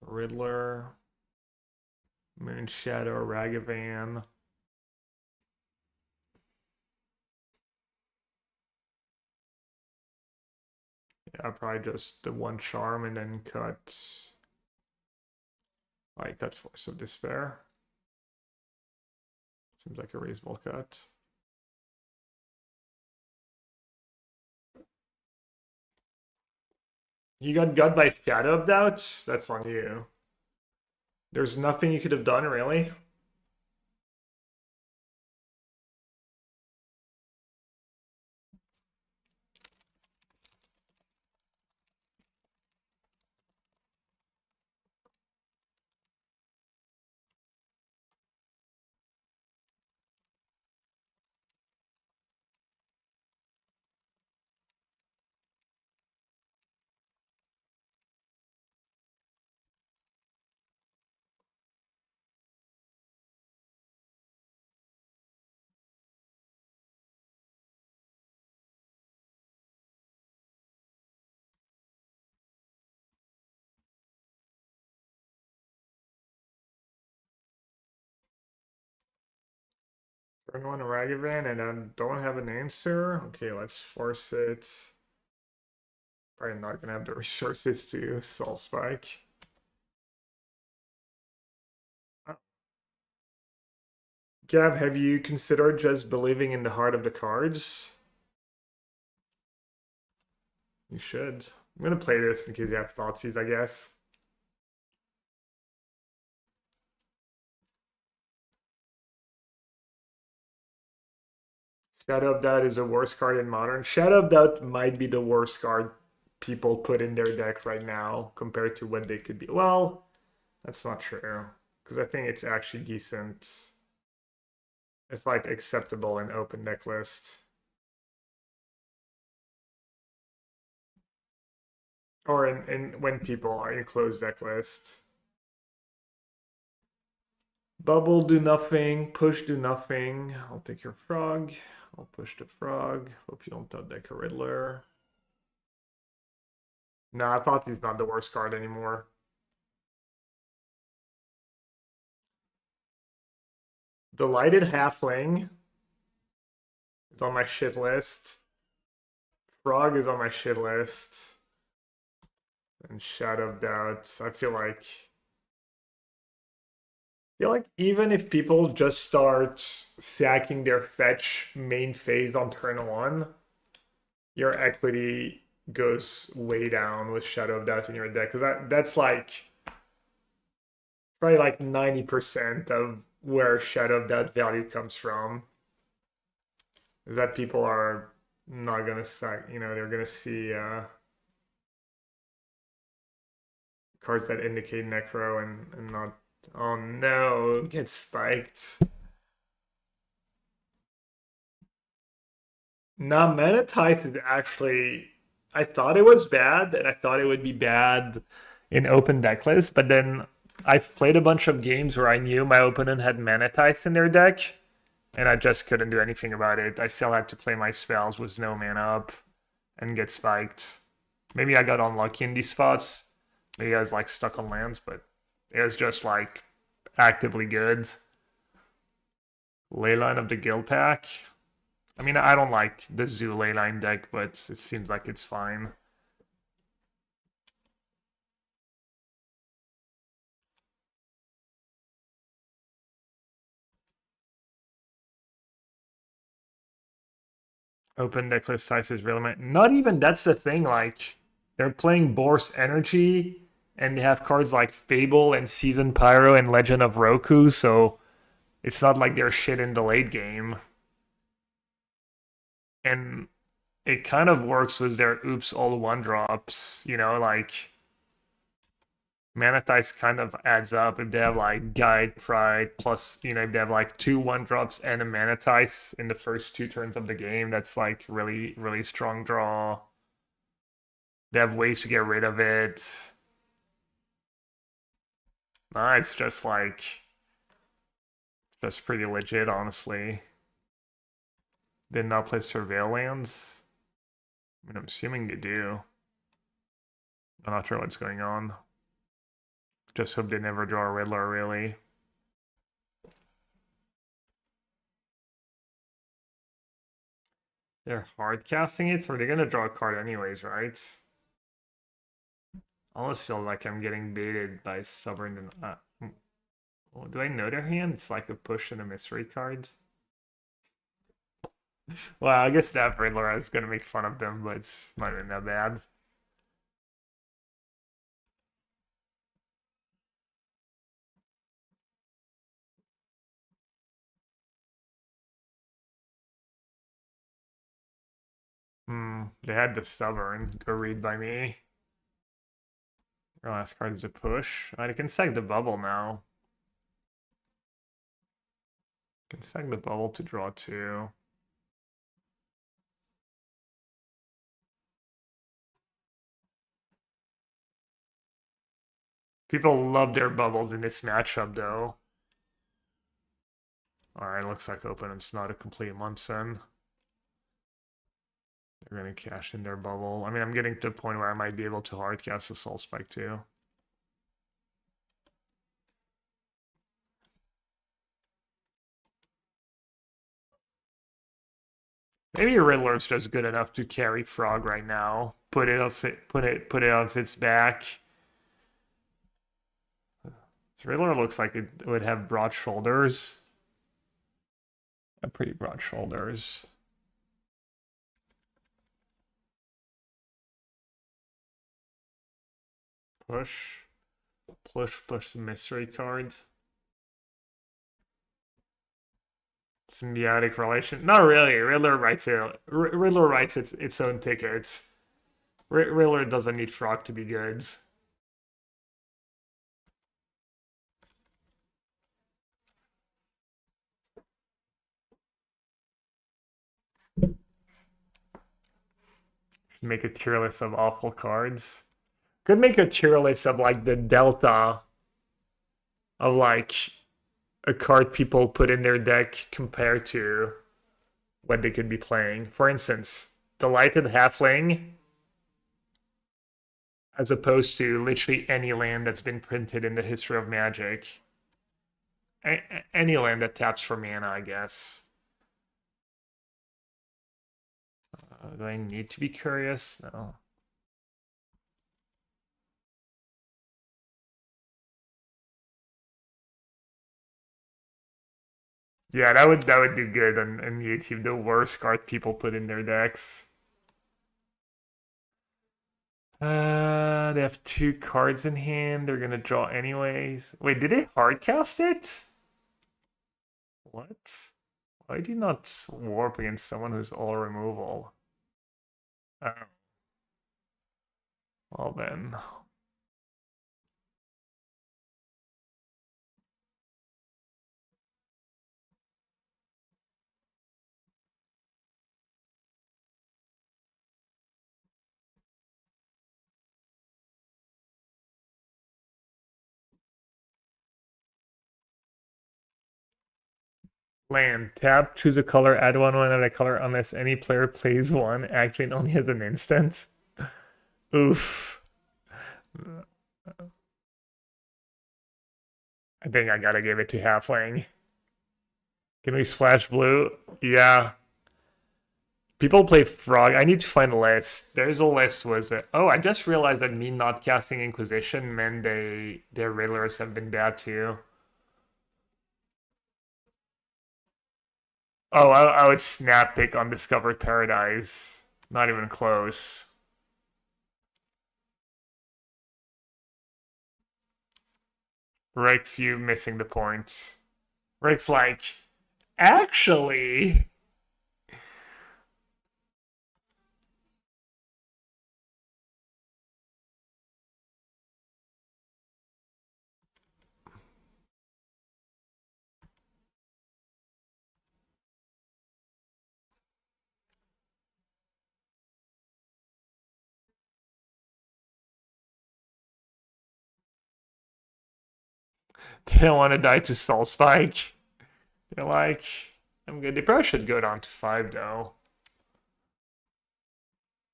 Riddler. Moon Shadow, Ragavan. Yeah, probably just the one charm and then cut. I cut Force of Despair. Seems like a reasonable cut. You got gut by Shadow of Doubts? That's on you. There's nothing you could have done, really? Turn one Ragavan and I don't have an answer. Okay, let's force it. Probably not gonna have the resources to Soul Spike. Gav, have you considered just believing in the heart of the cards? You should. I'm gonna play this in case you have Thoughtseize, I guess. Shadow of Doubt is the worst card in Modern. Shadow of Doubt might be the worst card people put in their deck right now compared to what they could be. Well, that's not true. Because I think it's actually decent. It's like acceptable in open deck list. Or in when people are in closed deck list. Bubble, do nothing. Push, do nothing. I'll take your frog. I'll push the frog. Hope you don't top deck a Riddler. Nah, I thought he's not the worst card anymore. Delighted Halfling is on my shit list. Frog is on my shit list. And Shadow of Doubt. I feel like even if people just start sacking their fetch main phase on turn one, your equity goes way down with Shadow of Doubt in your deck. Because that's like probably like 90% of where Shadow of Doubt value comes from. Is that people are not gonna sack, they're gonna see cards that indicate Necro and not. Oh no, get spiked. Now, Manatize is actually. I thought it was bad, and I thought it would be bad in open deck list, but then I've played a bunch of games where I knew my opponent had Manatize in their deck, and I just couldn't do anything about it. I still had to play my spells with no mana up and get spiked. Maybe I got unlucky in these spots. Maybe I was like stuck on lands, but it was just like actively good. Leyline of the Guild Pack. I mean, I don't like the Zoo Leyline deck, but it seems like it's fine. Open deck list size is really not even that's the thing. Like they're playing Bourse Energy, and they have cards like Fable and Season Pyro and Legend of Roku. So It's not like they're shit in the late game. And it kind of works with their oops all one drops, you know, like Mana Dice kind of adds up if they have like Guide, Pride, plus, you know, if they have like two one drops and a Mana Dice in the first two turns of the game, that's like really, really strong draw. They have ways to get rid of it. Nah, it's just like, just pretty legit, honestly. Did not play Surveillance. I mean, I'm assuming they do. I'm not sure what's going on. Just hope they never draw a Riddler, really. They're hard casting it, so they're gonna draw a card anyways, right? I almost feel like I'm getting baited by Stubborn. Well, do I know their hand? It's like a push and a mystery card. Well, I guess that Riddler is gonna make fun of them, but it's not even that bad. They had the Stubborn. Go read by me. Your last card is a push. I can sack the bubble now. Can sack the bubble to draw two. People love their bubbles in this matchup, though. Alright, looks like opponent's not a complete Munson. They're gonna cash in their bubble. I mean, I'm getting to the point where I might be able to hardcast the Soul Spike too. Maybe Riddler's just good enough to carry Frog right now. Put it on its back. This Riddler looks like it would have broad shoulders. Pretty broad shoulders. Push. Push the mystery cards. Symbiotic relation. Not really. Riddler writes it. Riddler writes its own tickets. Riddler doesn't need Frog to be good. Make a tier list of awful cards. Could make a tier list of like the delta of like a card people put in their deck compared to what they could be playing. For instance, Delighted Halfling, as opposed to literally any land that's been printed in the history of Magic. Any land that taps for mana, I guess. Do I need to be curious? No. Yeah, that would do good on YouTube. The worst card people put in their decks. They have two cards in hand. They're gonna draw anyways. Wait, did they hardcast it? What? Why do you not warp against someone who's all removal? Oh. Well then. Land. Tap, choose a color, add one of a color unless any player plays one. Activate only as an instant. Oof. I think I gotta give it to Halfling. Can we splash blue? Yeah. People play Frog. I need to find a list. There's a list, was it? Oh, I just realized that me not casting Inquisition meant their Riddlers have been bad too. Oh, I would snap pick Undiscovered Paradise. Not even close. Rex, you missing the point. Rick's like, actually, they don't want to die to Soul Spike. They're like, I'm good. They probably should go down to 5 though.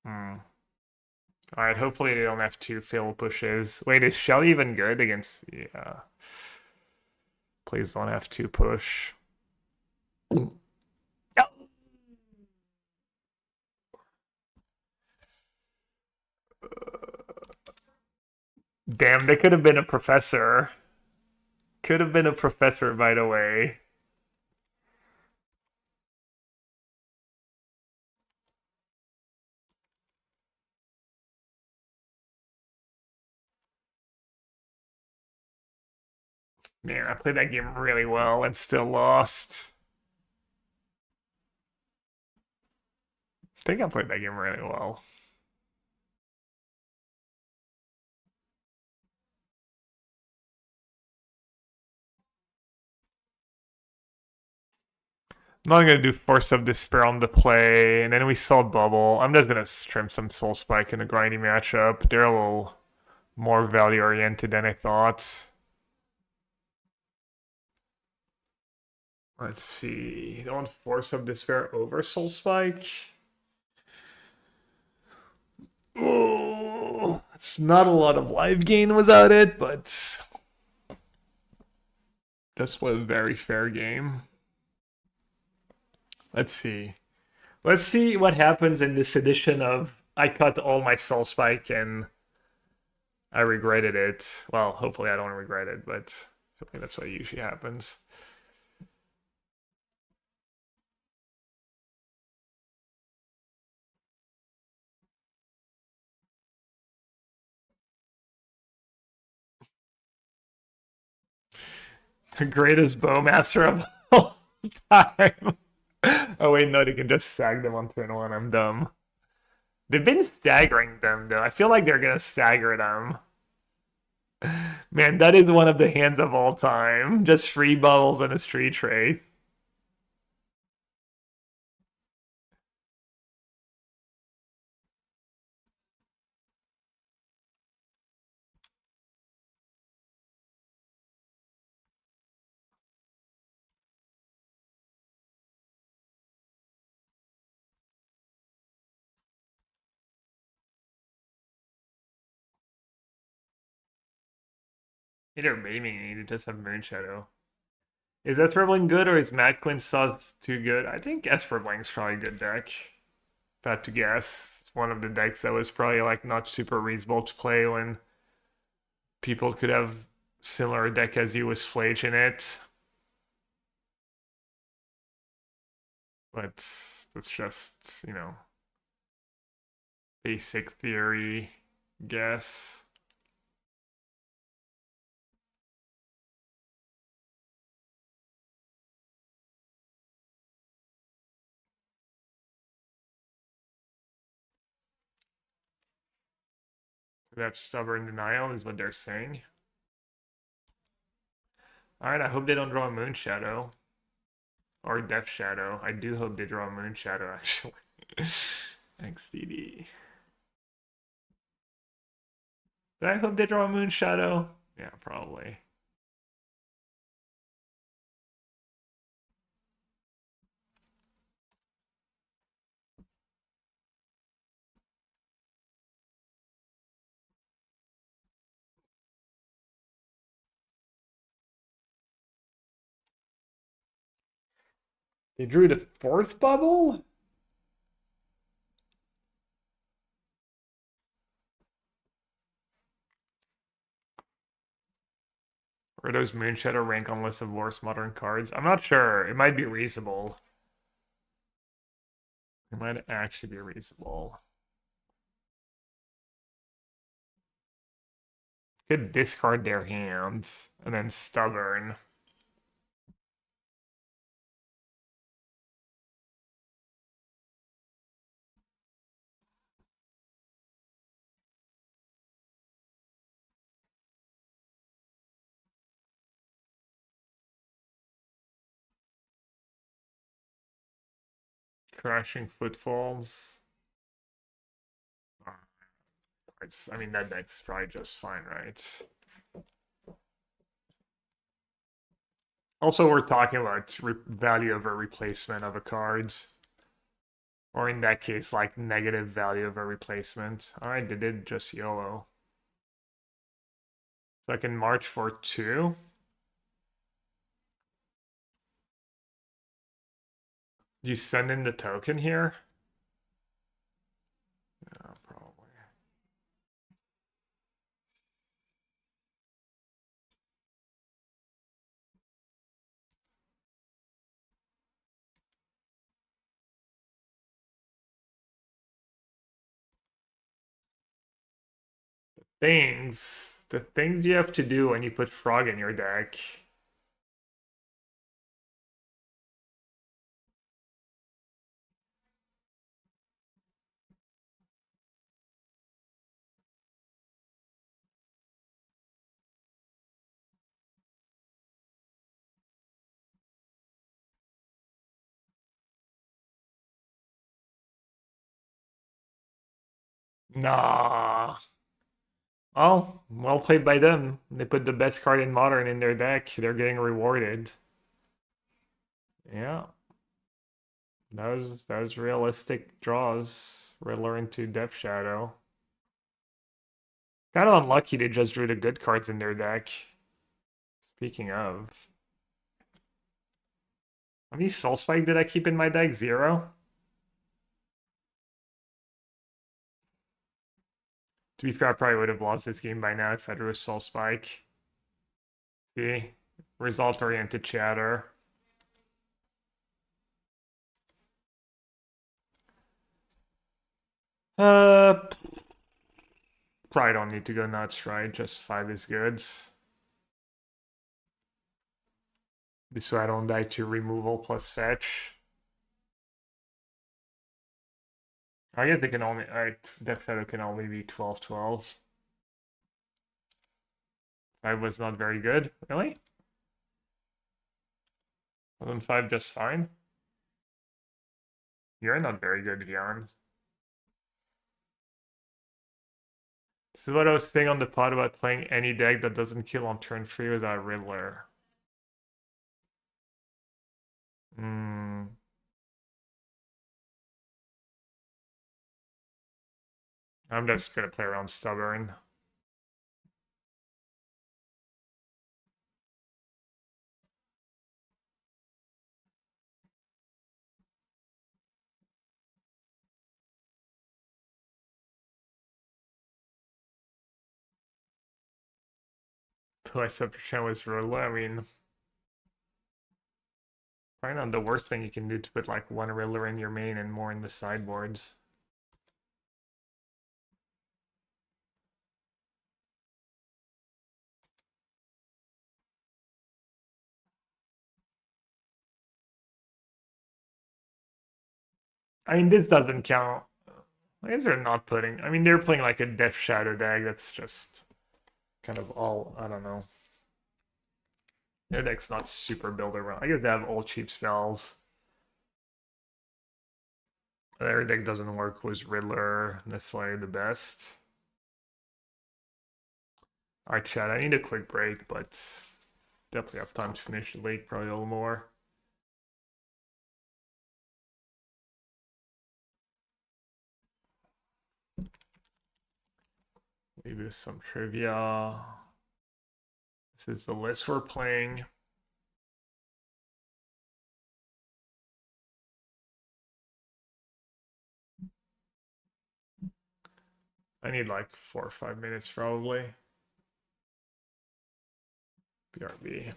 Hmm. Alright, hopefully they don't have to fail pushes. Wait, is Shelly even good against... Yeah. Please don't have to push. Damn, they could have been a professor. Could have been a professor, by the way. Man, I played that game really well and still lost. I think I played that game really well. I'm not gonna do Force of Despair on the play, and then we saw Bubble. I'm just gonna trim some Soul Spike in a grindy matchup. They're a little more value oriented than I thought. Let's see. Don't want Force of Despair over Soul Spike. Oh, it's not a lot of live gain without it, but this was a very fair game. Let's see. Let's see what happens in this edition of I cut all my Soul Spike and I regretted it. Well, hopefully I don't regret it, but I think that's what usually happens. The greatest bowmaster of all time. Oh wait, no, they can just sag them on turn one. I'm dumb. They've been staggering them though. I feel like they're gonna stagger them. Man, that is one of the hands of all time. Just free bubbles and a street tray. Either maybe you need to just have Moonshadow. Is Esper good or is Mad Queen Sauce too good? I think Esper Blink's probably a good deck. If I had to guess. It's one of the decks that was probably like not super reasonable to play when people could have similar deck as you with Flage in it. But that's just, basic theory guess. That stubborn denial is what they're saying. Alright, I hope they don't draw a Moon Shadow. Or Death Shadow. I do hope they draw a Moon Shadow, actually. Thanks, DD. Did I hope they draw a Moon Shadow? Yeah, probably. They drew the fourth bubble? Or does Moonshadow rank on list of worst modern cards? I'm not sure. It might be reasonable. It might actually be reasonable. Could discard their hands and then stubborn. Crashing Footfalls. I mean, that deck's probably just fine, right? Also, we're talking about value of a replacement of a card. Or in that case, like negative value of a replacement. Alright, they did just YOLO. So I can march for 2. You send in the token here? Yeah, probably. The things you have to do when you put Frog in your deck. Nah. Oh, well played by them. They put the best card in Modern in their deck. They're getting rewarded. Yeah. That was realistic draws. Riddler into Depth Shadow. Kind of unlucky they just drew the good cards in their deck. Speaking of. How many Soul Spike did I keep in my deck? 0? To be fair, I probably would have lost this game by now if I drew a Soul Spike. See? Result-oriented chatter. Probably don't need to go nuts, right? Just 5 is good. This way I don't die to removal plus fetch. I guess they can only, alright, Death Shadow can only be 12/12. 5 was not very good. Really? Wasn't 5 just fine? You're not very good, Bjorn. This is what I was saying on the pod about playing any deck that doesn't kill on turn 3 without Riddler. Hmm. I'm just gonna play around Stubborn. Plus, percent was Riddler. I mean, probably not the worst thing you can do to put like 1 Riddler in your main and more in the sideboards. I mean, this doesn't count. I guess they're not putting. I mean, they're playing like a Death Shadow deck. That's just kind of all. I don't know. Their deck's not super built around. I guess they have all cheap spells. Their deck doesn't work with Riddler necessarily the best. Alright, chat. I need a quick break, but definitely have time to finish the league. Probably a little more. Maybe some trivia. This is the list we're playing. I need like 4 or 5 minutes probably. BRB. Need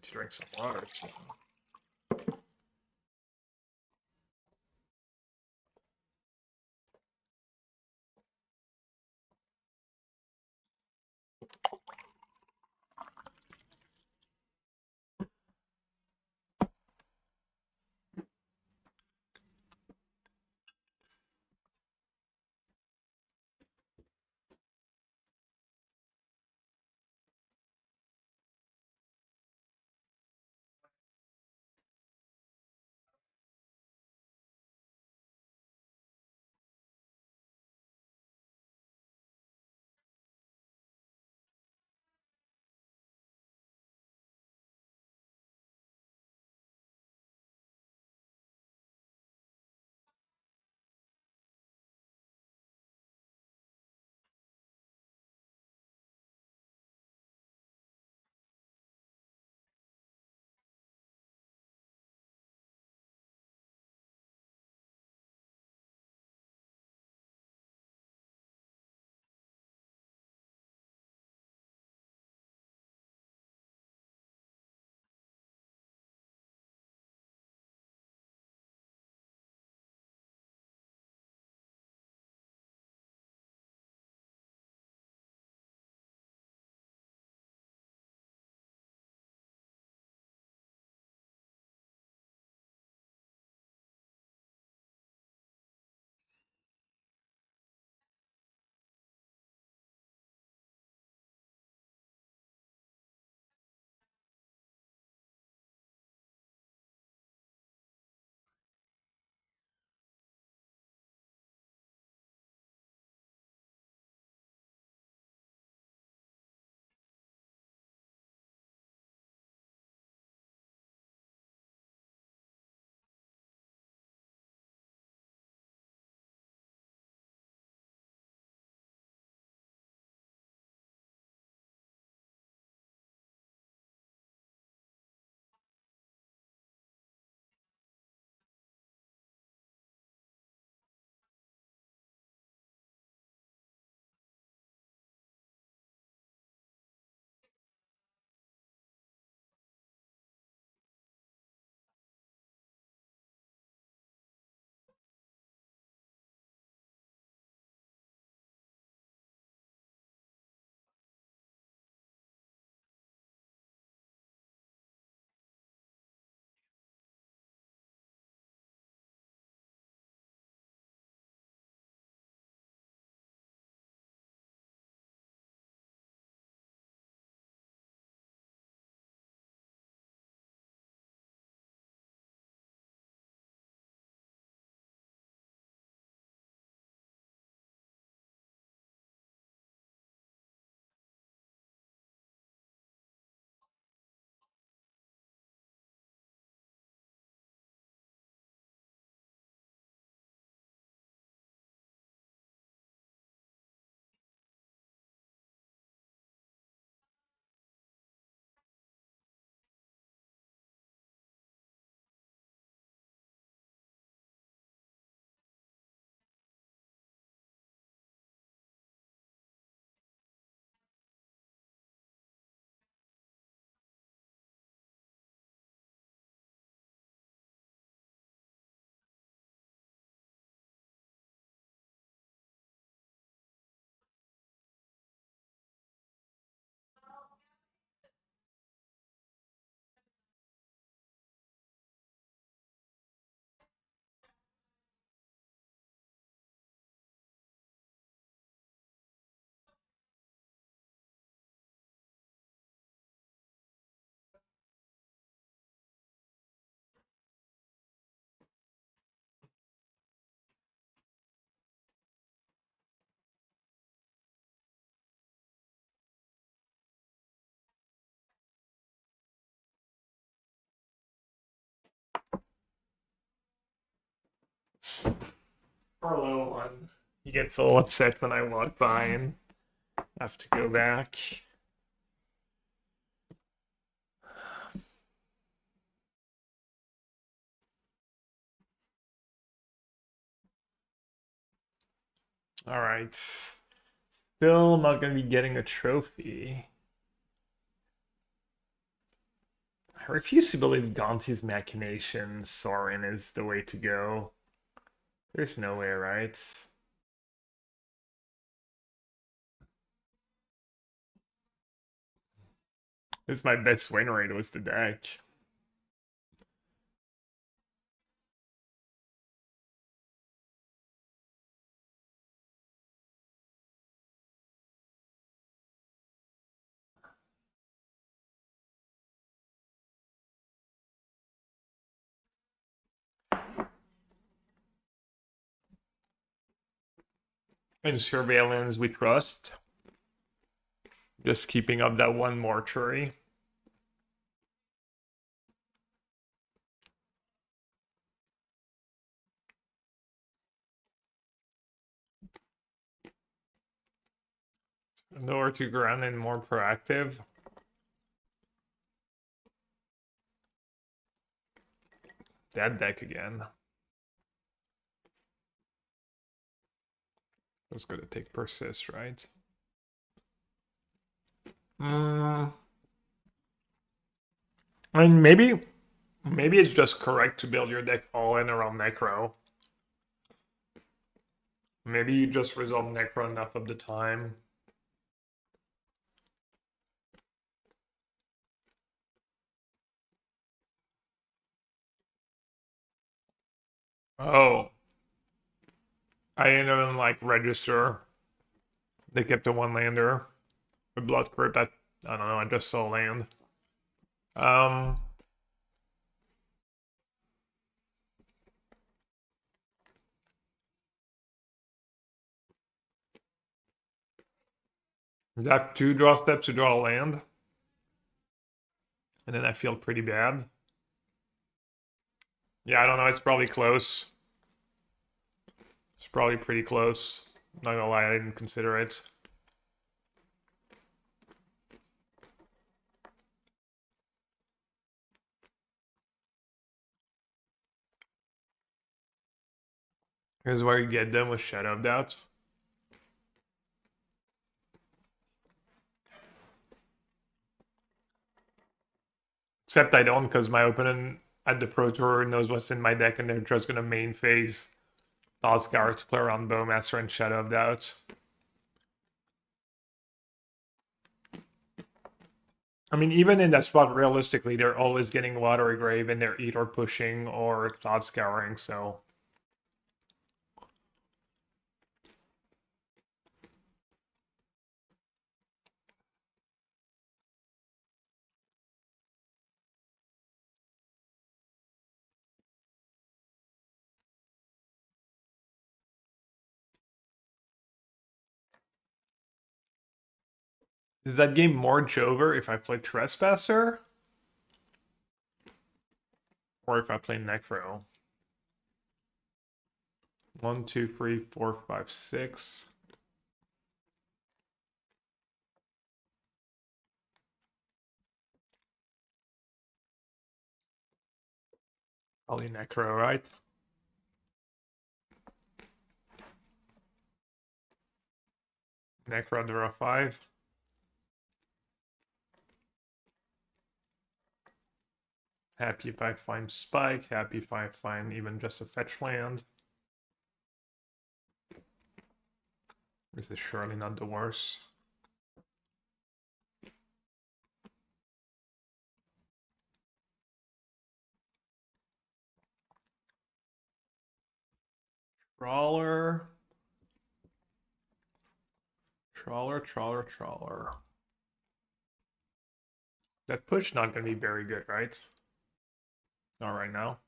to drink some water too. For a little one. He gets a little upset when I walk by and have to go back. All right. Still not going to be getting a trophy. I refuse to believe Gonti's machinations, Sorin is the way to go. There's no way, right? This is my best win rate was the deck. In Surveillance, we trust. Just keeping up that one mortuary. Lower to ground and more proactive. That deck again. That's gonna take persist, right? I mean, maybe it's just correct to build your deck all in around Necro. Maybe you just resolve Necro enough of the time. Oh. I didn't even like register. They kept a one lander. With Blood Crypt, I don't know, I just saw land. Um I have two draw steps to draw a land. And then I feel pretty bad. Yeah, I don't know, it's probably close. It's probably pretty close. Not gonna lie, I didn't consider it. Here's where you get them with Shadow of Doubt. Except I don't, because my opponent at the Pro Tour knows what's in my deck and they're just gonna main phase Oscar to play around Bowmaster and Shadow of Doubt. I mean, even in that spot, realistically, they're always getting Watery Grave and they're either pushing or Cloud Scouring, so. Is that game more Jover if I play Trespasser? Or if I play Necro? 1, 2, 3, 4, 5, 6. Probably Necro, right? Necro draw 5. Happy if I find Spike, happy if I find even just a fetch land. This is surely not the worst. Trawler. Trawler. That push not gonna be very good, right? Not right now.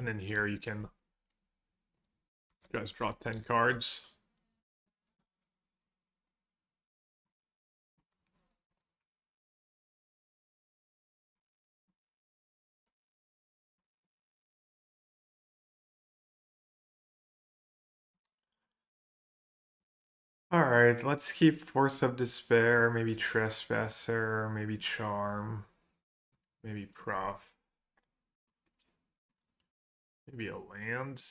And then here you can just draw 10 cards. Alright, let's keep Force of Despair, maybe Trespasser, maybe Charm, maybe Prof, maybe a land.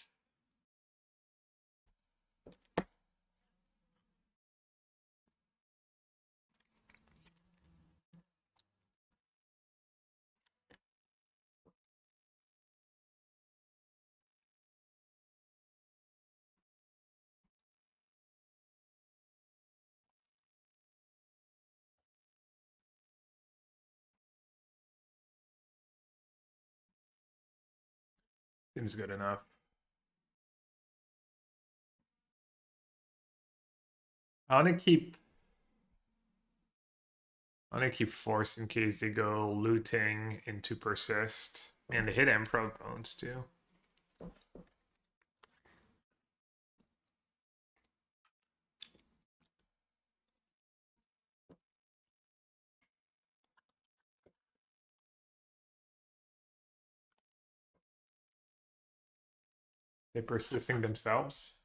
Seems good enough. I want to keep Force in case they go looting into Persist. And they hit Emperor Bones too. They persisting themselves.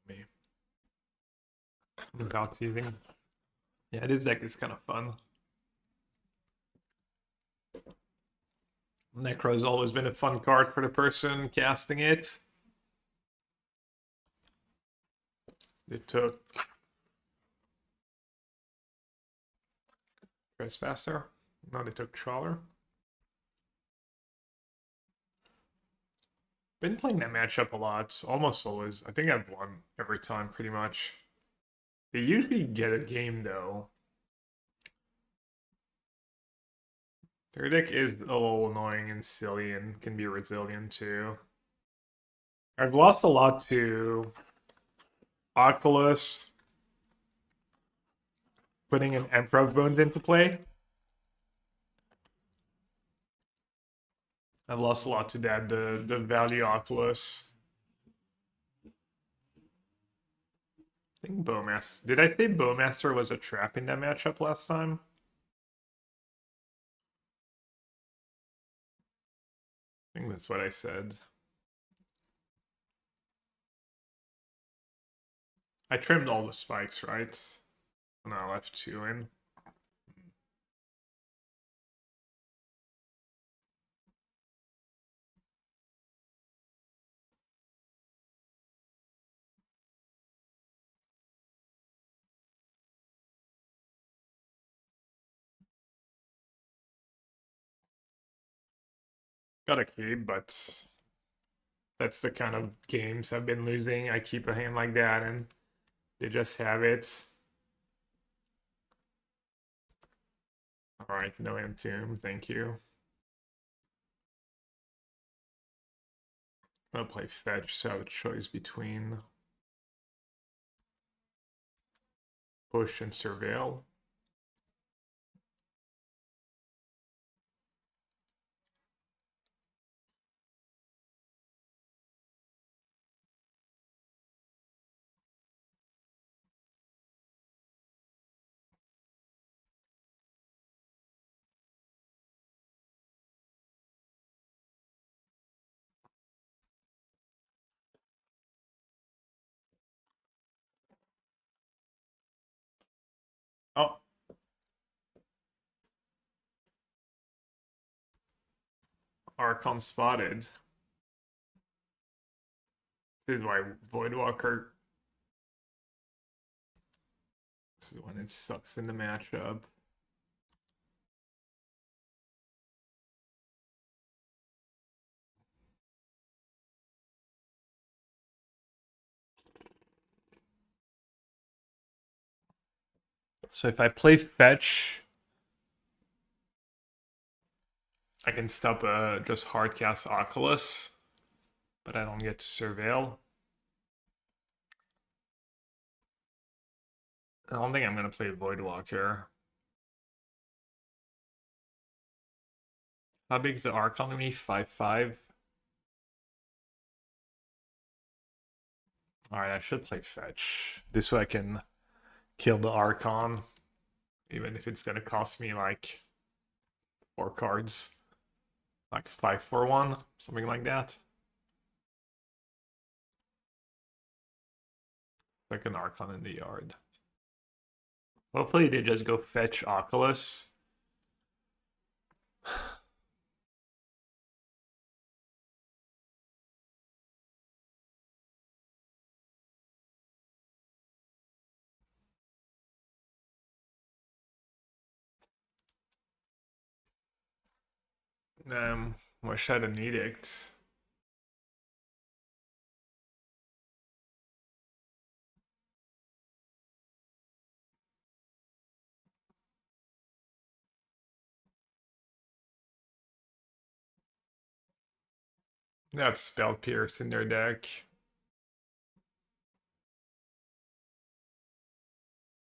Me. Without teasing. Yeah, this deck is kind of fun. Necro has always been a fun card for the person casting it. They took Trespasser. No, they took Trawler. Been playing that matchup a lot, almost always. I think I've won every time, pretty much. They usually get a game, though. Their deck is a little annoying and silly and can be resilient, too. I've lost a lot to Oculus putting an Emperor Bones into play. I've lost a lot to that, the value Oculus. I think Bowmaster. Did I say Bowmaster was a trap in that matchup last time? I think that's what I said. I trimmed all the spikes, right? And I left 2 in. Got a cube, but that's the kind of games I've been losing. I keep a hand like that and they just have it. Alright, no Entomb, thank you. I'm gonna play fetch, so I have a choice between push and surveil. Oh, Archon spotted. This is why Voidwalker. This is when it sucks in the matchup. So if I play fetch, I can stop just hardcast Oculus, but I don't get to surveil. I don't think I'm gonna play Voidwalker. How big is the Archon to me? 5/5. Alright, I should play fetch. This way I can kill the Archon, even if it's gonna cost me like 4 cards. Like 5 for 1, something like that. Like an Archon in the yard. Hopefully they just go fetch Oculus. Wish I had an edict. They have Spell Pierce in their deck.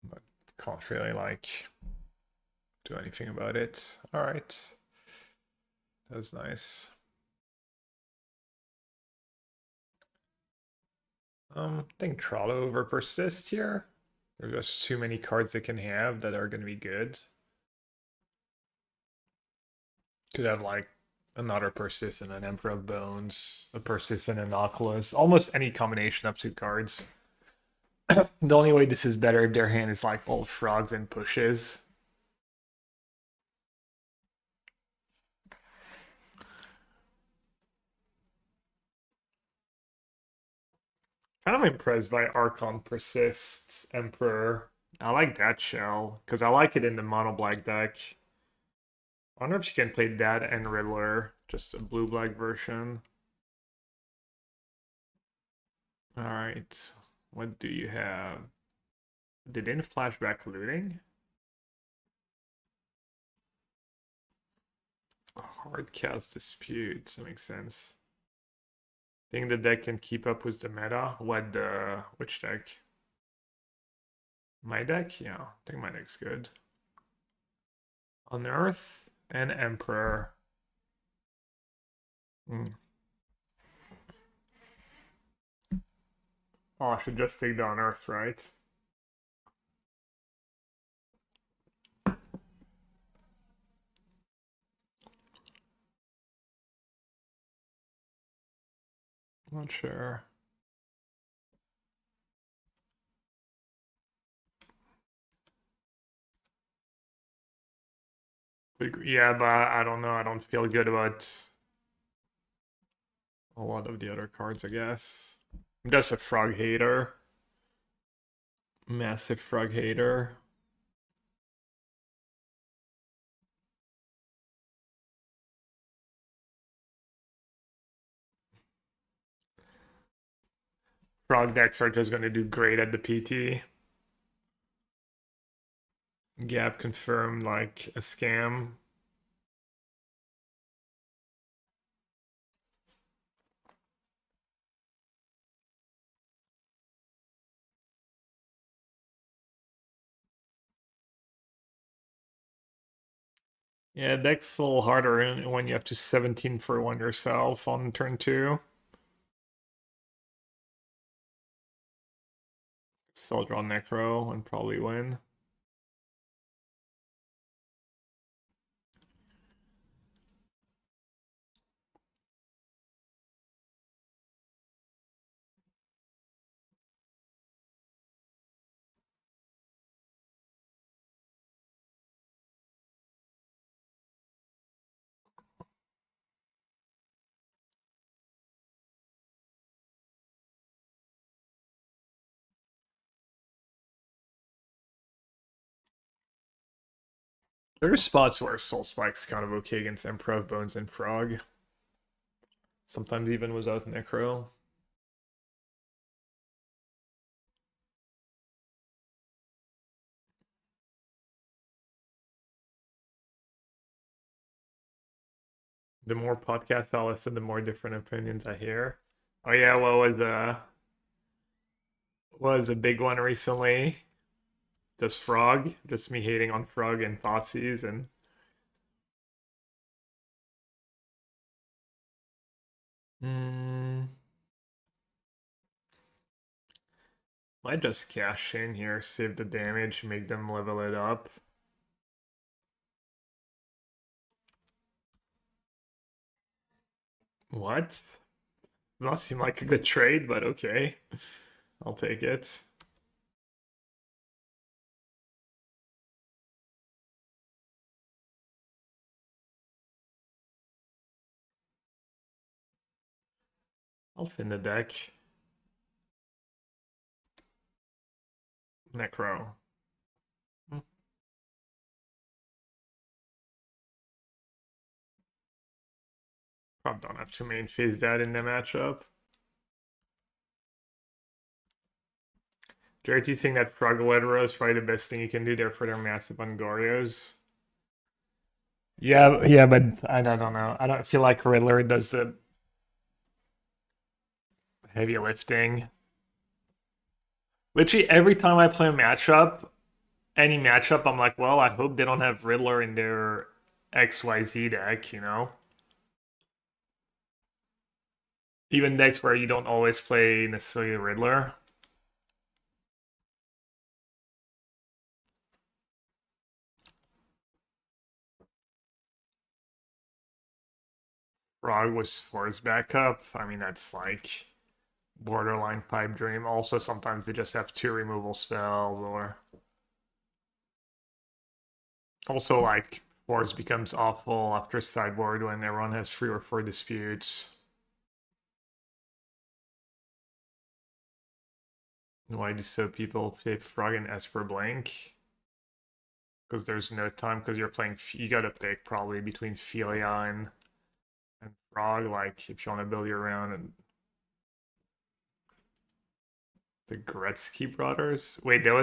But can't really like do anything about it. Alright. That's nice. I think Trollo over Persist here. There's just too many cards they can have that are gonna be good. Could have like another Persist and an Emperor of Bones, a Persist and an Oculus, almost any combination of 2 cards. The only way this is better if their hand is like all frogs and pushes. Kind of impressed by Archon Persists Emperor. I like that shell because I like it in the mono black deck. I wonder if you can play that and Riddler, just a blue black version. Alright, what do you have? They didn't flashback looting? Hard cast dispute, that makes sense. Think the deck can keep up with the meta? Which deck? My deck? Yeah, I think my deck's good. Unearth and Emperor. Oh, I should just take the Unearth, right? Not sure. Yeah, but I don't know. I don't feel good about a lot of the other cards, I guess. I'm just a frog hater. Massive frog hater. Frog decks are just going to do great at the PT. Gap confirmed like a scam. Yeah, deck's a little harder when you have to 17 for 1 yourself on turn 2. Still draw Necro and probably win. There are spots where Soul Spike's kind of okay against Emperor of Bones and Frog. Sometimes even without Necro. The more podcasts I listen, the more different opinions I hear. Oh yeah, what was a big one recently? Just Frog, just me hating on Frog and Thoughtseize and mm, Might just cash in here, save the damage, make them level it up. What? Does not seem like a good trade, but okay. I'll take it. I'll fin the deck. Necro. Probably don't have to main phase that in the matchup. Jared, do you think that Frogolitera is probably the best thing you can do there for their massive Ungorios? Yeah, but I don't know. I don't feel like Riddler does the heavy lifting. Literally every time I play a matchup, any matchup, I'm like, well, I hope they don't have Riddler in their XYZ deck, you know? Even decks where you don't always play necessarily Riddler. Frog was for his backup. I mean, that's like borderline pipe dream. Also, sometimes they just have 2 removal spells, or also like Force becomes awful after sideboard when everyone has 3 or 4 disputes. Why do so people play Frog and Esper Blank? Because there's no time, because you're playing, you gotta pick probably between Philia and Frog, like if you want to build your round. And the Gretzky brothers. Wait, there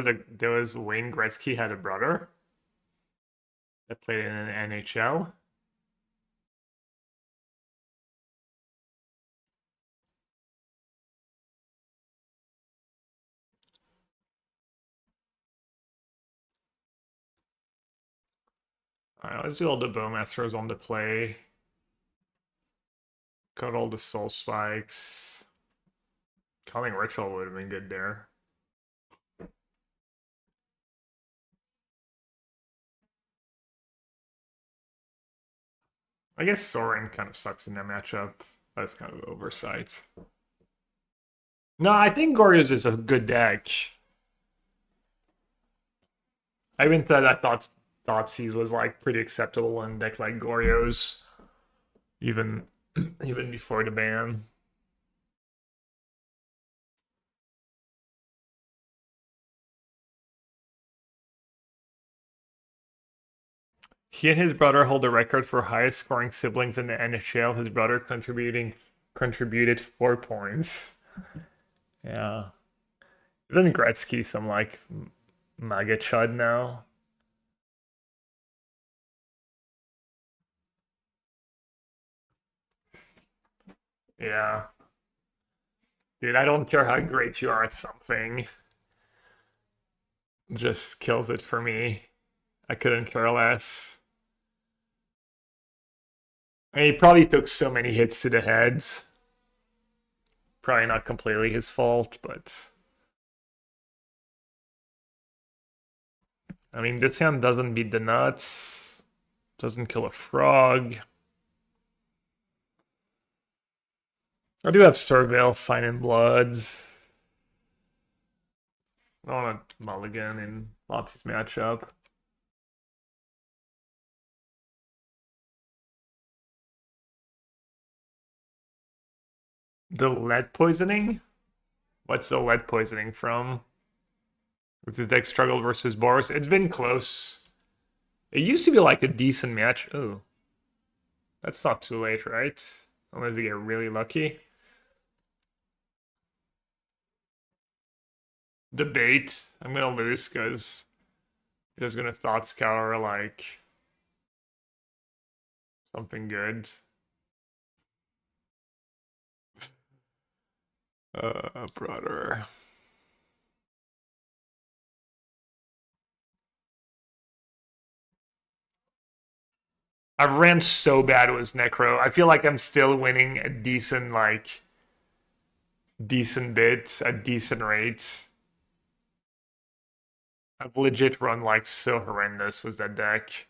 was Wayne Gretzky had a brother that played in an NHL. Alright, let's do all the Bowmasters on the play. Cut all the Soul Spikes. Calling Ritual would have been good there. I guess Sorin kind of sucks in that matchup. That's kind of an oversight. No, I think Goryo's is a good deck. I even said I thought Thoughtseize was like pretty acceptable in deck like Goryo's, even even before the ban. He and his brother hold the record for highest scoring siblings in the NHL. His brother contributed 4 points. Yeah. Isn't Gretzky some like MAGA chud now? Yeah. Dude, I don't care how great you are at something. Just kills it for me. I couldn't care less. I mean, he probably took so many hits to the heads. Probably not completely his fault, but I mean, this hand doesn't beat the nuts. Doesn't kill a frog. I do have Surveil, Sign in Bloods. I want to mulligan in Lotz's matchup. The lead poisoning? What's the lead poisoning from? With his deck struggle versus Boris? It's been close. It used to be like a decent match. Oh. That's not too late, right? Unless you get really lucky. Debate. I'm gonna lose because there's gonna thought scour like something good. Brother. I've ran so bad with Necro. I feel like I'm still winning a decent, like, decent bit at decent rates. I've legit run like so horrendous with that deck.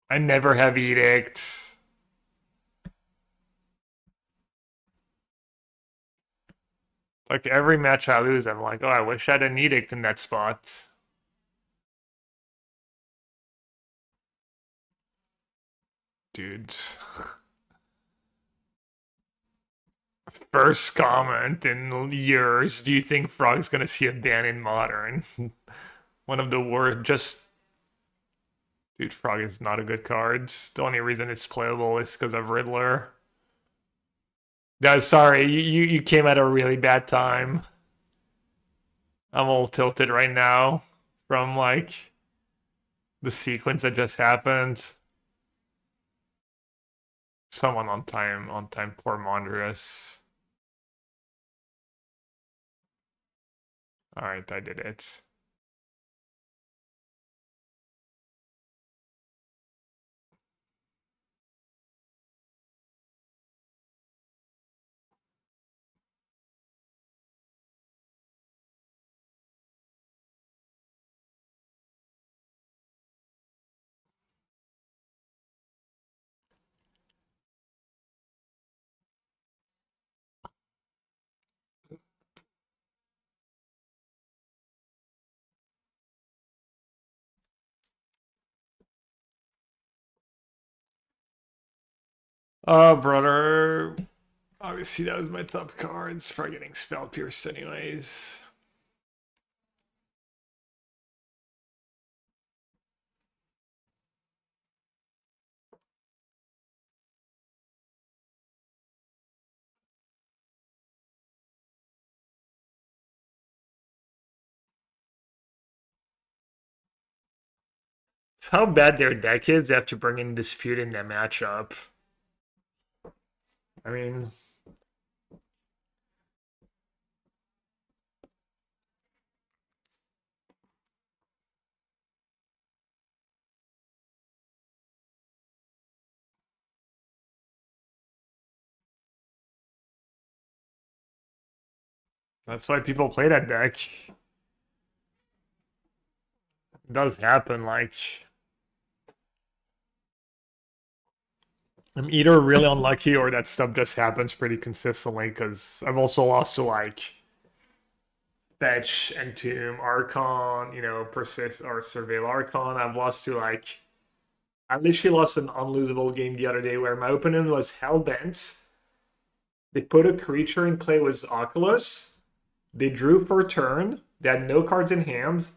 I never have Edict. Like every match I lose, I'm like, oh, I wish I had an Edict in that spot. Dudes. First comment in years. Do you think Frog's gonna see a ban in Modern? One of the worst. Just dude, Frog is not a good card. The only reason it's playable is because of Riddler. No, sorry, you came at a really bad time. I'm all tilted right now from like the sequence that just happened. Someone on time, poor Mondrius. Alright, I did it. Oh, brother. Obviously, that was my top cards for getting Spell Pierced, anyways. It's how bad their deck is. They have to bring in Dispute in their matchup. I mean, that's why people play that deck. It does happen. Like, I'm either really unlucky or that stuff just happens pretty consistently. Because I've also lost to like Fetch, Entomb, Archon, Persist or Surveil Archon. I've lost to like I literally lost an unlosable game the other day where my opponent was hellbent. They put a creature in play with Oculus. They drew for a turn. They had no cards in hand.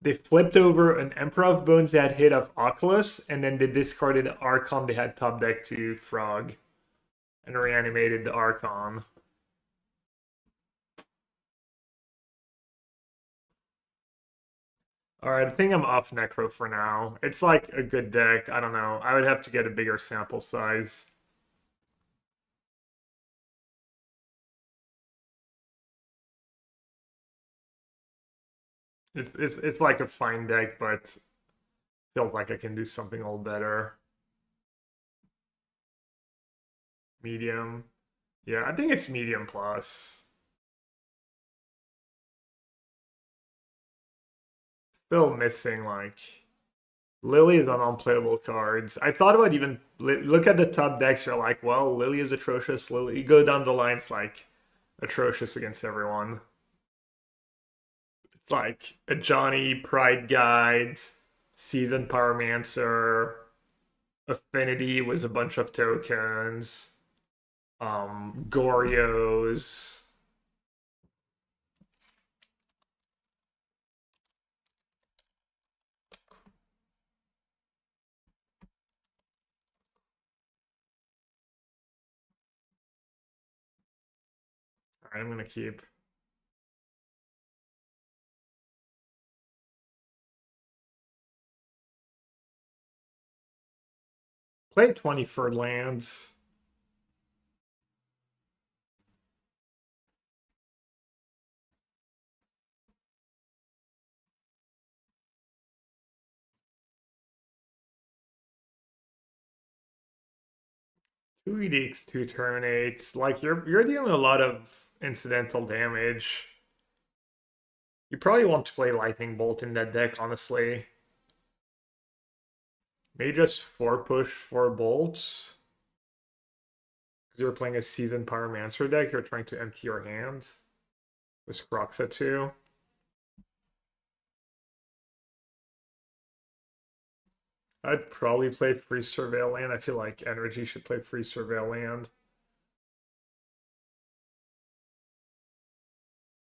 They flipped over an Emperor of Bones that hit of Oculus, and then they discarded Archon they had top deck to Frog and reanimated the Archon. Alright, I think I'm off Necro for now. It's like a good deck. I don't know. I would have to get a bigger sample size. It's like a fine deck, but feels like I can do something a little better. Medium. Yeah, I think it's medium plus. Still missing like Lily is on unplayable cards. I thought about even look at the top decks. You're like, well, Lily is atrocious. Lily, you go down the lines like atrocious against everyone. It's like a Johnny Pride Guide, Seasoned Pyromancer, Affinity was a bunch of tokens, Gorios. All right, I'm gonna keep. Play 20 for lands. Two edicts, two terminates. Like you're dealing a lot of incidental damage. You probably want to play lightning bolt in that deck, honestly. Maybe just 4 push, 4 bolts. Because you're playing a seasoned pyromancer deck, you're trying to empty your hand. With Croxa too. I'd probably play free surveil land. I feel like energy should play free surveil land.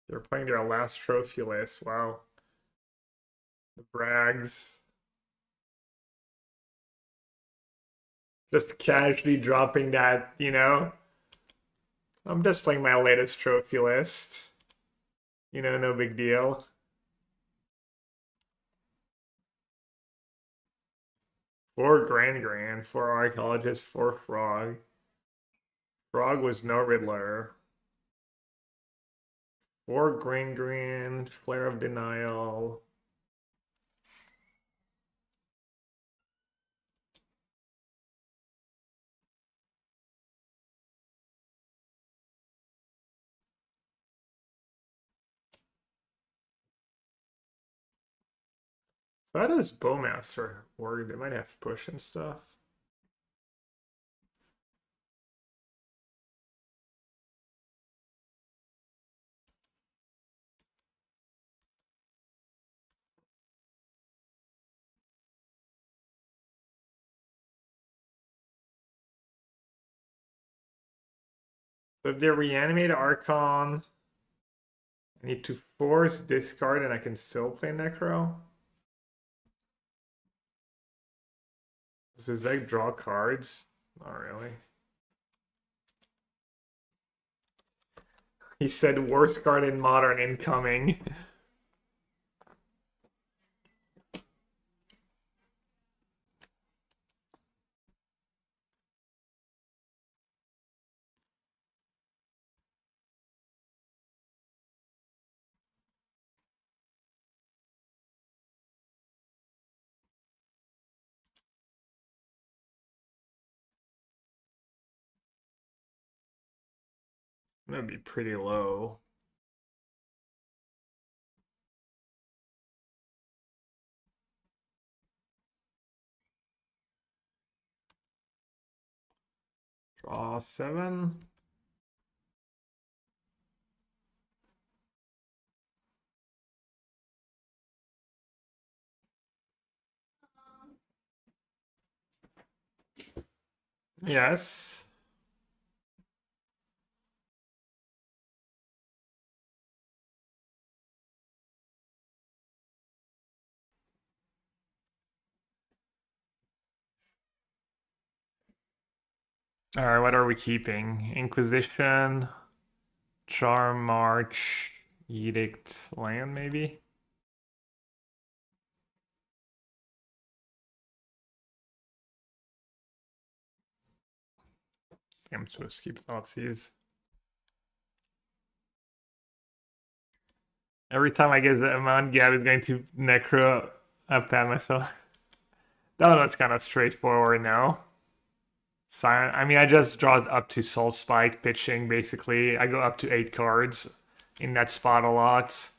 They're playing their last trophy list. Wow. The Brags. Just casually dropping that, you know. I'm just playing my latest trophy list. You know, no big deal. Four Grand, four Archaeologist, four Frog. Frog was no Riddler. Four Grand, Flare of Denial. So how does Bowmaster work? They might have push and stuff. So if they reanimate Archon, I need to force discard and I can still play Necro. Does his deck draw cards? Not really. He said worst card in Modern incoming. That'd be pretty low. Draw 7. Yes. All right, what are we keeping? Inquisition, Charm, March, Edict, Land, maybe? I'm supposed to keep Thoughtseize. Every time I get the amount, Gab is going to Necro up at myself. That one's kind of straightforward now. Silent. I mean, I just draw up to Soul Spike pitching, basically. I go up to 8 cards in that spot a lot.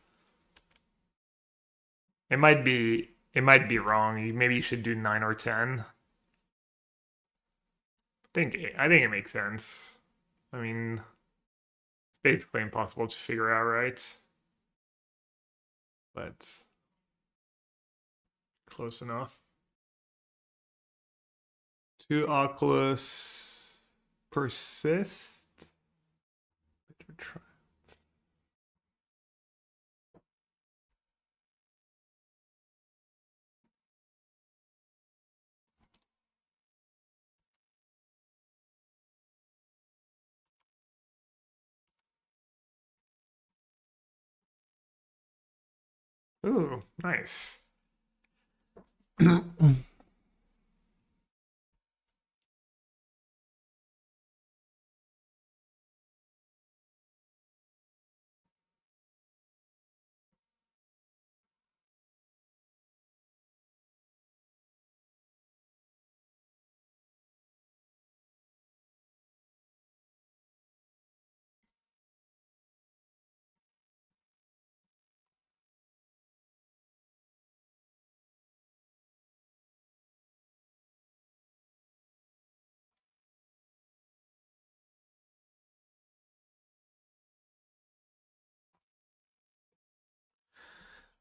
It might be wrong. Maybe you should do 9 or 10. I think it makes sense. I mean, it's basically impossible to figure out, right? But close enough. 2 Oculus persist. Ooh, nice.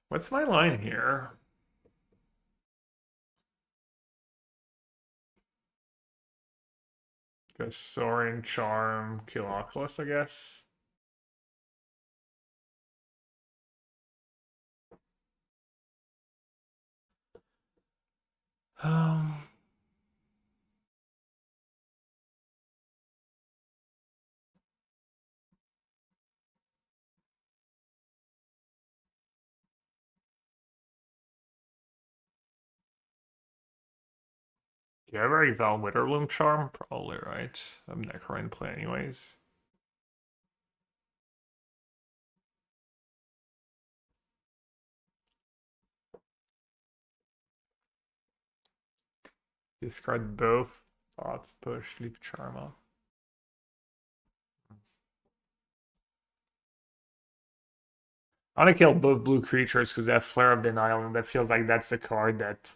What's my line here? Go Soaring, Charm, kill Oculus, I guess. Um, do you ever exile Witherloom Charm? Probably, right? I'm Necro in play anyways. Discard both. Thoughts, push, leave Charm off. I want to kill both blue creatures because that Flare of Denial, and that feels like that's the card that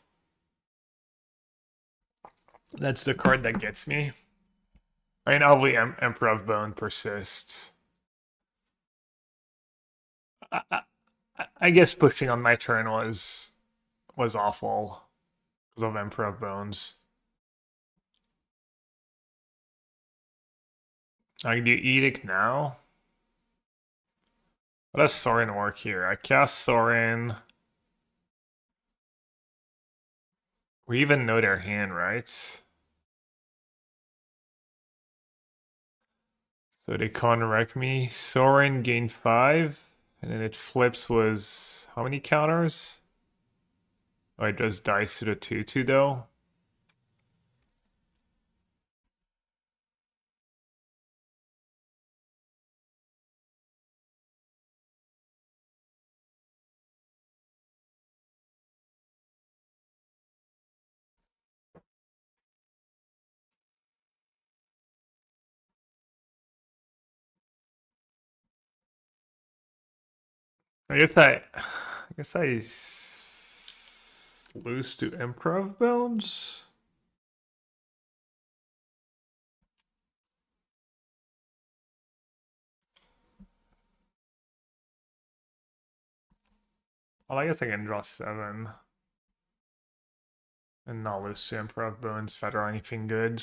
gets me. I mean, obviously, Emperor of Bone persists. I guess pushing on my turn was awful because of Emperor of Bones. I can do Edict now. How does Sorin work here? I cast Sorin. We even know their hand, right? So they can't wreck me. Sorin gained 5, and then it flips was how many counters? Oh, it does dice to the 2/2 though. I guess I lose to Improv Bones. Well, I guess I can draw 7 and not lose to Improv Bones if I draw anything good.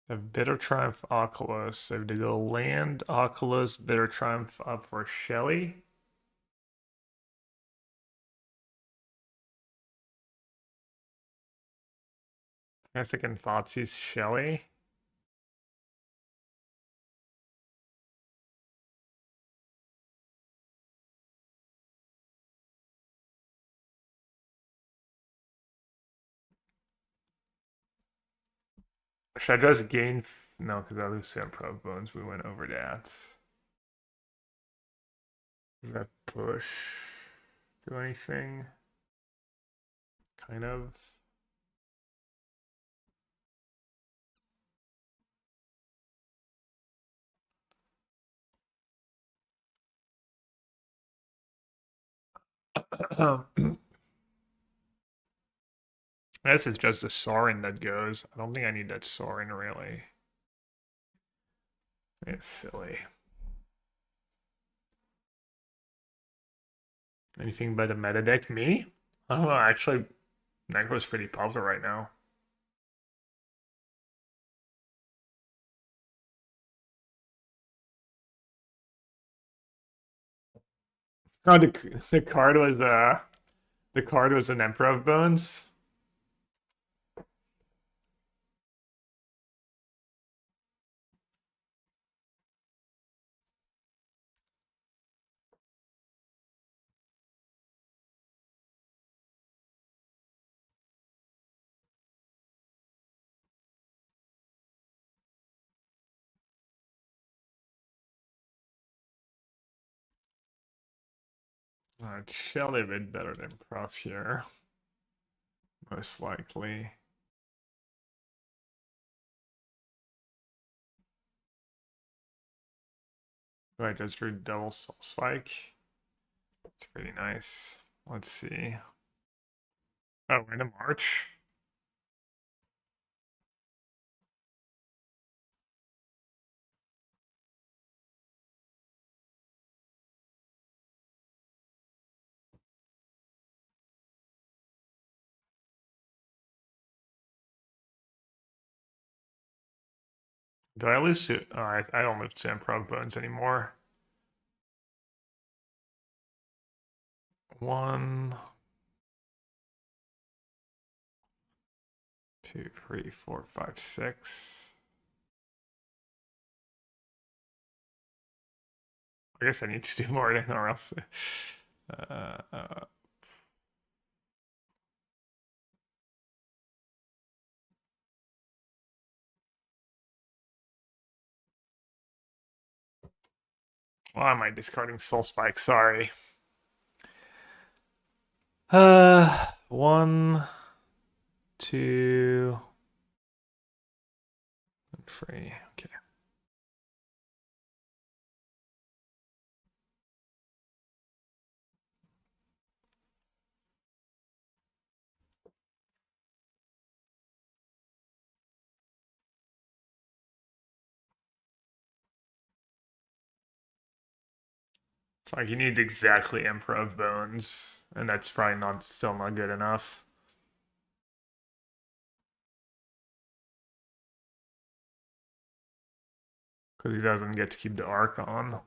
Have Bitter Triumph Oculus. So to go land Oculus, Bitter Triumph up for Shelly. I guess I can Thoughtseize Shelly. Should I just gain? No, because I lose Improv Bones. We went over that. Does that push? Do anything? Kind of. This is just a Sorin that goes. I don't think I need that Sorin really. It's silly. Anything but a meta deck? Me? I don't know. Actually, Necro's pretty popular right now. Oh, the card was an Emperor of Bones. Shelly a bit better than Prof here, most likely. I just drew Double Soul Spike. It's pretty nice. Let's see. Oh, we're in March. Do I lose to? Oh, I don't live to improv bones anymore. 1, 2, 3, 4, 5, 6. I guess I need to do more than or else. Uh, uh, Why am I discarding Soul Spike? Sorry. 1, 2, 3. Okay. So like he needs exactly improv bones, and that's probably not still not good enough because he doesn't get to keep the arc on.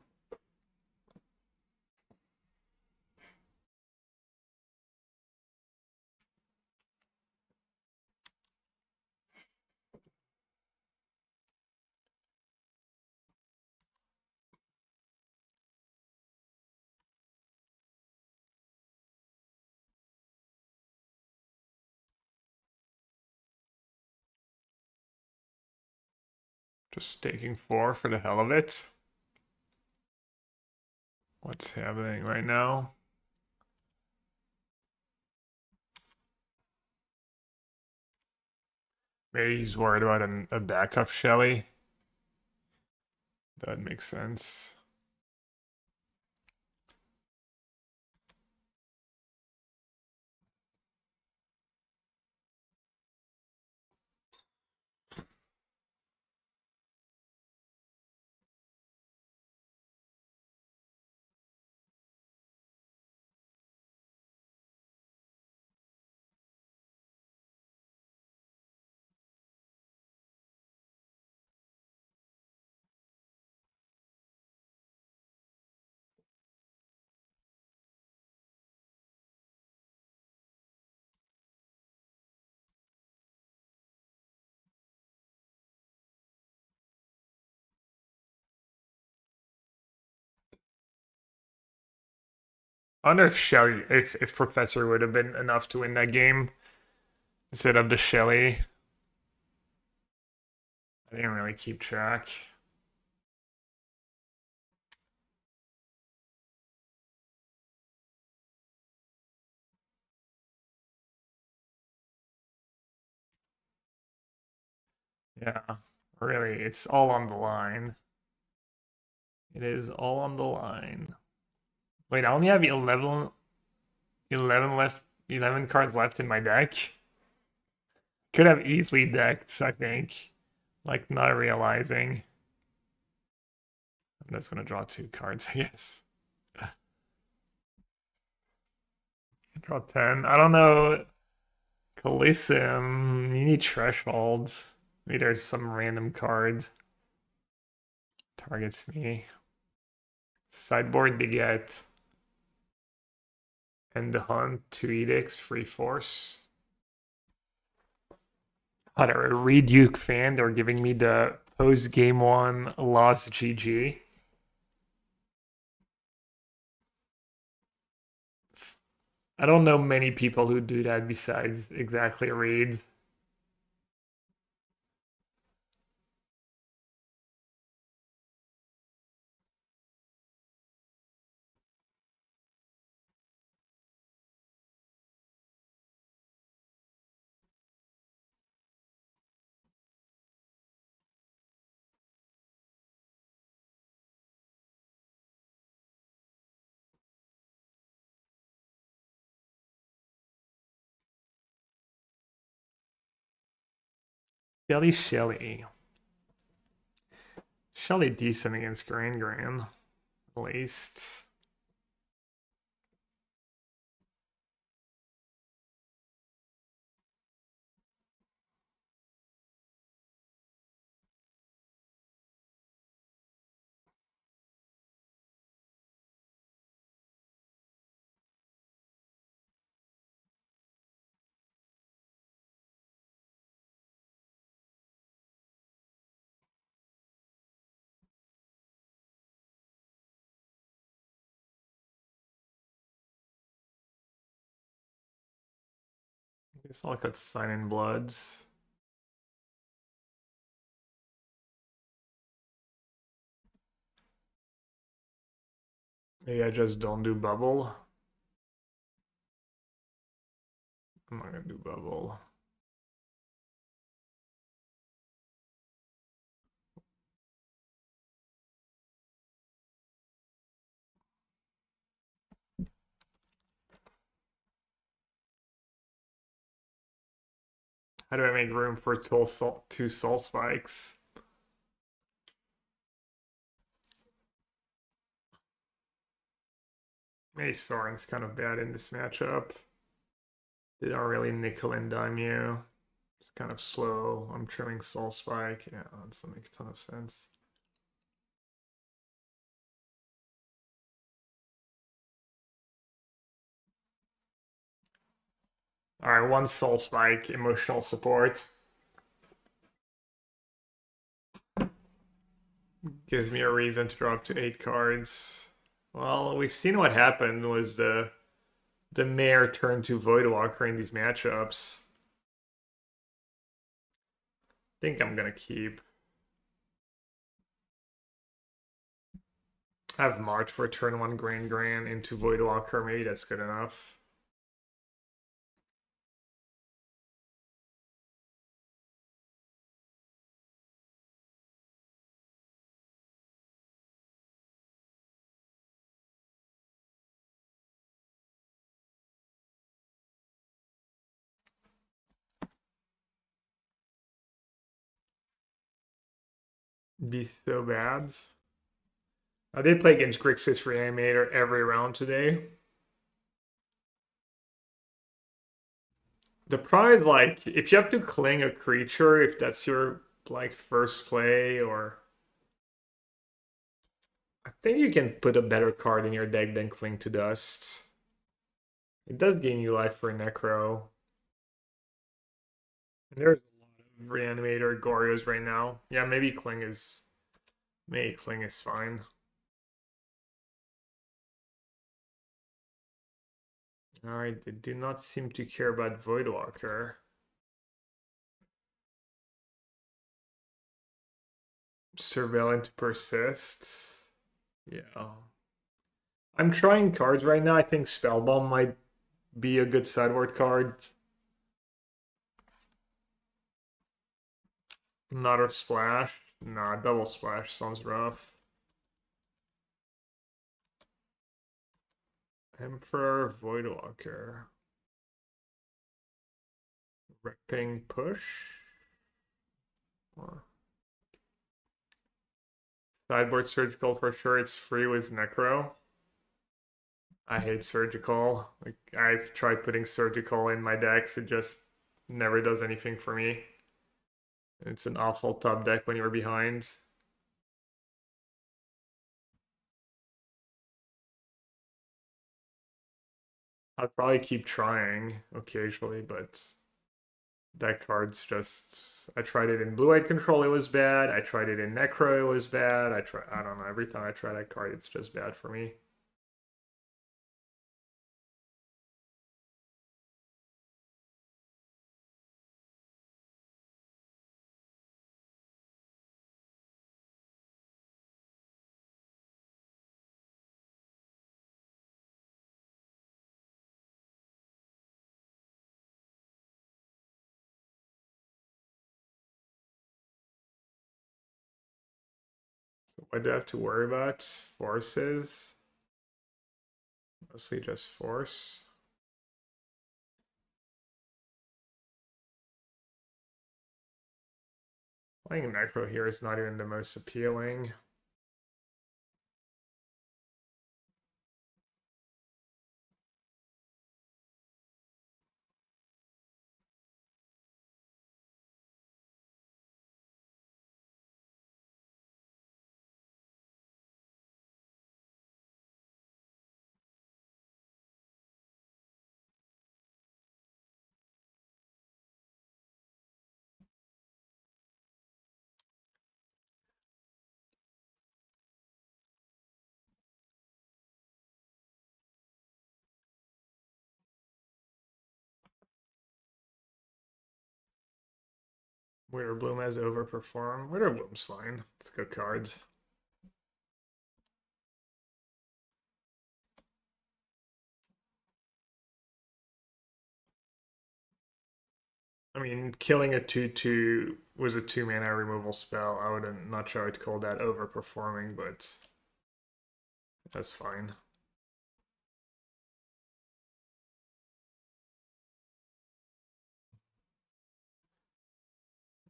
Just taking 4 for the hell of it. What's happening right now? Maybe he's worried about a backup Shelly. That makes sense. I wonder if Shelly, if Professor would have been enough to win that game instead of the Shelly. I didn't really keep track. Yeah, really, it's all on the line. It is all on the line. Wait, I only have 11 left, 11 cards left in my deck. Could have easily decked, I think. Like, not realizing. I'm just gonna draw 2 cards, I guess. Draw 10. I don't know. Coliseum. You need thresholds. Maybe there's some random card targets me. Sideboard to get. End the hunt. 2 edicts. Free force. Oh, they're a Reduke fan. They're giving me the post game 1 lost GG. I don't know many people who do that besides exactly Reed. Shelly. Shelly decent against Gran, at least. I guess I'll look at Sign in Bloods. Maybe I just don't do Bubble. I'm not gonna do Bubble. How do I make room for two soul spikes? Maybe Soren's kind of bad in this matchup. They don't really nickel and dime you. It's kind of slow. I'm trimming soul spike. Yeah, that doesn't make a ton of sense. All right, one soul spike, emotional support. Gives me a reason to drop to 8 cards. Well, we've seen what happened was the mayor turned to Voidwalker in these matchups. I think I'm gonna keep. Have March for turn 1 Gran into Voidwalker. Maybe that's good enough. Be so bad. I did play against Grixis Reanimator every round today. The problem is, like, if you have to cling a creature, if that's your like first play, or I think you can put a better card in your deck than Cling to Dust. It does gain you life for Necro. And there's a lot of Reanimator Gorios right now. Yeah, maybe Cling is fine. Alright, they do not seem to care about Voidwalker. Surveillant persists. Yeah. I'm trying cards right now. I think Spellbomb might be a good sideboard card. Not a splash. Nah, double splash sounds rough. Emperor Voidwalker. Ripping push. Or sideboard surgical for sure. It's free with Necro. I hate surgical. Like, I've tried putting surgical in my decks. It just never does anything for me. It's an awful top deck when you're behind. I'd probably keep trying occasionally, but that card's just. I tried it in Blue-Eyed Control, it was bad. I tried it in Necro, it was bad. I don't know. Every time I try that card, it's just bad for me. So what do I have to worry about? Forces. Mostly just force. Playing Necro here is not even the most appealing. Bloom has overperformed. Bloom's fine. Let's go cards. I mean, killing a 2/2 was a 2-mana removal spell. I wouldn't, not sure I'd call that overperforming, but that's fine.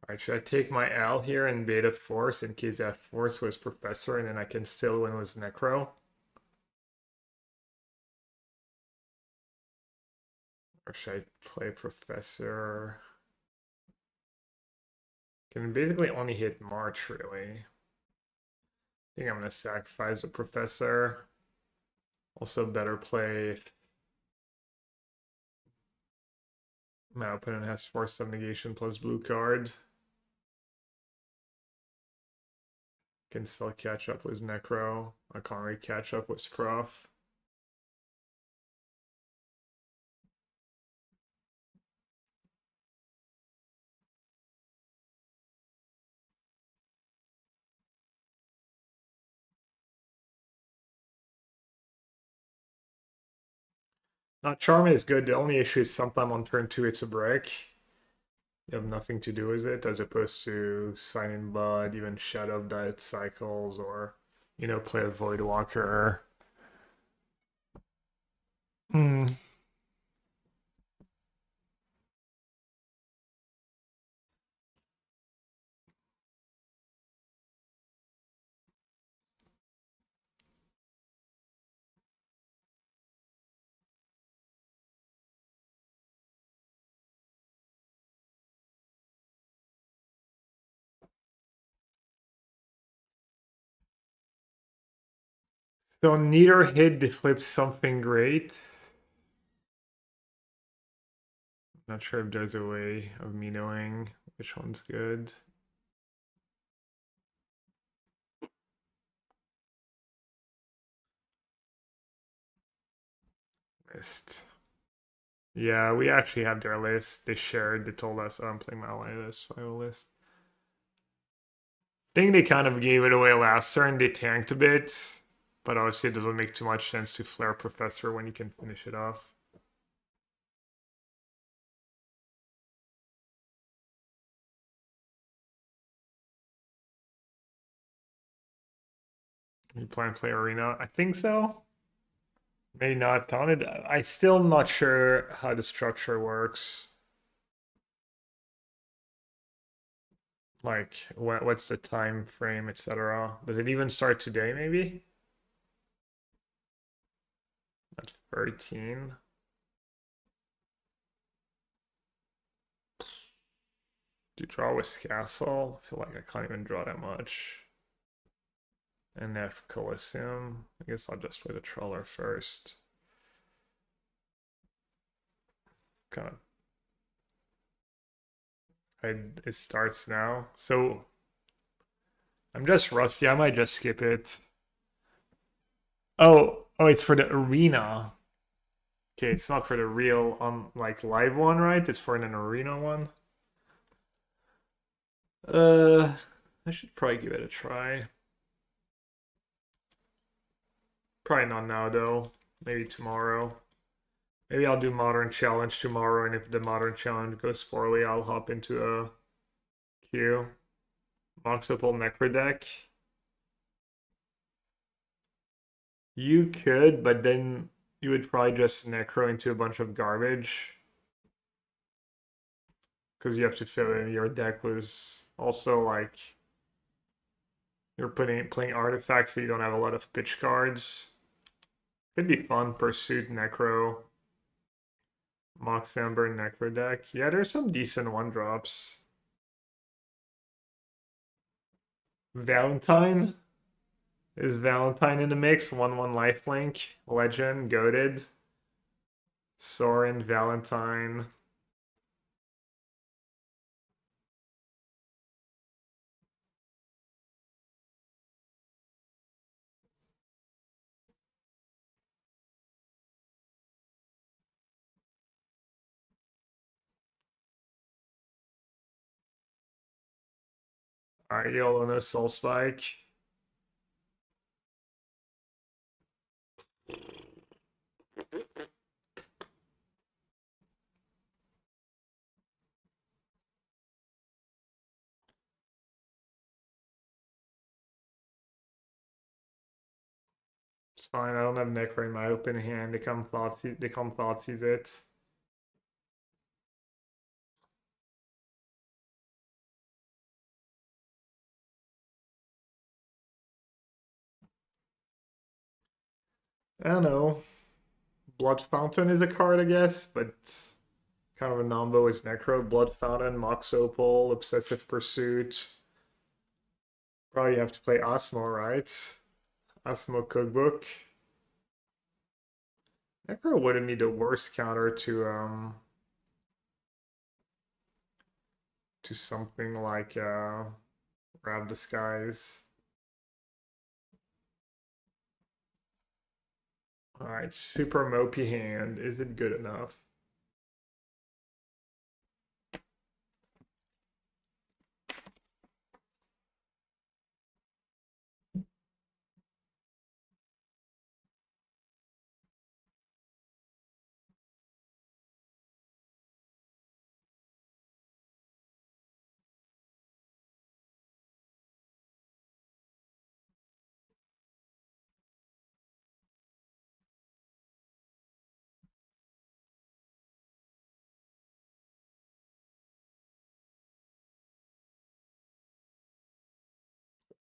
Alright, should I take my L here and beta force in case that force was Professor and then I can still win with Necro? Or should I play Professor? Can basically only hit March, really. I think I'm gonna sacrifice the Professor. Also better play if my opponent has Force Subnegation plus blue card. Can still catch up with Necro. I can't really catch up with Prof. Charm is good. The only issue is sometime on turn 2 it's a break. You have nothing to do with it, as opposed to Sign in Blood, even Shadow of Diet Cycles, or, play a Voidwalker. Hmm. So neither hit deflips something great. Not sure if there's a way of me knowing which one's good. List. Yeah, we actually have their list. They shared, they told us, oh, I'm playing my list, final list. I think they kind of gave it away last turn. They tanked a bit, but obviously it doesn't make too much sense to flare Professor when you can finish it off. You plan to play Arena? I think so. Maybe not Taunted. I still not sure how the structure works. Like, what's the time frame, etc. Does it even start today, maybe? At 13? Do you draw with Castle? I feel like I can't even draw that much. And F Colosseum. I guess I'll just play the Trawler first. Kind of. It starts now. So I'm just rusty. I might just skip it. Oh, it's for the arena. Okay, it's not for the real like live one, right? It's for an arena one. I should probably give it a try. Probably not now though. Maybe tomorrow. Maybe I'll do Modern Challenge tomorrow, and if the Modern Challenge goes poorly, I'll hop into a queue. Moxopal Necro deck. You could, but then you would probably just Necro into a bunch of garbage. because you have to fill in your deck was also like you're playing artifacts, so you don't have a lot of pitch cards. Could be fun. Pursuit, Necro, Mox Amber, Necro deck. Yeah, there's some decent one drops. Valentine. Is Valentine in the mix? 1/1 lifelink. Legend, goaded. Sorin, Valentine. Alright, YOLO, no Soul Spike. It's fine, I don't have Necro in my open hand. They come Thoughtseize it. I don't know. Blood Fountain is a card, I guess, but kind of a nombo is Necro. Blood Fountain, Mox Opal, Obsessive Pursuit. Probably have to play Osmo, right? Osmo Cookbook. Necro wouldn't be the worst counter to something like Grab Disguise. Alright, super mopey hand. Is it good enough?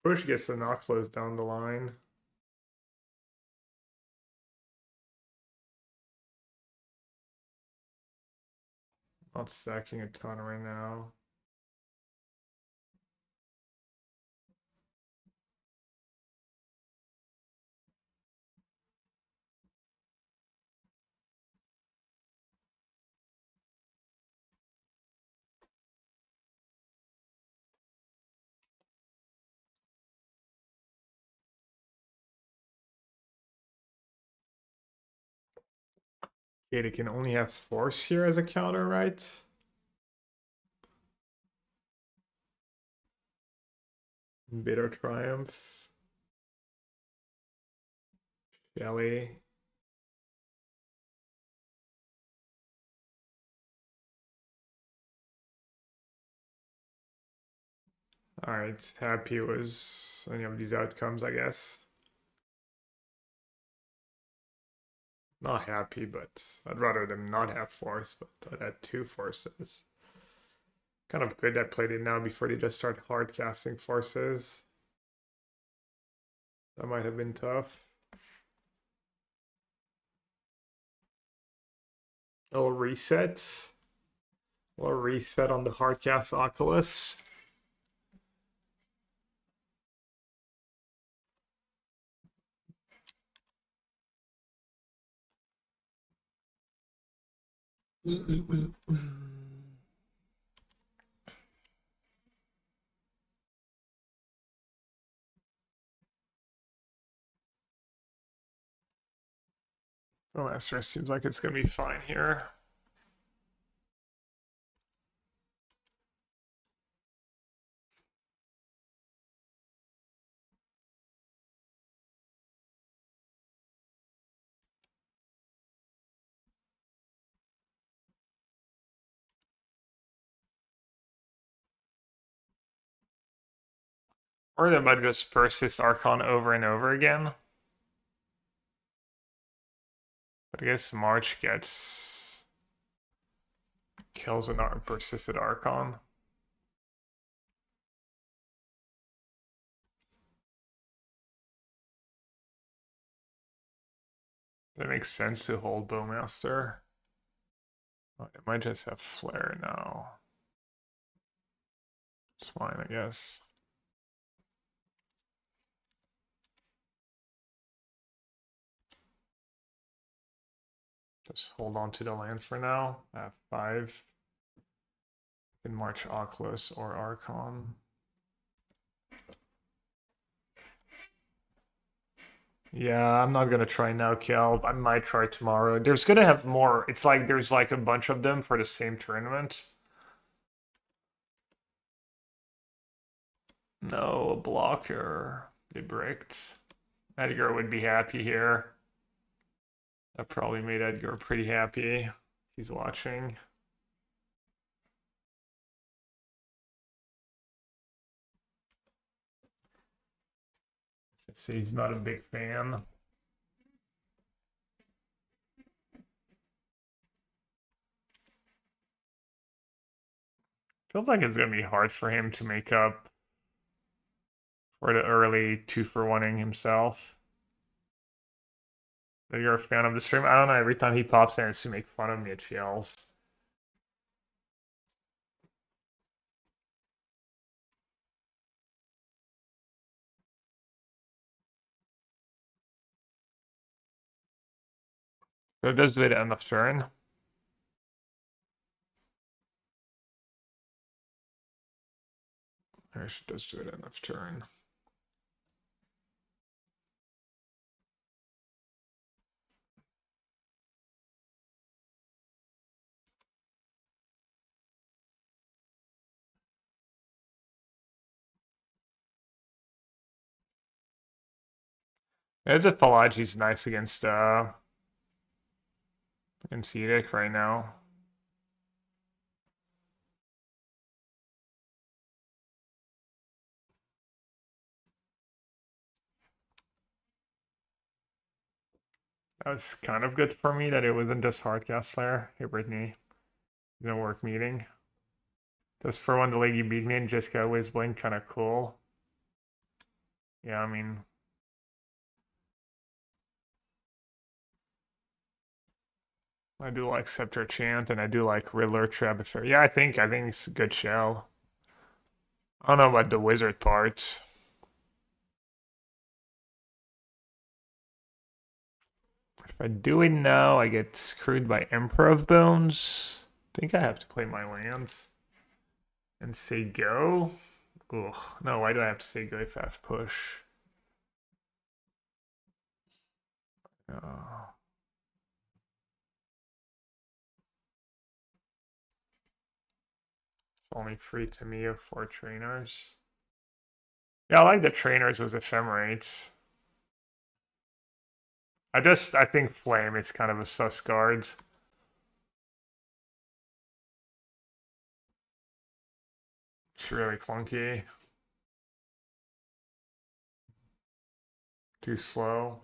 Push gets the Noctlos down the line. Not stacking a ton right now. Okay, they can only have Force here as a counter, right? Bitter Triumph. Shelly. Alright, happy was any of these outcomes, I guess. Not happy, but I'd rather them not have Force, but I'd had 2 Forces. Kind of good I played it now before they just start hard casting Forces. That might have been tough. A little reset. A little reset on the hard cast Oculus. Oh, Master seems like it's gonna be fine here. Or they might just persist Archon over and over again. But I guess March gets Kills an persisted Archon. That makes sense to hold Bowmaster. Oh, it might just have Flare now. It's fine, I guess. Just hold on to the land for now. Have 5. Can march Oculus or Archon. Yeah, I'm not gonna try now, Cal. I might try tomorrow. There's gonna have more. It's like there's like a bunch of them for the same tournament. No, a blocker. They bricked. Edgar would be happy here. That probably made Edgar pretty happy. He's watching. Let's see, he's not a big fan. Feels like it's gonna be hard for him to make up for the early 2-for-1ing himself. That you're a fan of the stream? I don't know, every time he pops in it's to make fun of me, it feels. So it does do it at end of turn. Or she does do it at end of turn. As if Falaji's nice against Edic right now. That was kind of good for me that it wasn't just Hardcast Flare. Hey Brittany. No work meeting. Just for when the lady beat me and just got Wiz Blink, kind of cool. Yeah, I mean, I do like Scepter Chant and I do like Riddler Trabefair. Yeah, I think it's a good shell. I don't know about the wizard parts. If I do it now, I get screwed by Emperor of Bones. I think I have to play my lands. And say go? Ugh, no, why do I have to say go if I have push? Oh. It's only free to me of 4 trainers. Yeah, I like the trainers with ephemerates. I think Flame is kind of a sus guard. It's really clunky. Too slow.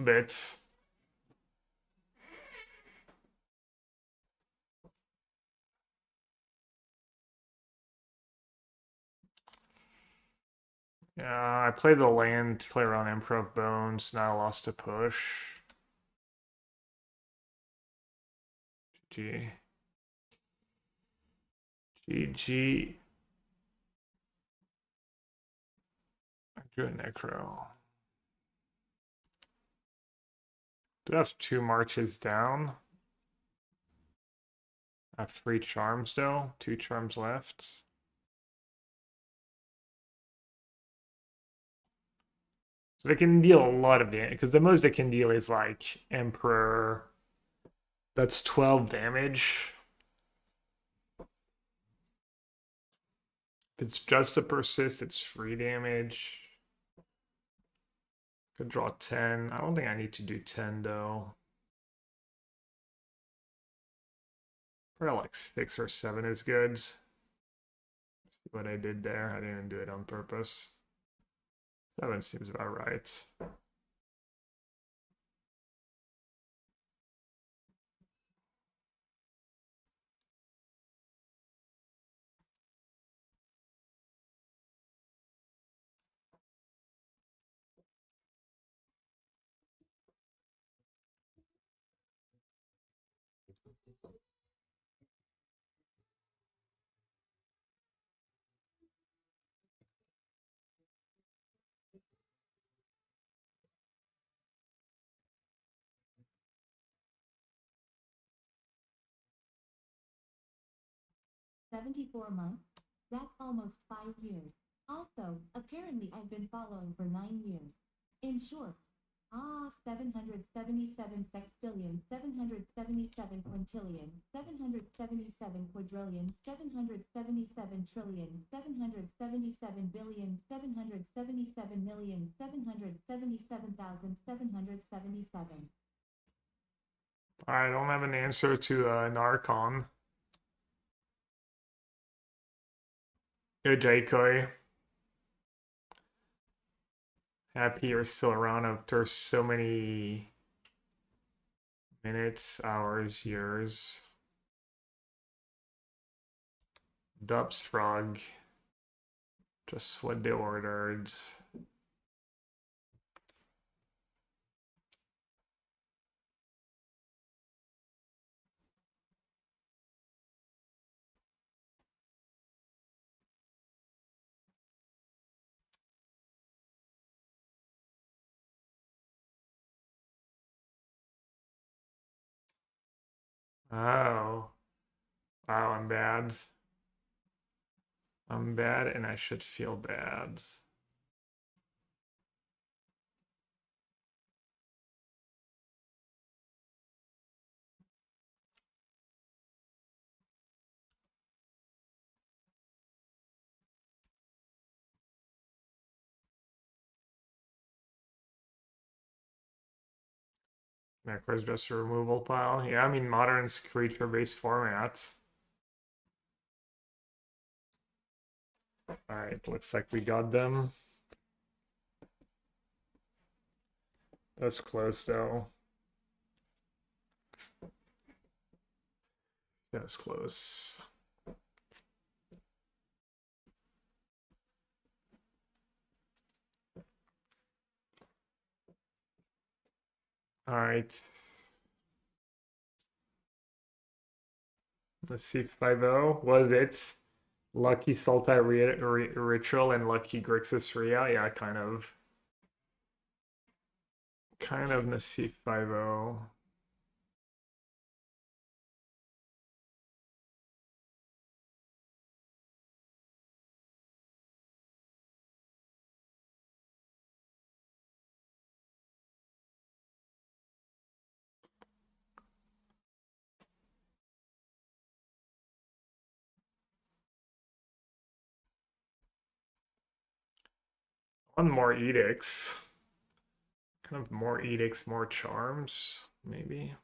Bits. Yeah, I played the land to play around Emperor of Bones. Now I lost a push. GG. GG. I drew a Necro. Do I have 2 marches down? I have 3 charms though. 2 charms left. So they can deal a lot of damage, because the most they can deal is like Emperor. That's 12 damage. If it's just a persist, it's free damage. Could draw 10. I don't think I need to do 10 though. Probably like 6 or 7 is good. See what I did there. I didn't do it on purpose. 7 seems about right. 74 months? That's almost 5 years. Also, apparently I've been following for 9 years. In short, 777 sextillion, 777 quintillion, 777 quadrillion, 777 trillion, 777 billion, 777 million, 777,777. I don't have an answer to an Archon. Good, Jaikoi. Happy you're still around after so many minutes, hours, years. Dubs Frog. Just what they ordered. Oh. Wow, I'm bad. I'm bad and I should feel bad. Necro's just a removal pile. Yeah, I mean, modern's creature-based formats. Alright, looks like we got them. That's close, though. That's close. Alright. Let's see, 5-0. Was it Lucky Sultai Ritual and Lucky Grixis Ria? Yeah, kind of. Kind of Nassif 5-0. One more edicts. Kind of more edicts, more charms, maybe.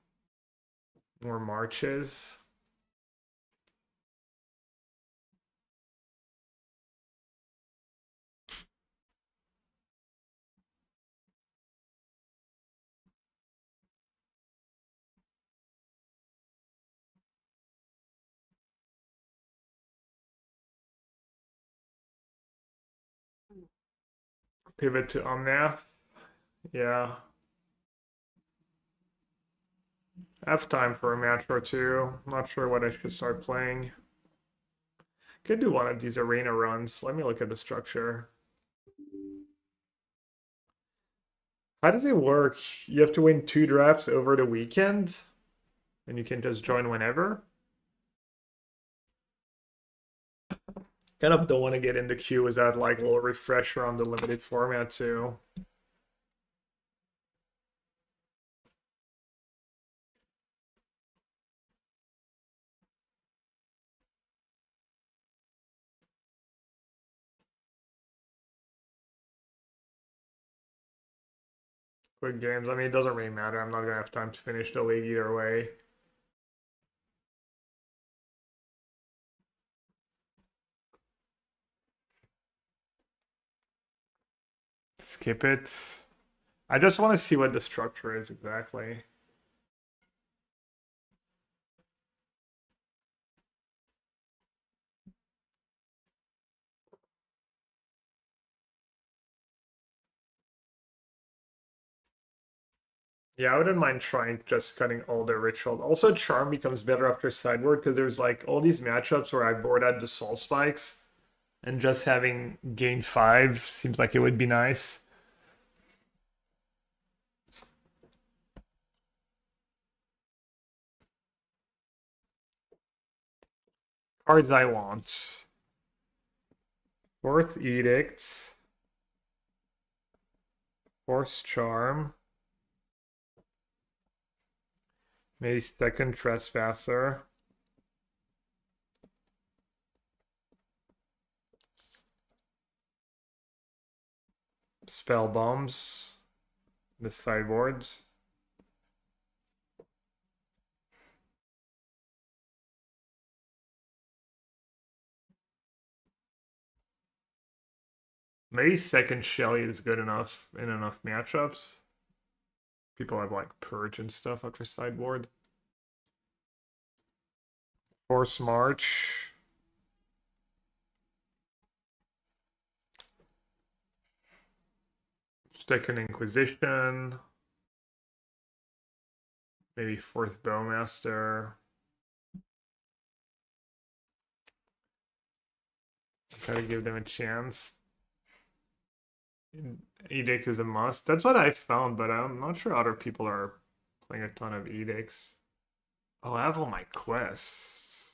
More marches. Pivot to Omnath. Yeah. I have time for a match or two. Not sure what I should start playing. Could do one of these arena runs. Let me look at the structure. How does it work? You have to win 2 drafts over the weekend? And you can just join whenever? Kind of don't want to get in the queue without like a little refresher on the limited format too. Quick games. I mean, it doesn't really matter. I'm not gonna have time to finish the league either way. Skip it. I just want to see what the structure is exactly. Yeah, I wouldn't mind trying just cutting all the ritual. Also, charm becomes better after sideboard because there's like all these matchups where I board out the soul spikes, and just having gain 5 seems like it would be nice. Cards I want. Fourth Edict. Force Charm. Maybe second Trespasser. Spell Bombs. The sideboards. Maybe second Shelly is good enough in enough matchups. People have like Purge and stuff after sideboard. Force March. Second Inquisition. Maybe fourth Bowmaster. Try to give them a chance. Edict is a must. That's what I found, but I'm not sure other people are playing a ton of edicts. Oh, I have all my quests.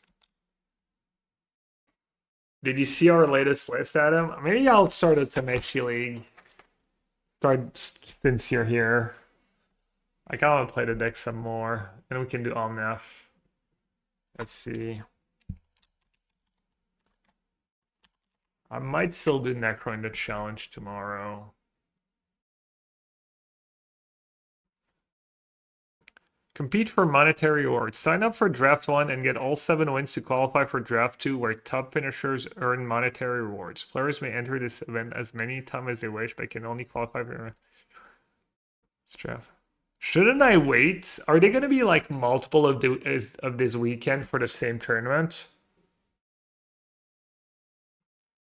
Did you see our latest list, Adam? Maybe I'll start a Tamechi League. Start since you're here. I kind of want to play the deck some more, and we can do Omnaf. Let's see. I might still do Necro in the challenge tomorrow. Compete for monetary rewards. Sign up for Draft 1 and get all 7 wins to qualify for Draft 2, where top finishers earn monetary rewards. Players may enter this event as many times as they wish, but can only qualify for draft. Shouldn't I wait? Are they going to be like multiple of this weekend for the same tournament?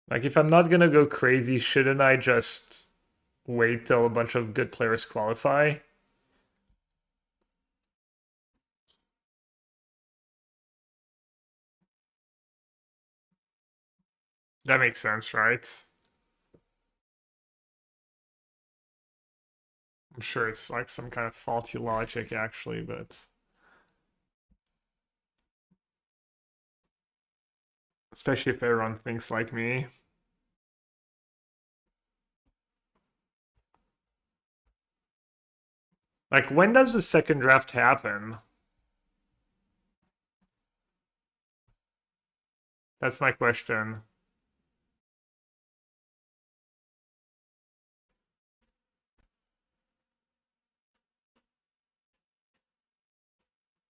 Like, if I'm not going to go crazy, shouldn't I just wait till a bunch of good players qualify? That makes sense, right? I'm sure it's like some kind of faulty logic, actually, but... Especially if everyone thinks like me. Like, when does the second draft happen? That's my question.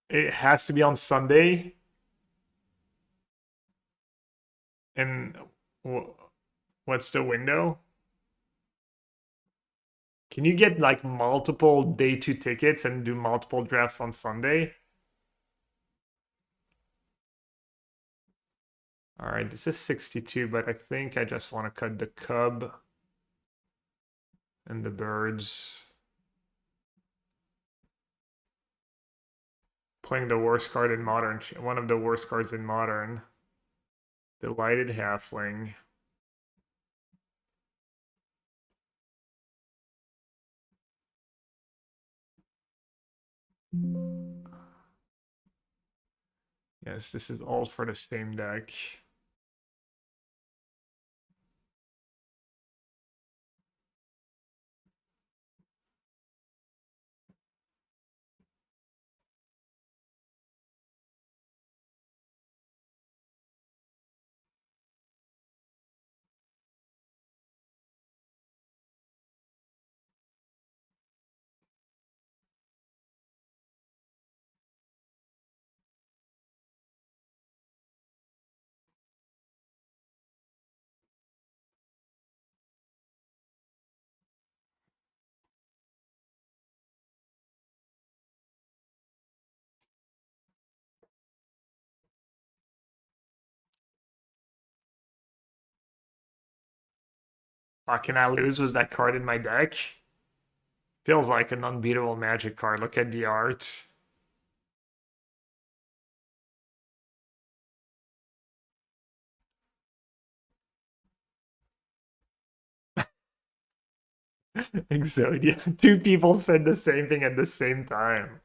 It has to be on Sunday. And what's the window? Can you get like multiple day 2 tickets and do multiple drafts on Sunday? All right, this is 62, but I think I just want to cut the cub and the birds. Playing the worst card in Modern, one of the worst cards in Modern. Delighted Halfling. Yes, this is all for the same deck. Can I lose? Was that card in my deck? Feels like an unbeatable Magic card. Look at the art. Exodia. Two people said the same thing at the same time.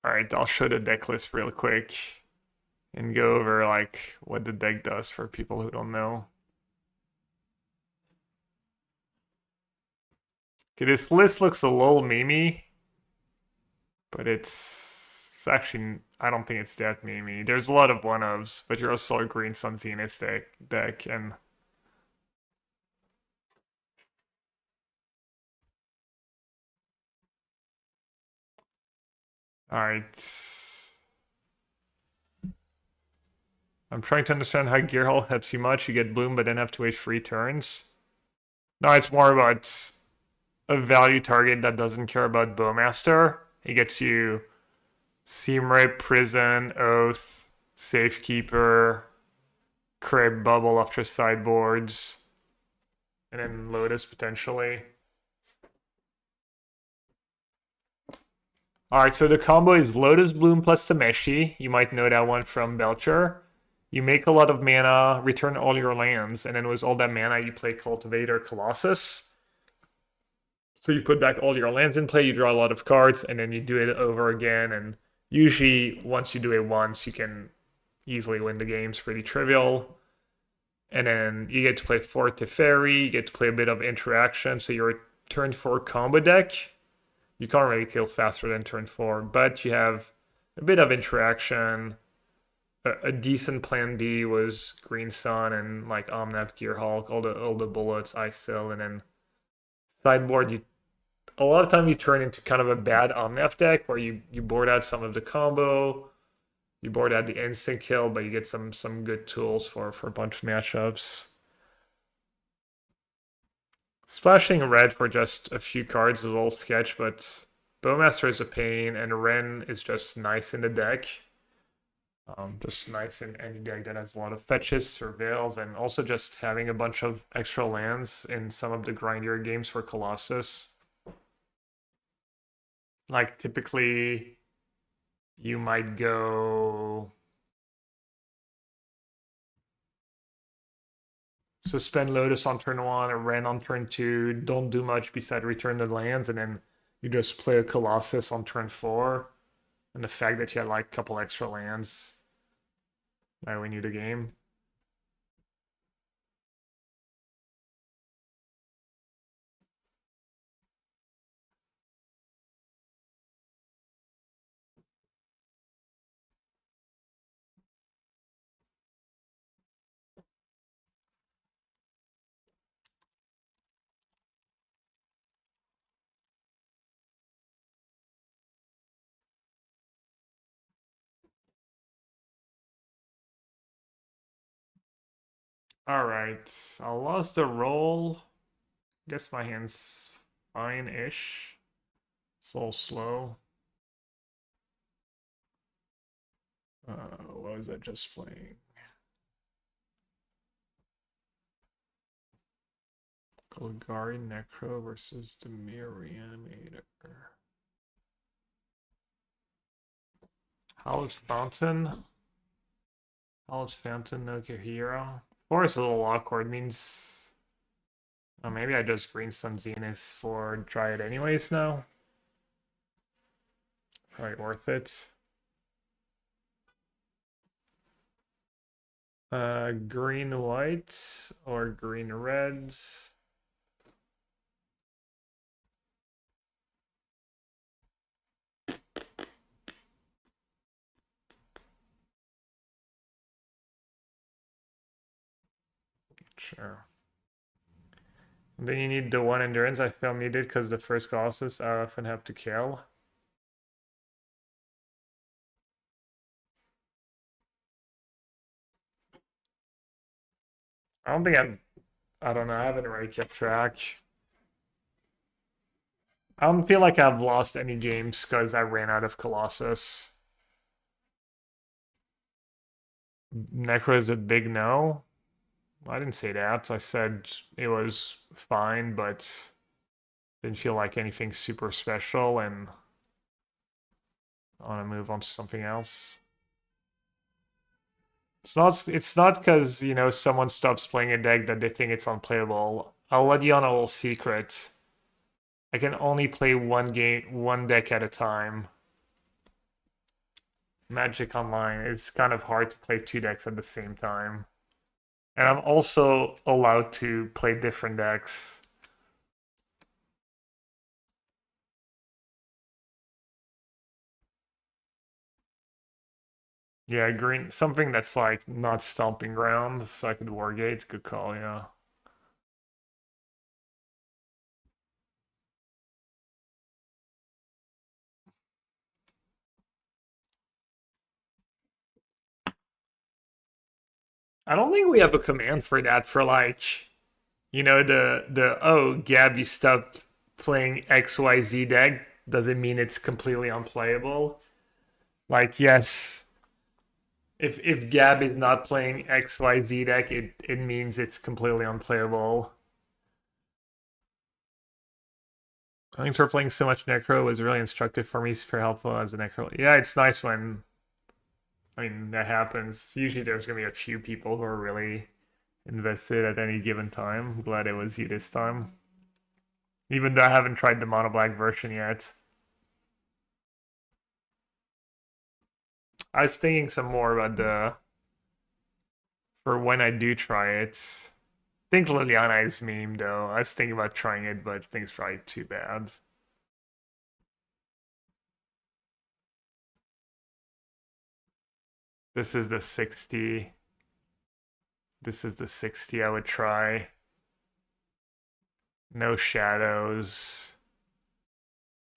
Alright, I'll show the deck list real quick and go over like what the deck does for people who don't know. Okay, this list looks a little memey, but it's actually, I don't think it's that memey. There's a lot of one-ofs, but you're also a Green Sun Zenith deck, and alright. I'm trying to understand how Gear Hall helps you much. You get Bloom, but then have to wait 3 turns. No, it's more about a value target that doesn't care about Bowmaster. It gets you Seam Rape, Prison, Oath, Safekeeper, Crib, Bubble after sideboards, and then Lotus potentially. Alright, so the combo is Lotus Bloom plus Tameshi. You might know that one from Belcher. You make a lot of mana, return all your lands, and then with all that mana you play Cultivator Colossus. So you put back all your lands in play, you draw a lot of cards, and then you do it over again, and usually once you do it once, you can easily win the game. It's pretty trivial. And then you get to play 4 Teferi, you get to play a bit of interaction, so you're a turn 4 combo deck. You can't really kill faster than turn 4, but you have a bit of interaction. A decent plan B was Green Sun and like Omnap, Gear Hulk, all the bullets, Ice Still, and then sideboard. A lot of time you turn into kind of a bad Omnap deck where you board out some of the combo, you board out the instant kill, but you get some good tools for a bunch of matchups. Splashing red for just a few cards is a little sketch, but Bowmaster is a pain, and Ren is just nice in the deck. Just nice in any deck that has a lot of fetches, surveils, and also just having a bunch of extra lands in some of the grindier games for Colossus. Like typically, you might go suspend Lotus on turn 1 or Ren on turn 2, don't do much beside return the lands, and then you just play a Colossus on turn 4. And the fact that you had like a couple extra lands might win you the game. Alright, I lost the roll. Guess my hand's fine-ish. It's a little slow. What was I just playing? Golgari Necro versus the Mere Reanimator. Howl's Fountain? Howl's Fountain, no Kahira. Forest is a little awkward, means... Oh, maybe I just Green Sun Zenith for Dryad anyways now. Probably worth it. Green white or green reds. Sure. And then you need the 1 endurance. I felt needed because the first Colossus I often have to kill. I don't think I don't know, I haven't really kept track. I don't feel like I've lost any games because I ran out of Colossus. Necro is a big no. I didn't say that. I said it was fine, but didn't feel like anything super special, and I want to move on to something else. It's not because, you know, someone stops playing a deck that they think it's unplayable. I'll let you on a little secret. I can only play one deck at a time. Magic Online, it's kind of hard to play two decks at the same time. And I'm also allowed to play different decks. Yeah, green, something that's like not stomping ground, so I could wargate. Good call, yeah. I don't think we have a command for that for like, the oh, Gab, you stopped playing XYZ deck doesn't mean it's completely unplayable. Like, yes, if Gab is not playing XYZ deck, it means it's completely unplayable. Thanks for playing so much Necro. It was really instructive for me, super helpful as a Necro. Yeah, it's nice when, I mean, that happens. Usually there's going to be a few people who are really invested at any given time. I'm glad it was you this time. Even though I haven't tried the mono black version yet. I was thinking some more about for when I do try it. I think Liliana is meme though. I was thinking about trying it, but I think it's probably too bad. This is the 60. This is the 60 I would try. No shadows.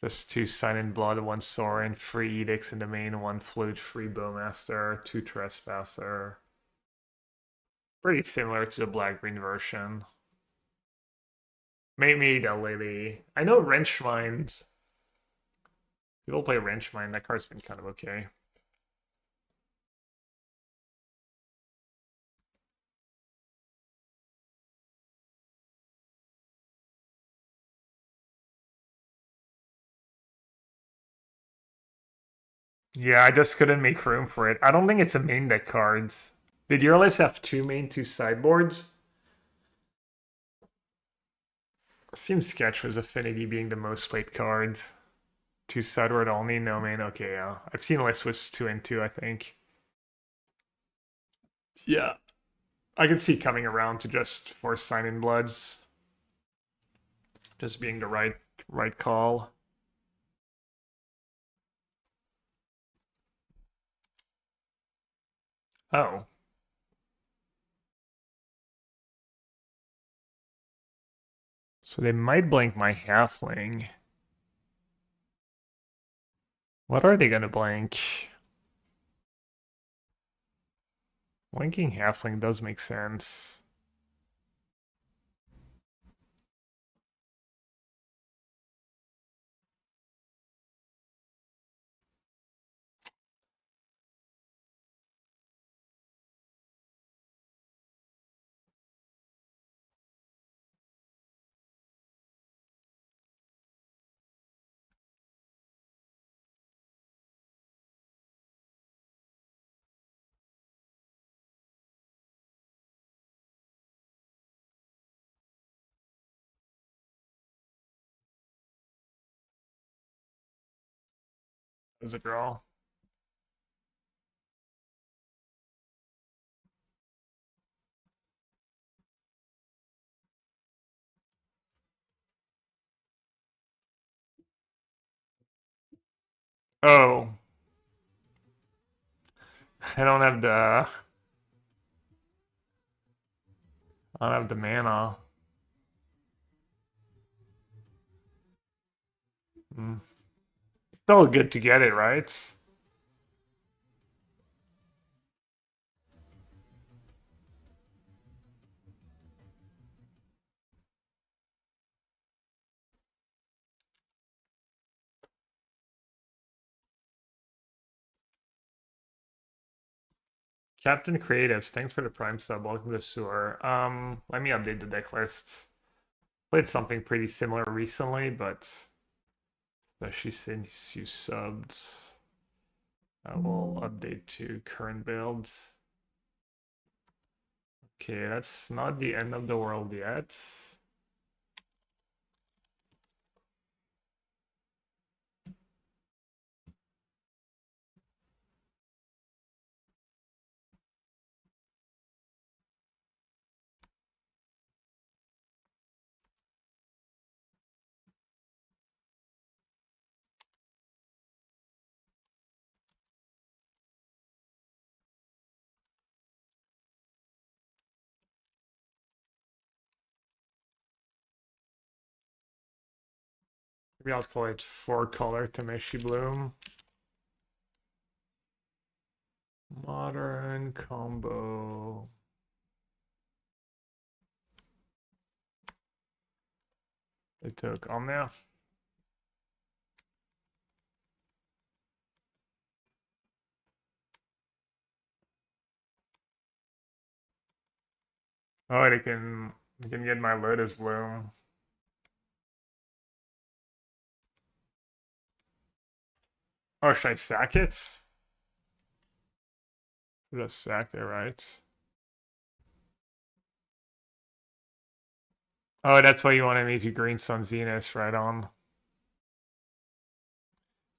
Just 2 Sign in Blood, 1 Sorin, 3 Edicts in the main, 1 Flute, 3 Bowmaster, 2 Trespasser. Pretty similar to the black-green version. Maybe the Lily. I know Wrench Mind. People play Wrench Mind. That card's been kind of okay. Yeah, I just couldn't make room for it. I don't think it's a main deck card. Did your list have 2 main, 2 sideboards? Seems sketch was Affinity being the most played card. 2 sideboard only, no main. Okay, yeah. I've seen lists with 2 and 2, I think. Yeah. I could see coming around to just force Sign in Bloods. Just being the right call. Oh. So they might blank my halfling. What are they gonna blank? Blanking halfling does make sense. As a draw. Oh. I don't have the I don't have the mana. Hmm. Still good to get it, right? Captain Creatives, thanks for the prime sub. Welcome to Sewer. Let me update the deck list. Played something pretty similar recently, but especially since you subbed, I will update to current builds. Okay, that's not the end of the world yet. Maybe I'll call it 4-color Tameshi Bloom. Modern combo. It took on there. Oh, they can get my Lotus Bloom. Oh, should I sack it? Just sack it, right? Oh, that's why you wanted me to Green Sun Zenith, right on.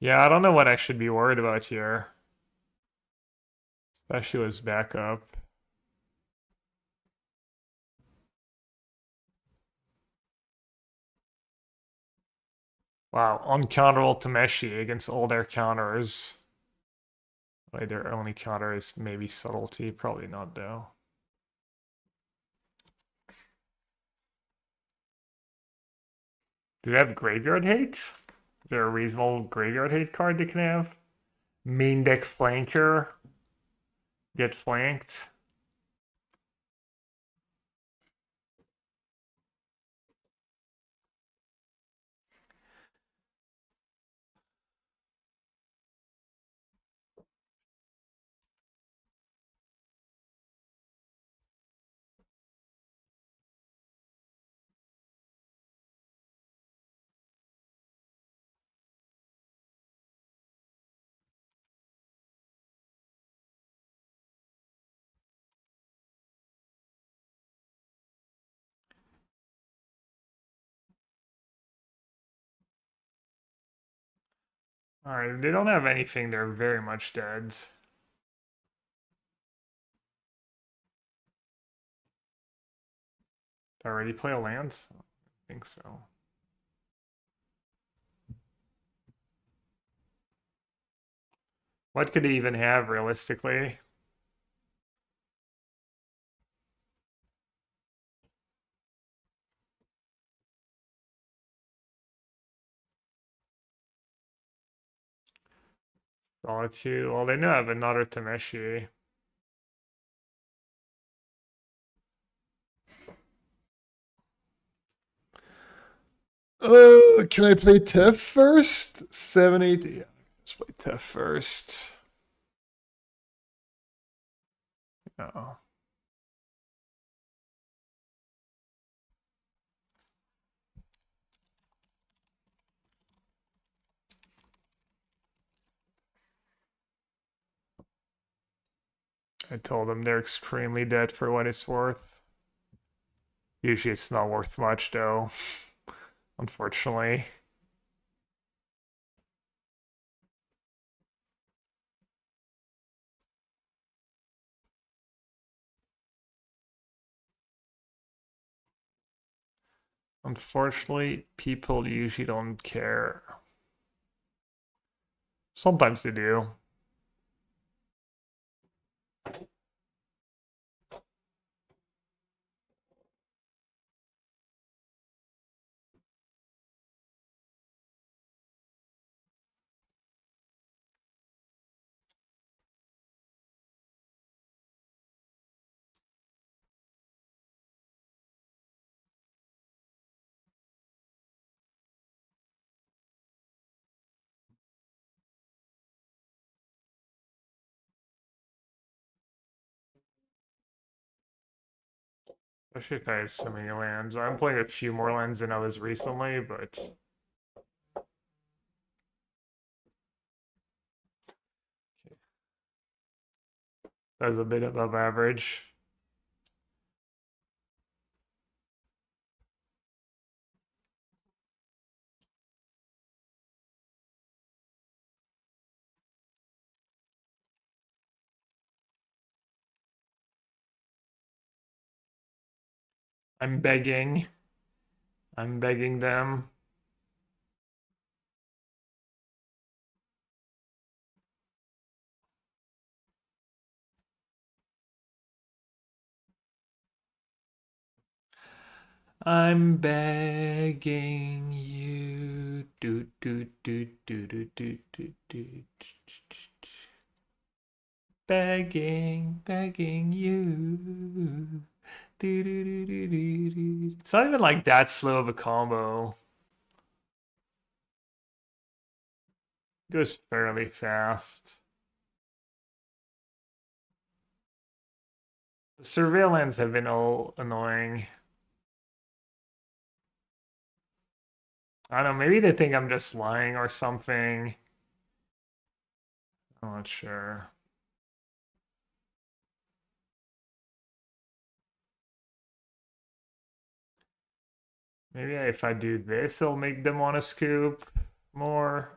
Yeah, I don't know what I should be worried about here. Especially with backup. Wow, uncounterable Tameshi against all their counters. Wait, their only counter is maybe subtlety, probably not though. Do they have graveyard hate? Is there a reasonable graveyard hate card they can have? Main deck flanker. Get flanked. Alright, they don't have anything, they're very much dead. Did I already play a land? I think so. What could he even have realistically? Solitude. Well, they know I have another Tameshi. Can I play Tef first? 7, 8. Yeah, let's play Tef first. No. I told them they're extremely dead for what it's worth. Usually it's not worth much though, unfortunately. Unfortunately, people usually don't care. Sometimes they do. Especially if I have so many lands. I'm playing a few more lands than I was recently, but that's a bit above average. I'm begging. I'm begging them. I'm begging you do do do do do do do do. Begging you. Do, do, do, do, do, do. It's not even like that slow of a combo. It goes fairly fast. The surveillance have been all annoying. I don't know, maybe they think I'm just lying or something. I'm not sure. Maybe if I do this, it'll make them want to scoop more.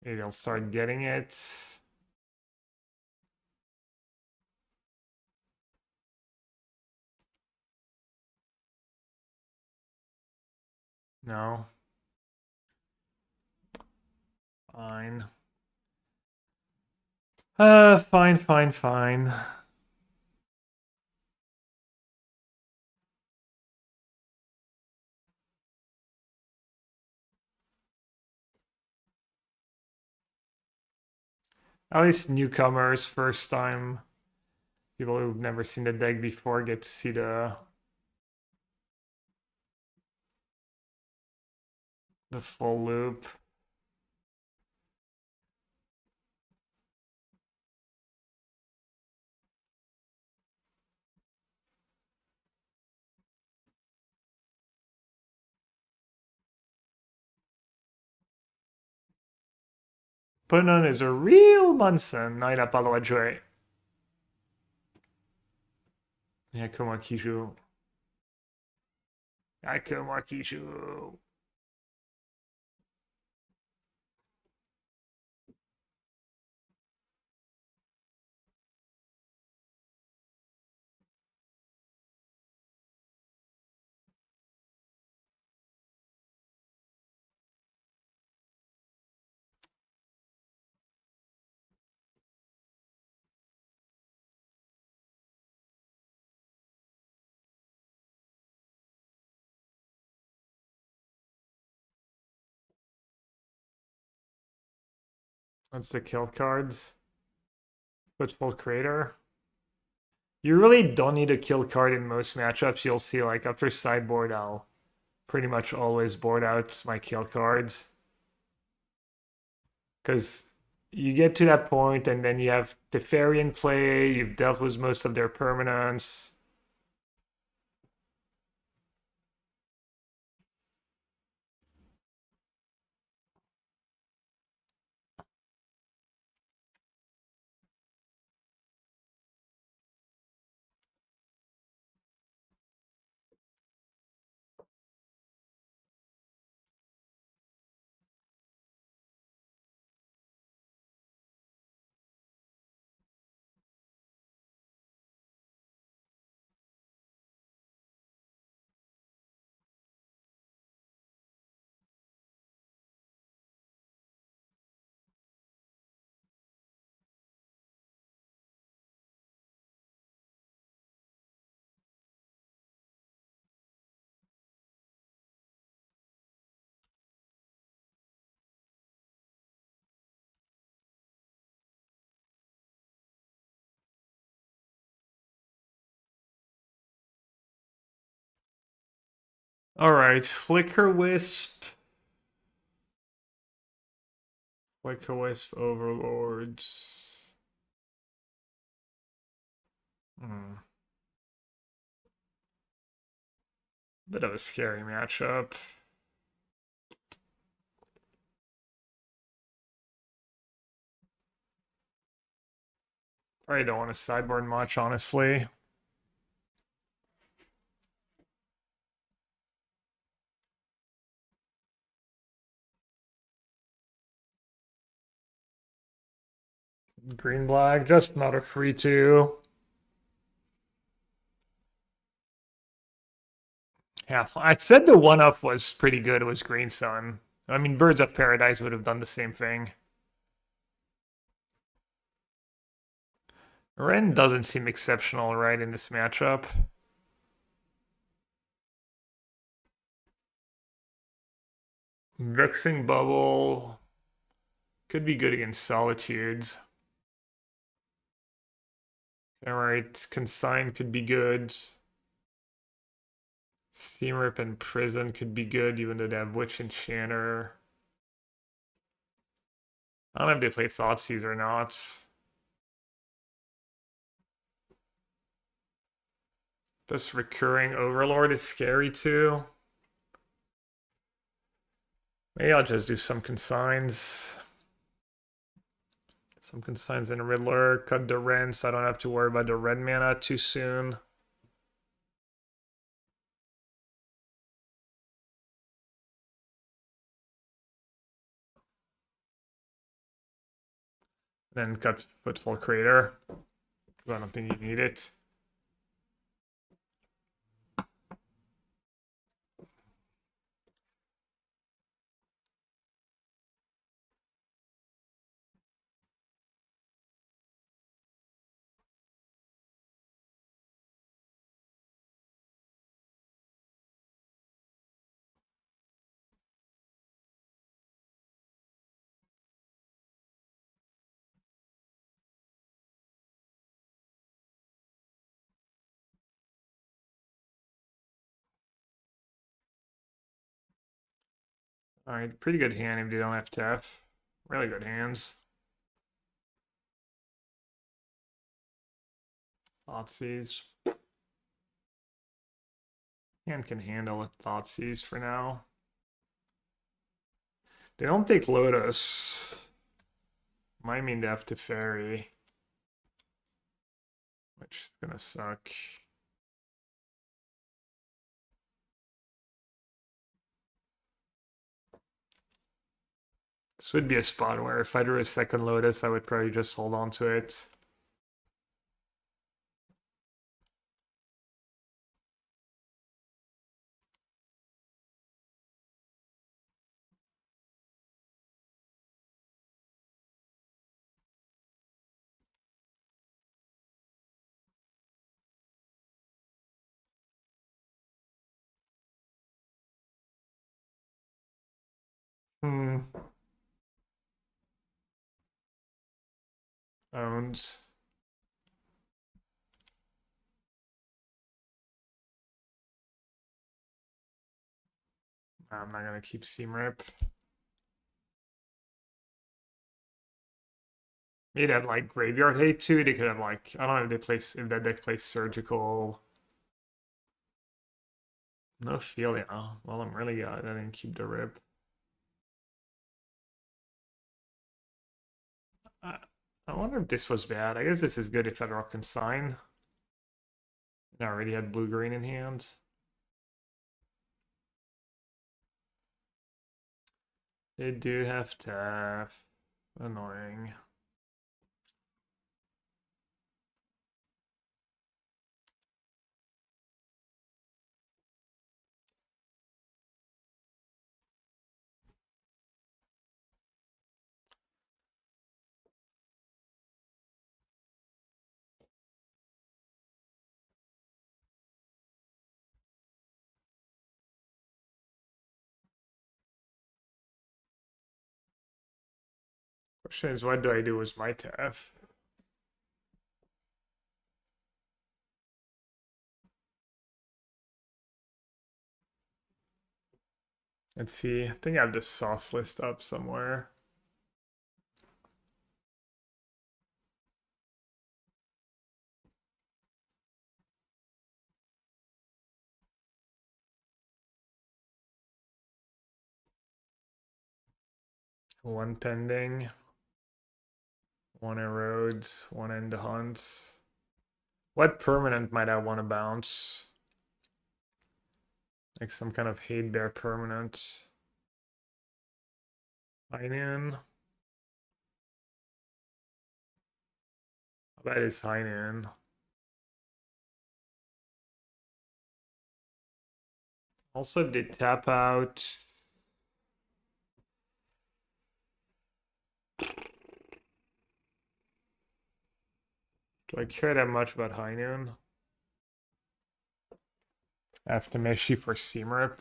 Maybe they'll start getting it. No. Fine. Fine. At least newcomers, first time, people who've never seen the deck before get to see the full loop. Punon is a real Munson, non il a pas le droit de jouer. Il y a que moi qui joue. Il y a que moi qui joue. That's the kill cards. Footful Crater. You really don't need a kill card in most matchups. You'll see, like, after sideboard, I'll pretty much always board out my kill cards. Because you get to that point, and then you have Teferi in play, you've dealt with most of their permanents. Alright, Flicker Wisp. Flicker Wisp Overlords. Bit of a scary matchup. Probably don't want to sideboard much, honestly. Green black, just not a free two. Yeah, I said the one up was pretty good. It was Green Sun. I mean, Birds of Paradise would have done the same thing. Ren doesn't seem exceptional, right, in this matchup. Vexing Bubble could be good against Solitudes. Alright, Consign could be good. Steam Rip and Prison could be good, even though they have Witch Enchanter. I don't know if they play Thoughtseize or not. This recurring Overlord is scary too. Maybe I'll just do some consigns. Some consigns in Riddler, cut the Ren so I don't have to worry about the red mana too soon. Then cut Footfall Crater. I don't think you need it. Alright, pretty good hand if you don't have Tef. Really good hands. Thoughtseize. Hand can handle a Thoughtseize for now. They don't take Lotus. Might mean they have to Fairy. Which is gonna suck. This would be a spot where if I drew a second Lotus, I would probably just hold on to it. Hmm. Owns. I'm not gonna keep Seam Rip. They'd have like Graveyard Hate too. They could have like, I don't know if they play, if that deck plays Surgical. No feel, yeah. Well, I'm really I didn't keep the Rip. I wonder if this was bad. I guess this is good if I draw Consign. I already had blue-green in hand. They do have Taf. Annoying. Question is, what do I do with my Taf? Let's see. I think I have this sauce list up somewhere. One pending. One erodes. One end hunts. What permanent might I want to bounce? Like some kind of hate bear permanent. Heinen. That is Heinen. Also did tap out. Do I care that much about High Noon? Aftermeshi for Seamrip.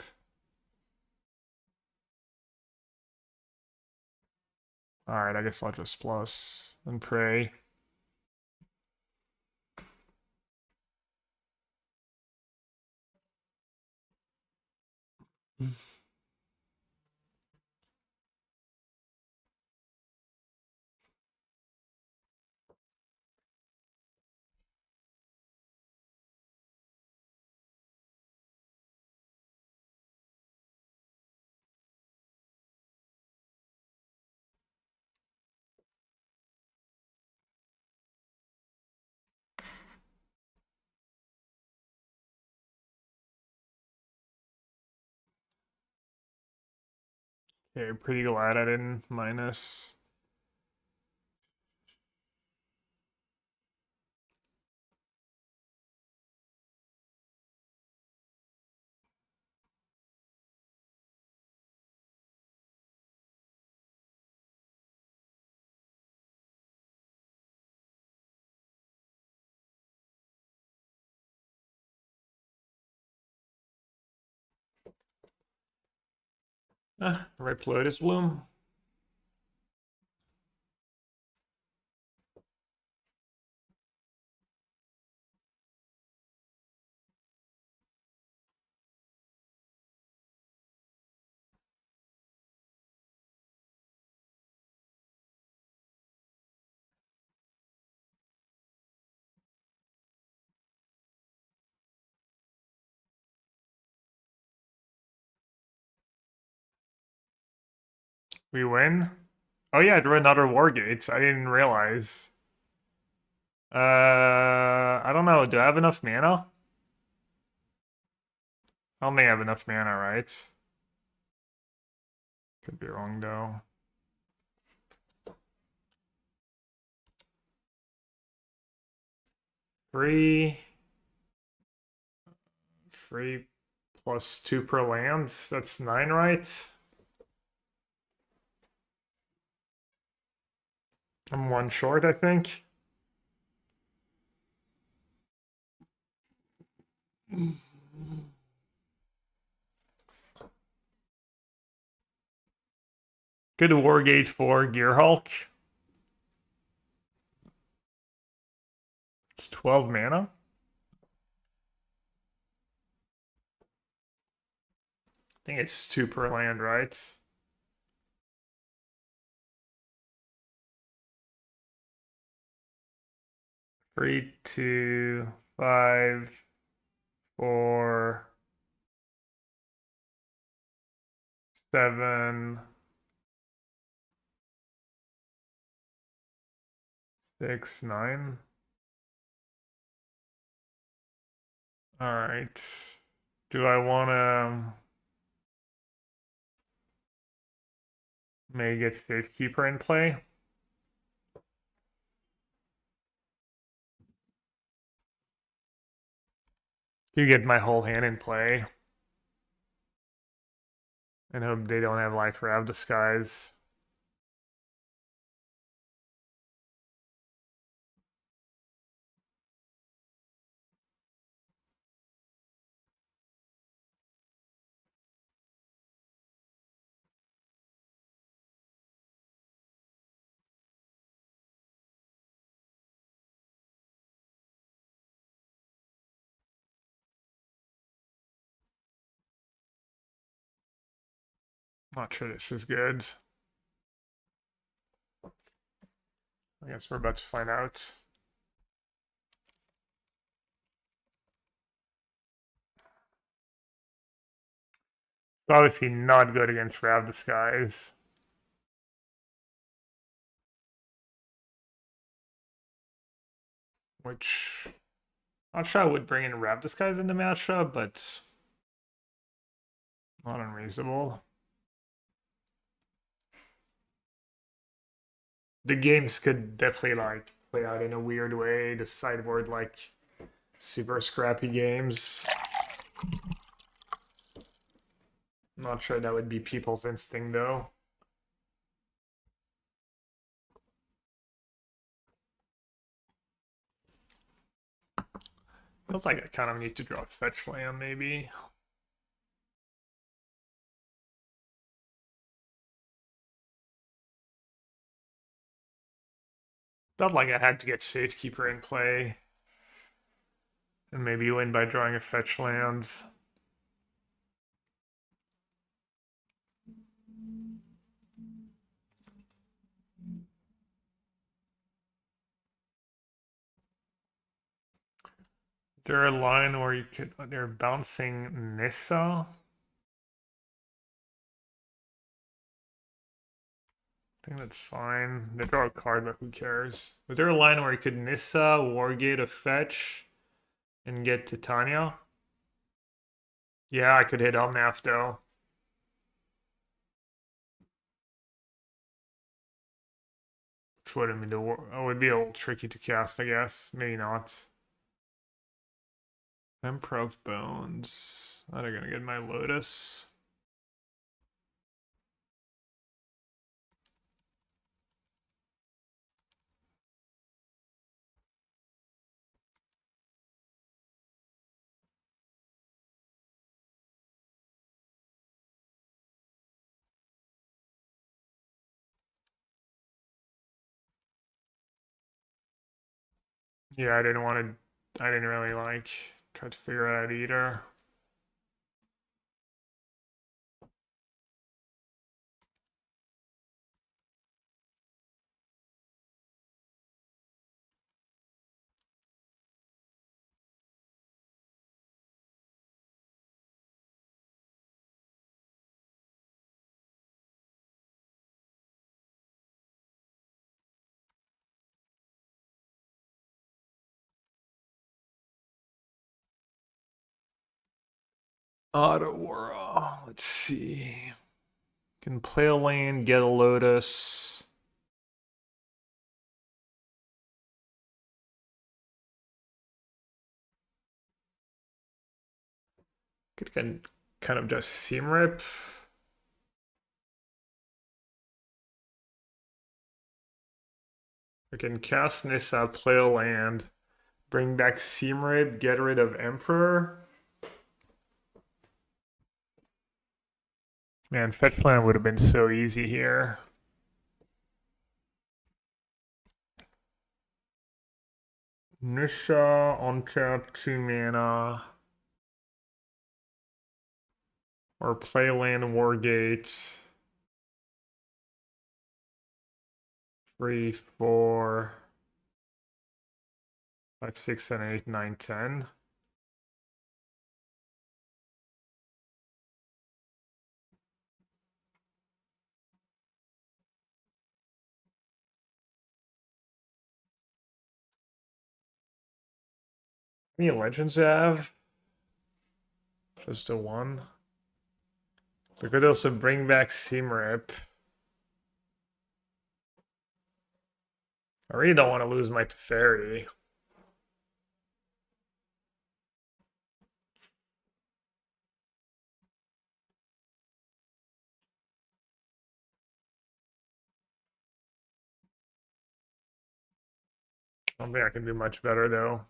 Alright, I guess I'll just plus and pray. Okay, pretty glad I didn't minus. Ripe Lotus Bloom. We win? Oh yeah, I drew another Wargate. I didn't realize. I don't know. Do I have enough mana? I don't think I have enough mana, right? Could be wrong though. Three plus 2 per land. That's 9, right? I'm 1 short, I think. Good Wargate for Gearhulk. It's 12 mana. I think it's 2 per land, right? 3, 2, 5, 4, 7, 6, 9. All right. Do I want to maybe get Safekeeper in play? Do get my whole hand in play? And hope they don't have like Rav Disguise. Not sure this is good. I guess we're about to find out. It's obviously not good against Rav Disguise. Which, not sure I would bring in Rav Disguise into matchup, but not unreasonable. The games could definitely like play out in a weird way. The sideboard like super scrappy games. Not sure that would be people's instinct though. Feels like I kind of need to draw a fetch land, maybe. Felt like I had to get Safekeeper in play. And maybe win by drawing a fetch land. Is there a line where you could, they're bouncing Nissa? I think that's fine. They draw a card, but who cares? Was there a line where you could Nissa, Wargate a fetch, and get Titania? Yeah, I could hit Elnaf though. Which wouldn't be the it would be a little tricky to cast, I guess. Maybe not. Emperor of Bones. Oh, they're gonna get my Lotus. Yeah, I didn't want to. I didn't really like try to figure it out either. Ottawa. Let's see. Can play a lane, get a Lotus. Could kind of just seam rip. I can cast Nissa, play a land, bring back seam rip, get rid of Emperor. Man, fetch land would have been so easy here. Nissa on tap, 2 mana. Or play land Wargate. 3, 4, 5, 6, 7, 8, 9, 10. How many legends do I have? Just a 1. So I could also bring back seam rip. I really don't want to lose my Teferi. I don't think I can do much better though.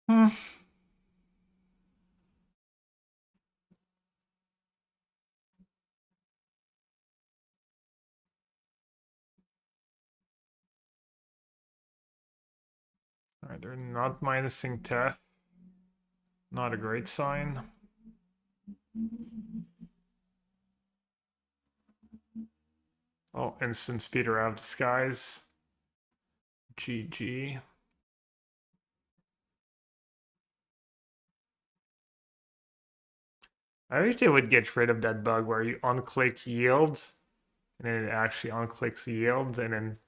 Hmm. Alright, they're not minusing Tef. Not a great sign. Oh, instant speeder out of disguise. GG. I wish they would get rid of that bug where you unclick yield and then it actually unclicks yields, and then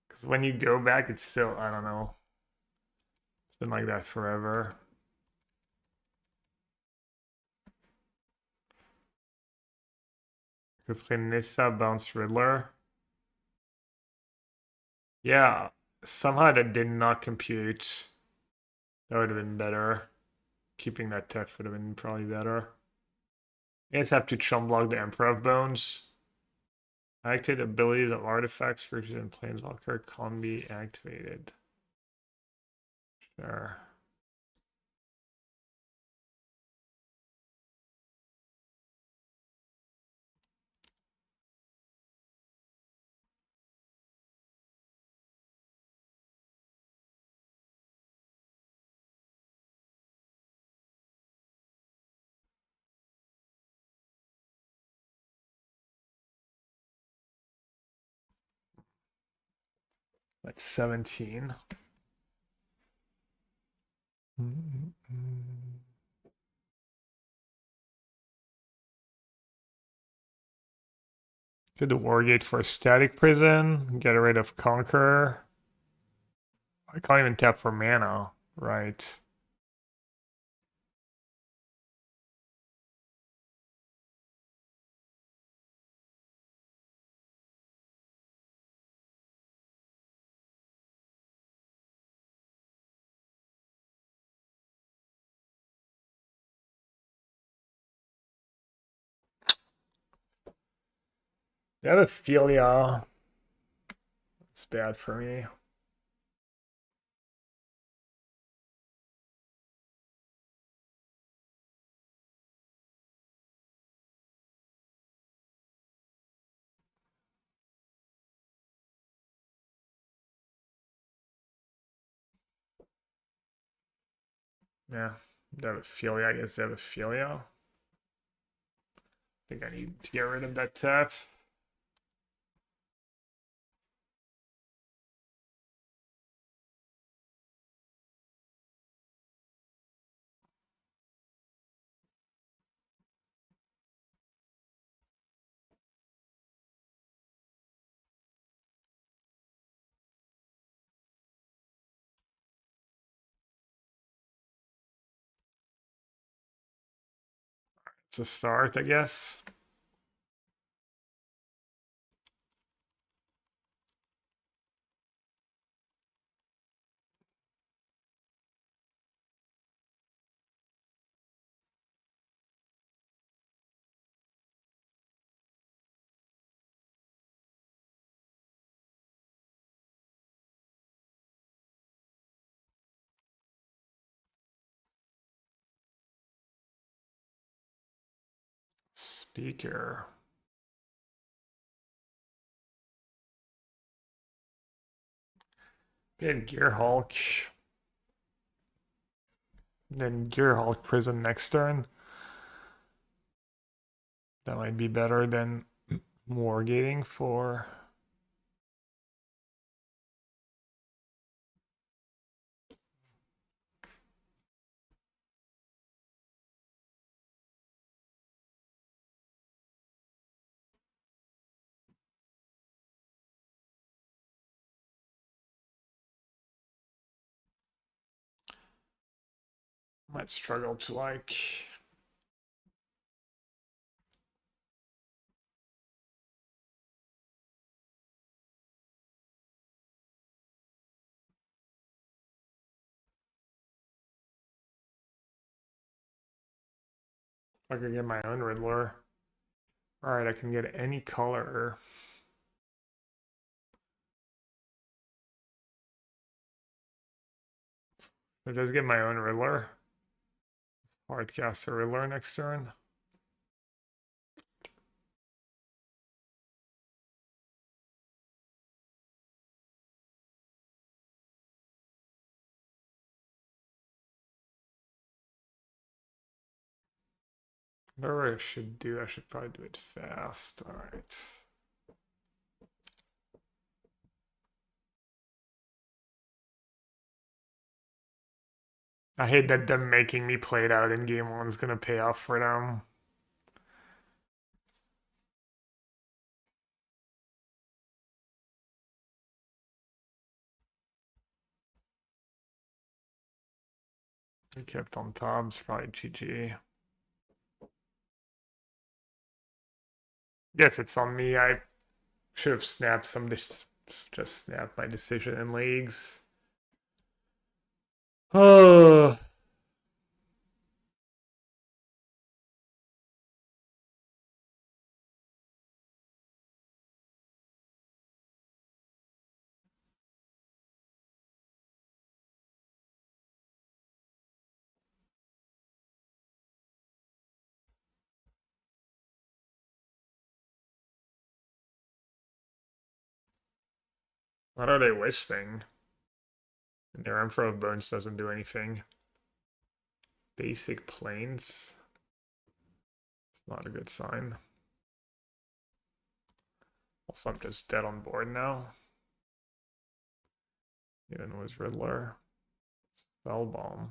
because when you go back, it's still, I don't know, it's been like that forever. Could play Nissa, bounce Riddler. Yeah, somehow that did not compute. That would have been better. Keeping that tech would have been probably better. I guess I have to chum block the Emperor of Bones. Activate abilities of artifacts, creatures, and planeswalker can't be activated. Sure. That's 17. Get the Wargate for a static prison. Get rid of Conqueror. I can't even tap for mana. Right. The other Philia. It's bad for me. Yeah. Devophilia, I guess Devophilia. I think I need to get rid of that tap. It's a start, I guess. Speaker. Then Gearhulk. Then Gearhulk prison next turn. That might be better than Wargating for. Might struggle to like. I could get my own Riddler. Alright, I can get any color. I just get my own Riddler. Hard cast a Riddler next turn. Whatever I should do, I should probably do it fast. Alright. I hate that them making me play it out in game one is gonna pay off for them. We kept on top, it's probably GG. Guess it's on me. I should have snapped some, just snapped my decision in leagues. Oh. What are they wisping? And their Emperor of Bones doesn't do anything. Basic planes. It's not a good sign. Also, I'm just dead on board now. Even with Riddler. Spellbomb.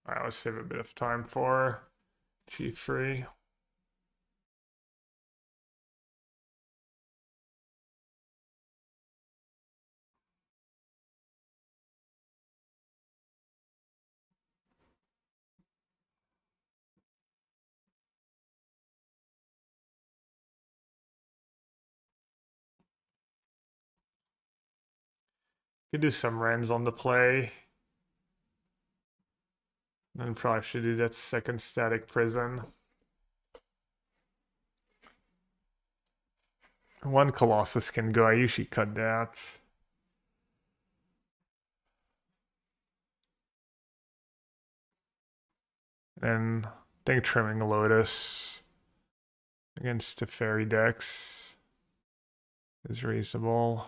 Alright, let's save a bit of time for G3. Could do some Rens on the play. Then probably should do that second static prison. One Colossus can go. I usually cut that. And I think trimming Lotus against the fairy decks is reasonable.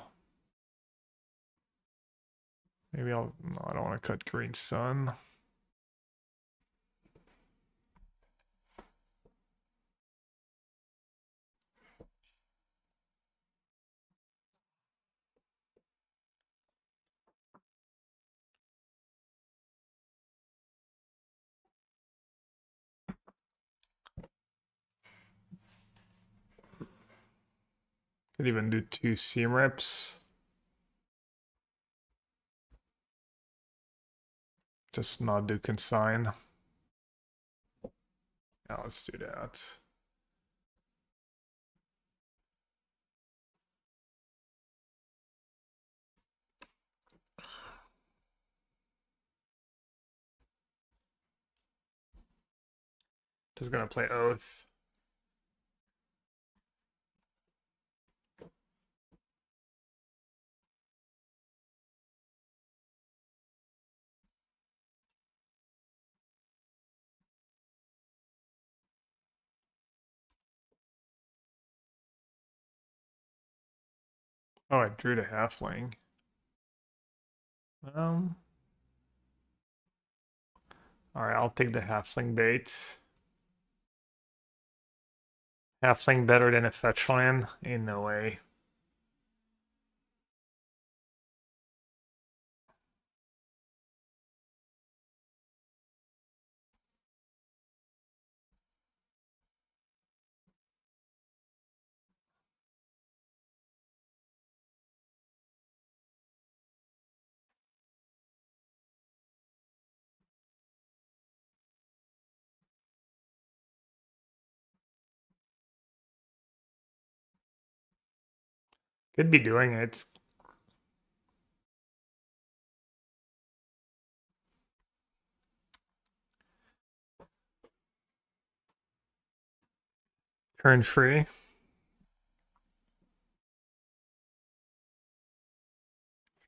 Maybe no, I don't want to cut Green Sun. Could even do 2 seam rips. Just not do consign. Yeah, let's do that. Just gonna play Oath. Oh, I drew the halfling. Alright, I'll take the halfling bait. Halfling better than a fetch land? In no way. Could be doing it. Turn free. It's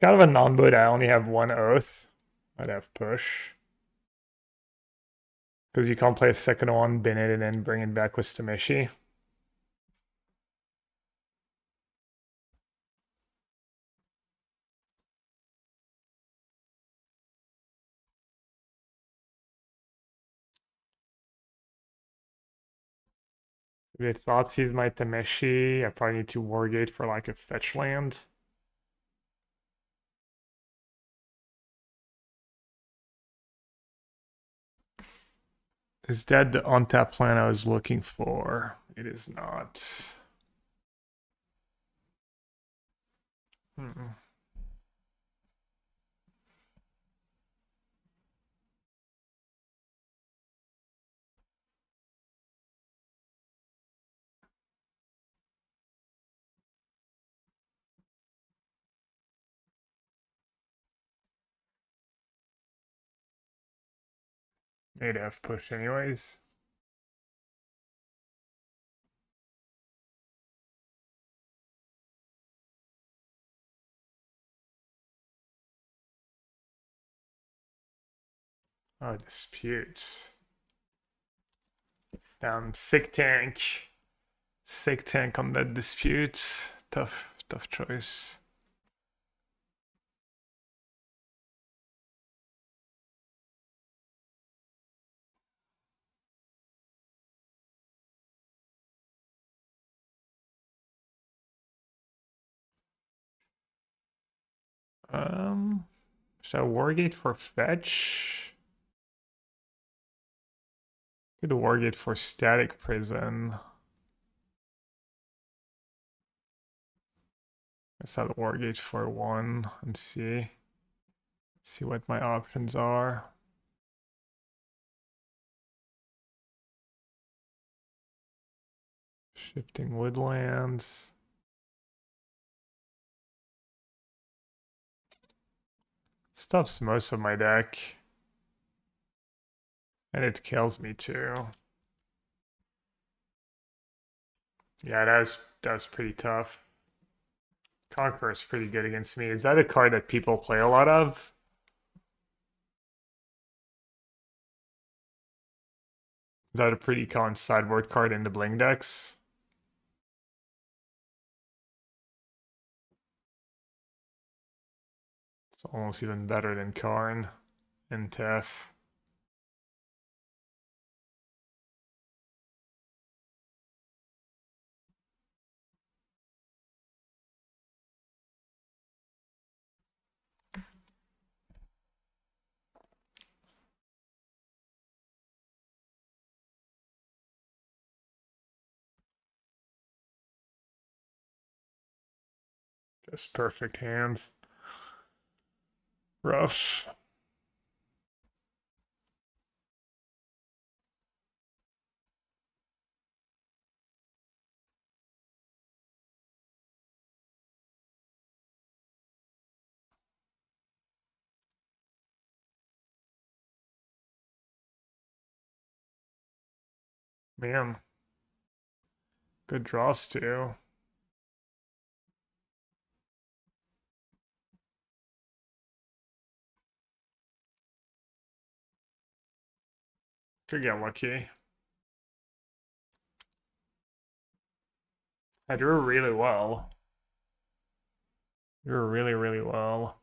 kind of a non-boot. I only have 1 Oath. I'd have push. Because you can't play a second one, bin it, and then bring it back with Stamishi. If it Thoughtseize my Tameshi, I probably need to Wargate for like a fetch land. Is that the untap plan I was looking for? It is not. Hmm. They'd have push anyways. Oh, disputes. Down sick tank. Sick tank on that dispute. Tough choice. Should I wargate for fetch? Could wargate for static prison. Let's have wargate for one and see what my options are. Shifting woodlands. Stuffs most of my deck. And it kills me too. Yeah, that was pretty tough. Conqueror is pretty good against me. Is that a card that people play a lot of? Is that a pretty common sideboard card in the bling decks? It's almost even better than Karn and Tef. Just perfect hand. Rough. Man. Good draws too. Could get lucky. I drew really well. Drew really well.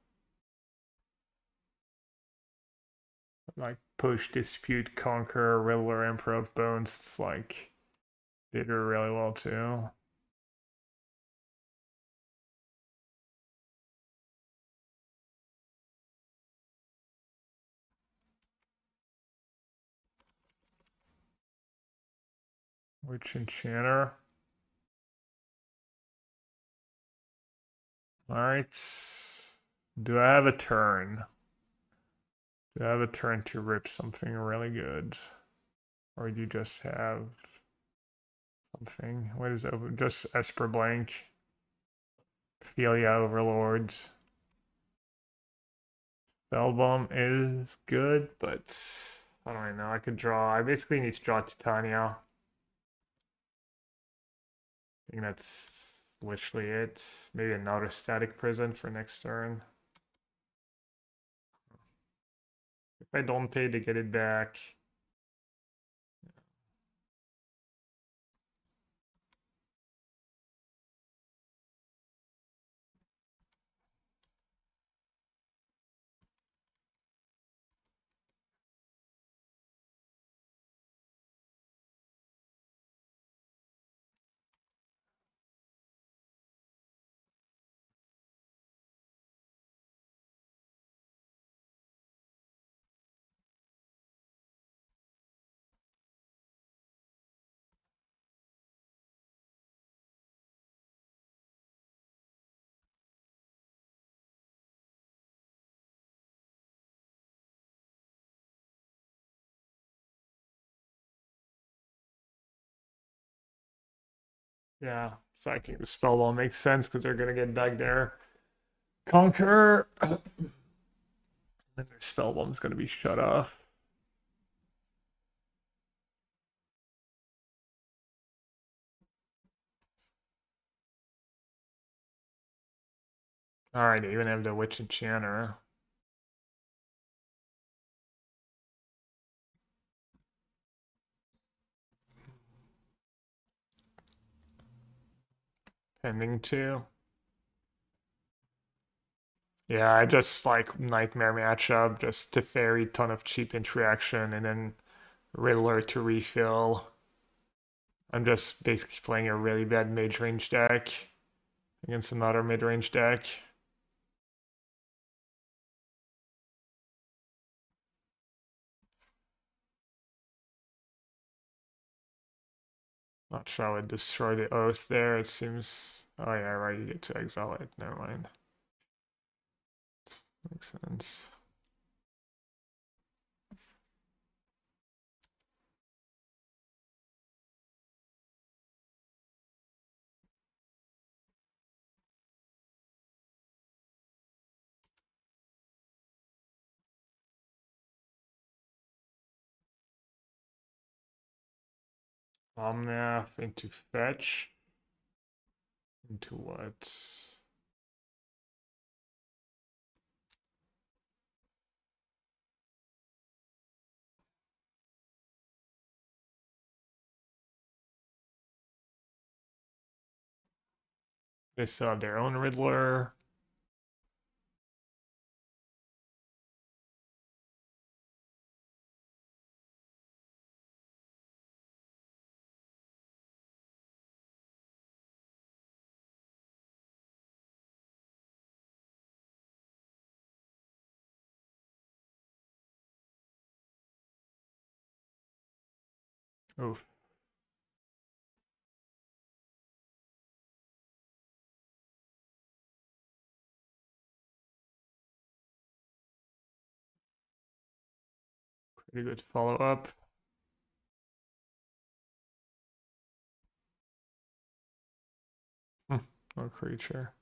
Like push, dispute, conquer, Riddler, Emperor of Bones. It's like they drew really well too. Witch Enchanter. Alright. Do I have a turn? Do I have a turn to rip something really good? Or do you just have something? What is it? Just Esper Blank. Philia Overlords. Spellbomb is good, but I don't know. I could draw. I basically need to draw Titania. I think that's literally it. Maybe another static prison for next turn. If I don't pay to get it back. Yeah, sacking the spellball makes sense because they're gonna get back there. Conquer. Then their spellbomb's gonna be shut off. Alright, they even have the Witch Enchanter. Pending 2. Yeah, I just like Nightmare matchup, just Teferi, ton of cheap interaction, and then Riddler to refill. I'm just basically playing a really bad mid-range deck against another mid-range deck. Not sure I would destroy the Oath there. It seems. Oh, yeah, right. You get to exile it. Never mind. Makes sense. Omnath into fetch. Into what? They still have their own Riddler. Oof. Pretty good follow up. No creature.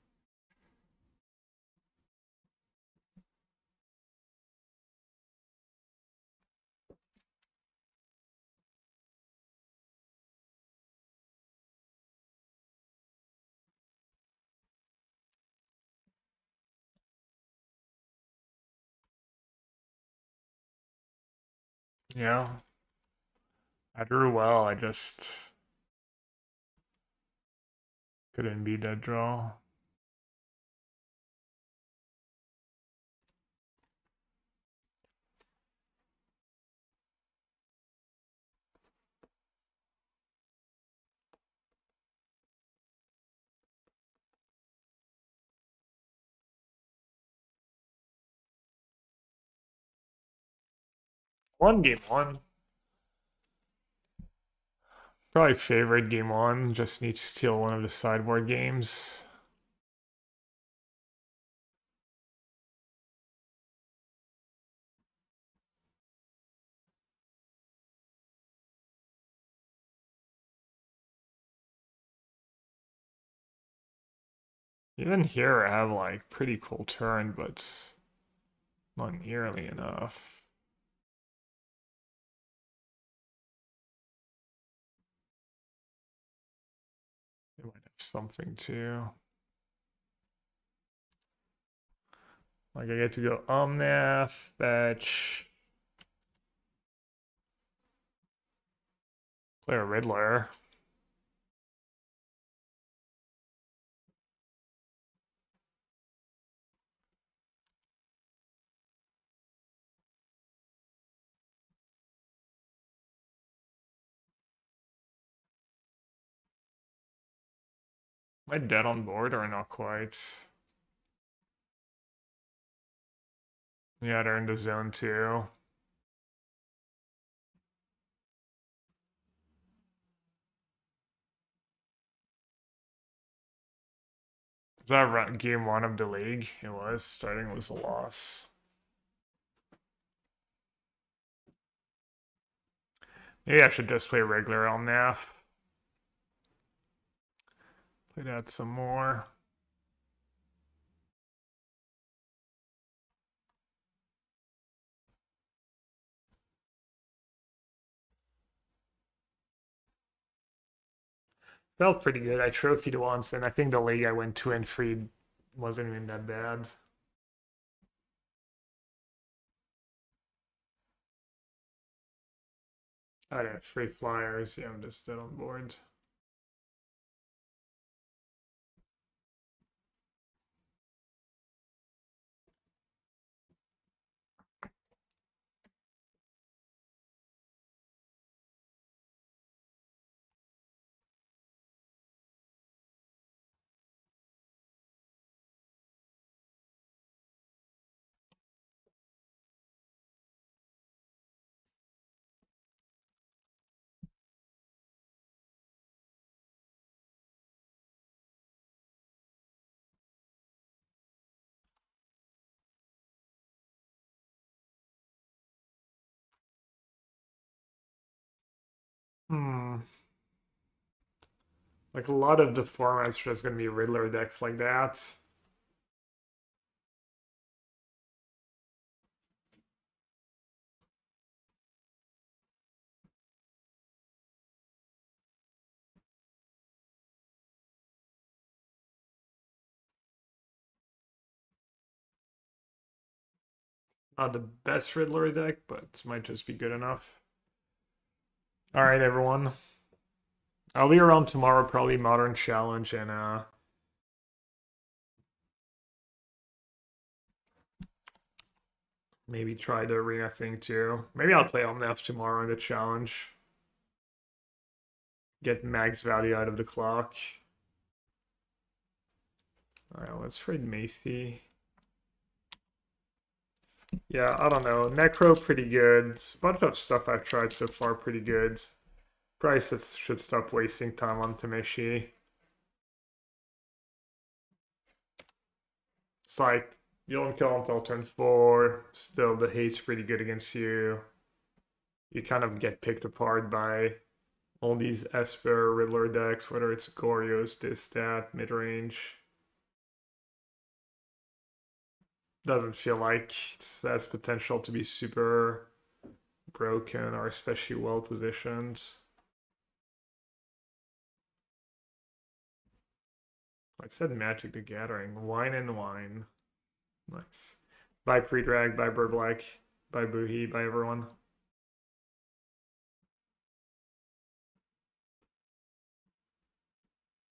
Yeah. I drew well. I just couldn't beat that draw. One game one. Probably favorite game one. Just need to steal one of the sideboard games. Even here I have like pretty cool turn, but not nearly enough. They might have something too. Like I get to go Omnath, fetch, play a Riddler. Am I dead on board or not quite? Yeah, they're in the zone too. Was that game one of the league? It was. Starting was a loss. Maybe I should just play regular Omnath. Play that some more. Felt pretty good. I trophied once, and I think the league I went 2-3 wasn't even that bad. I have 3 flyers. Yeah, I'm just dead on board. Hmm. Like a lot of the formats are just gonna be Riddler decks like that. Not the best Riddler deck, but it might just be good enough. All right, everyone. I'll be around tomorrow, probably Modern Challenge, and maybe try the arena thing too. Maybe I'll play Omnath tomorrow in the challenge. Get max value out of the clock. Alright, let's trade Macy. Yeah, I don't know. Necro pretty good. A bunch of stuff I've tried so far pretty good. Price should stop wasting time on Tameshi. It's like you don't kill until turn 4. Still, the hate's pretty good against you. You kind of get picked apart by all these Esper Riddler decks, whether it's Gorios, this, that, mid range. Doesn't feel like it has potential to be super broken or especially well positioned. I said Magic the Gathering. Wine and wine. Nice. Bye Predrag, bye Burblack, bye Boohie, bye everyone.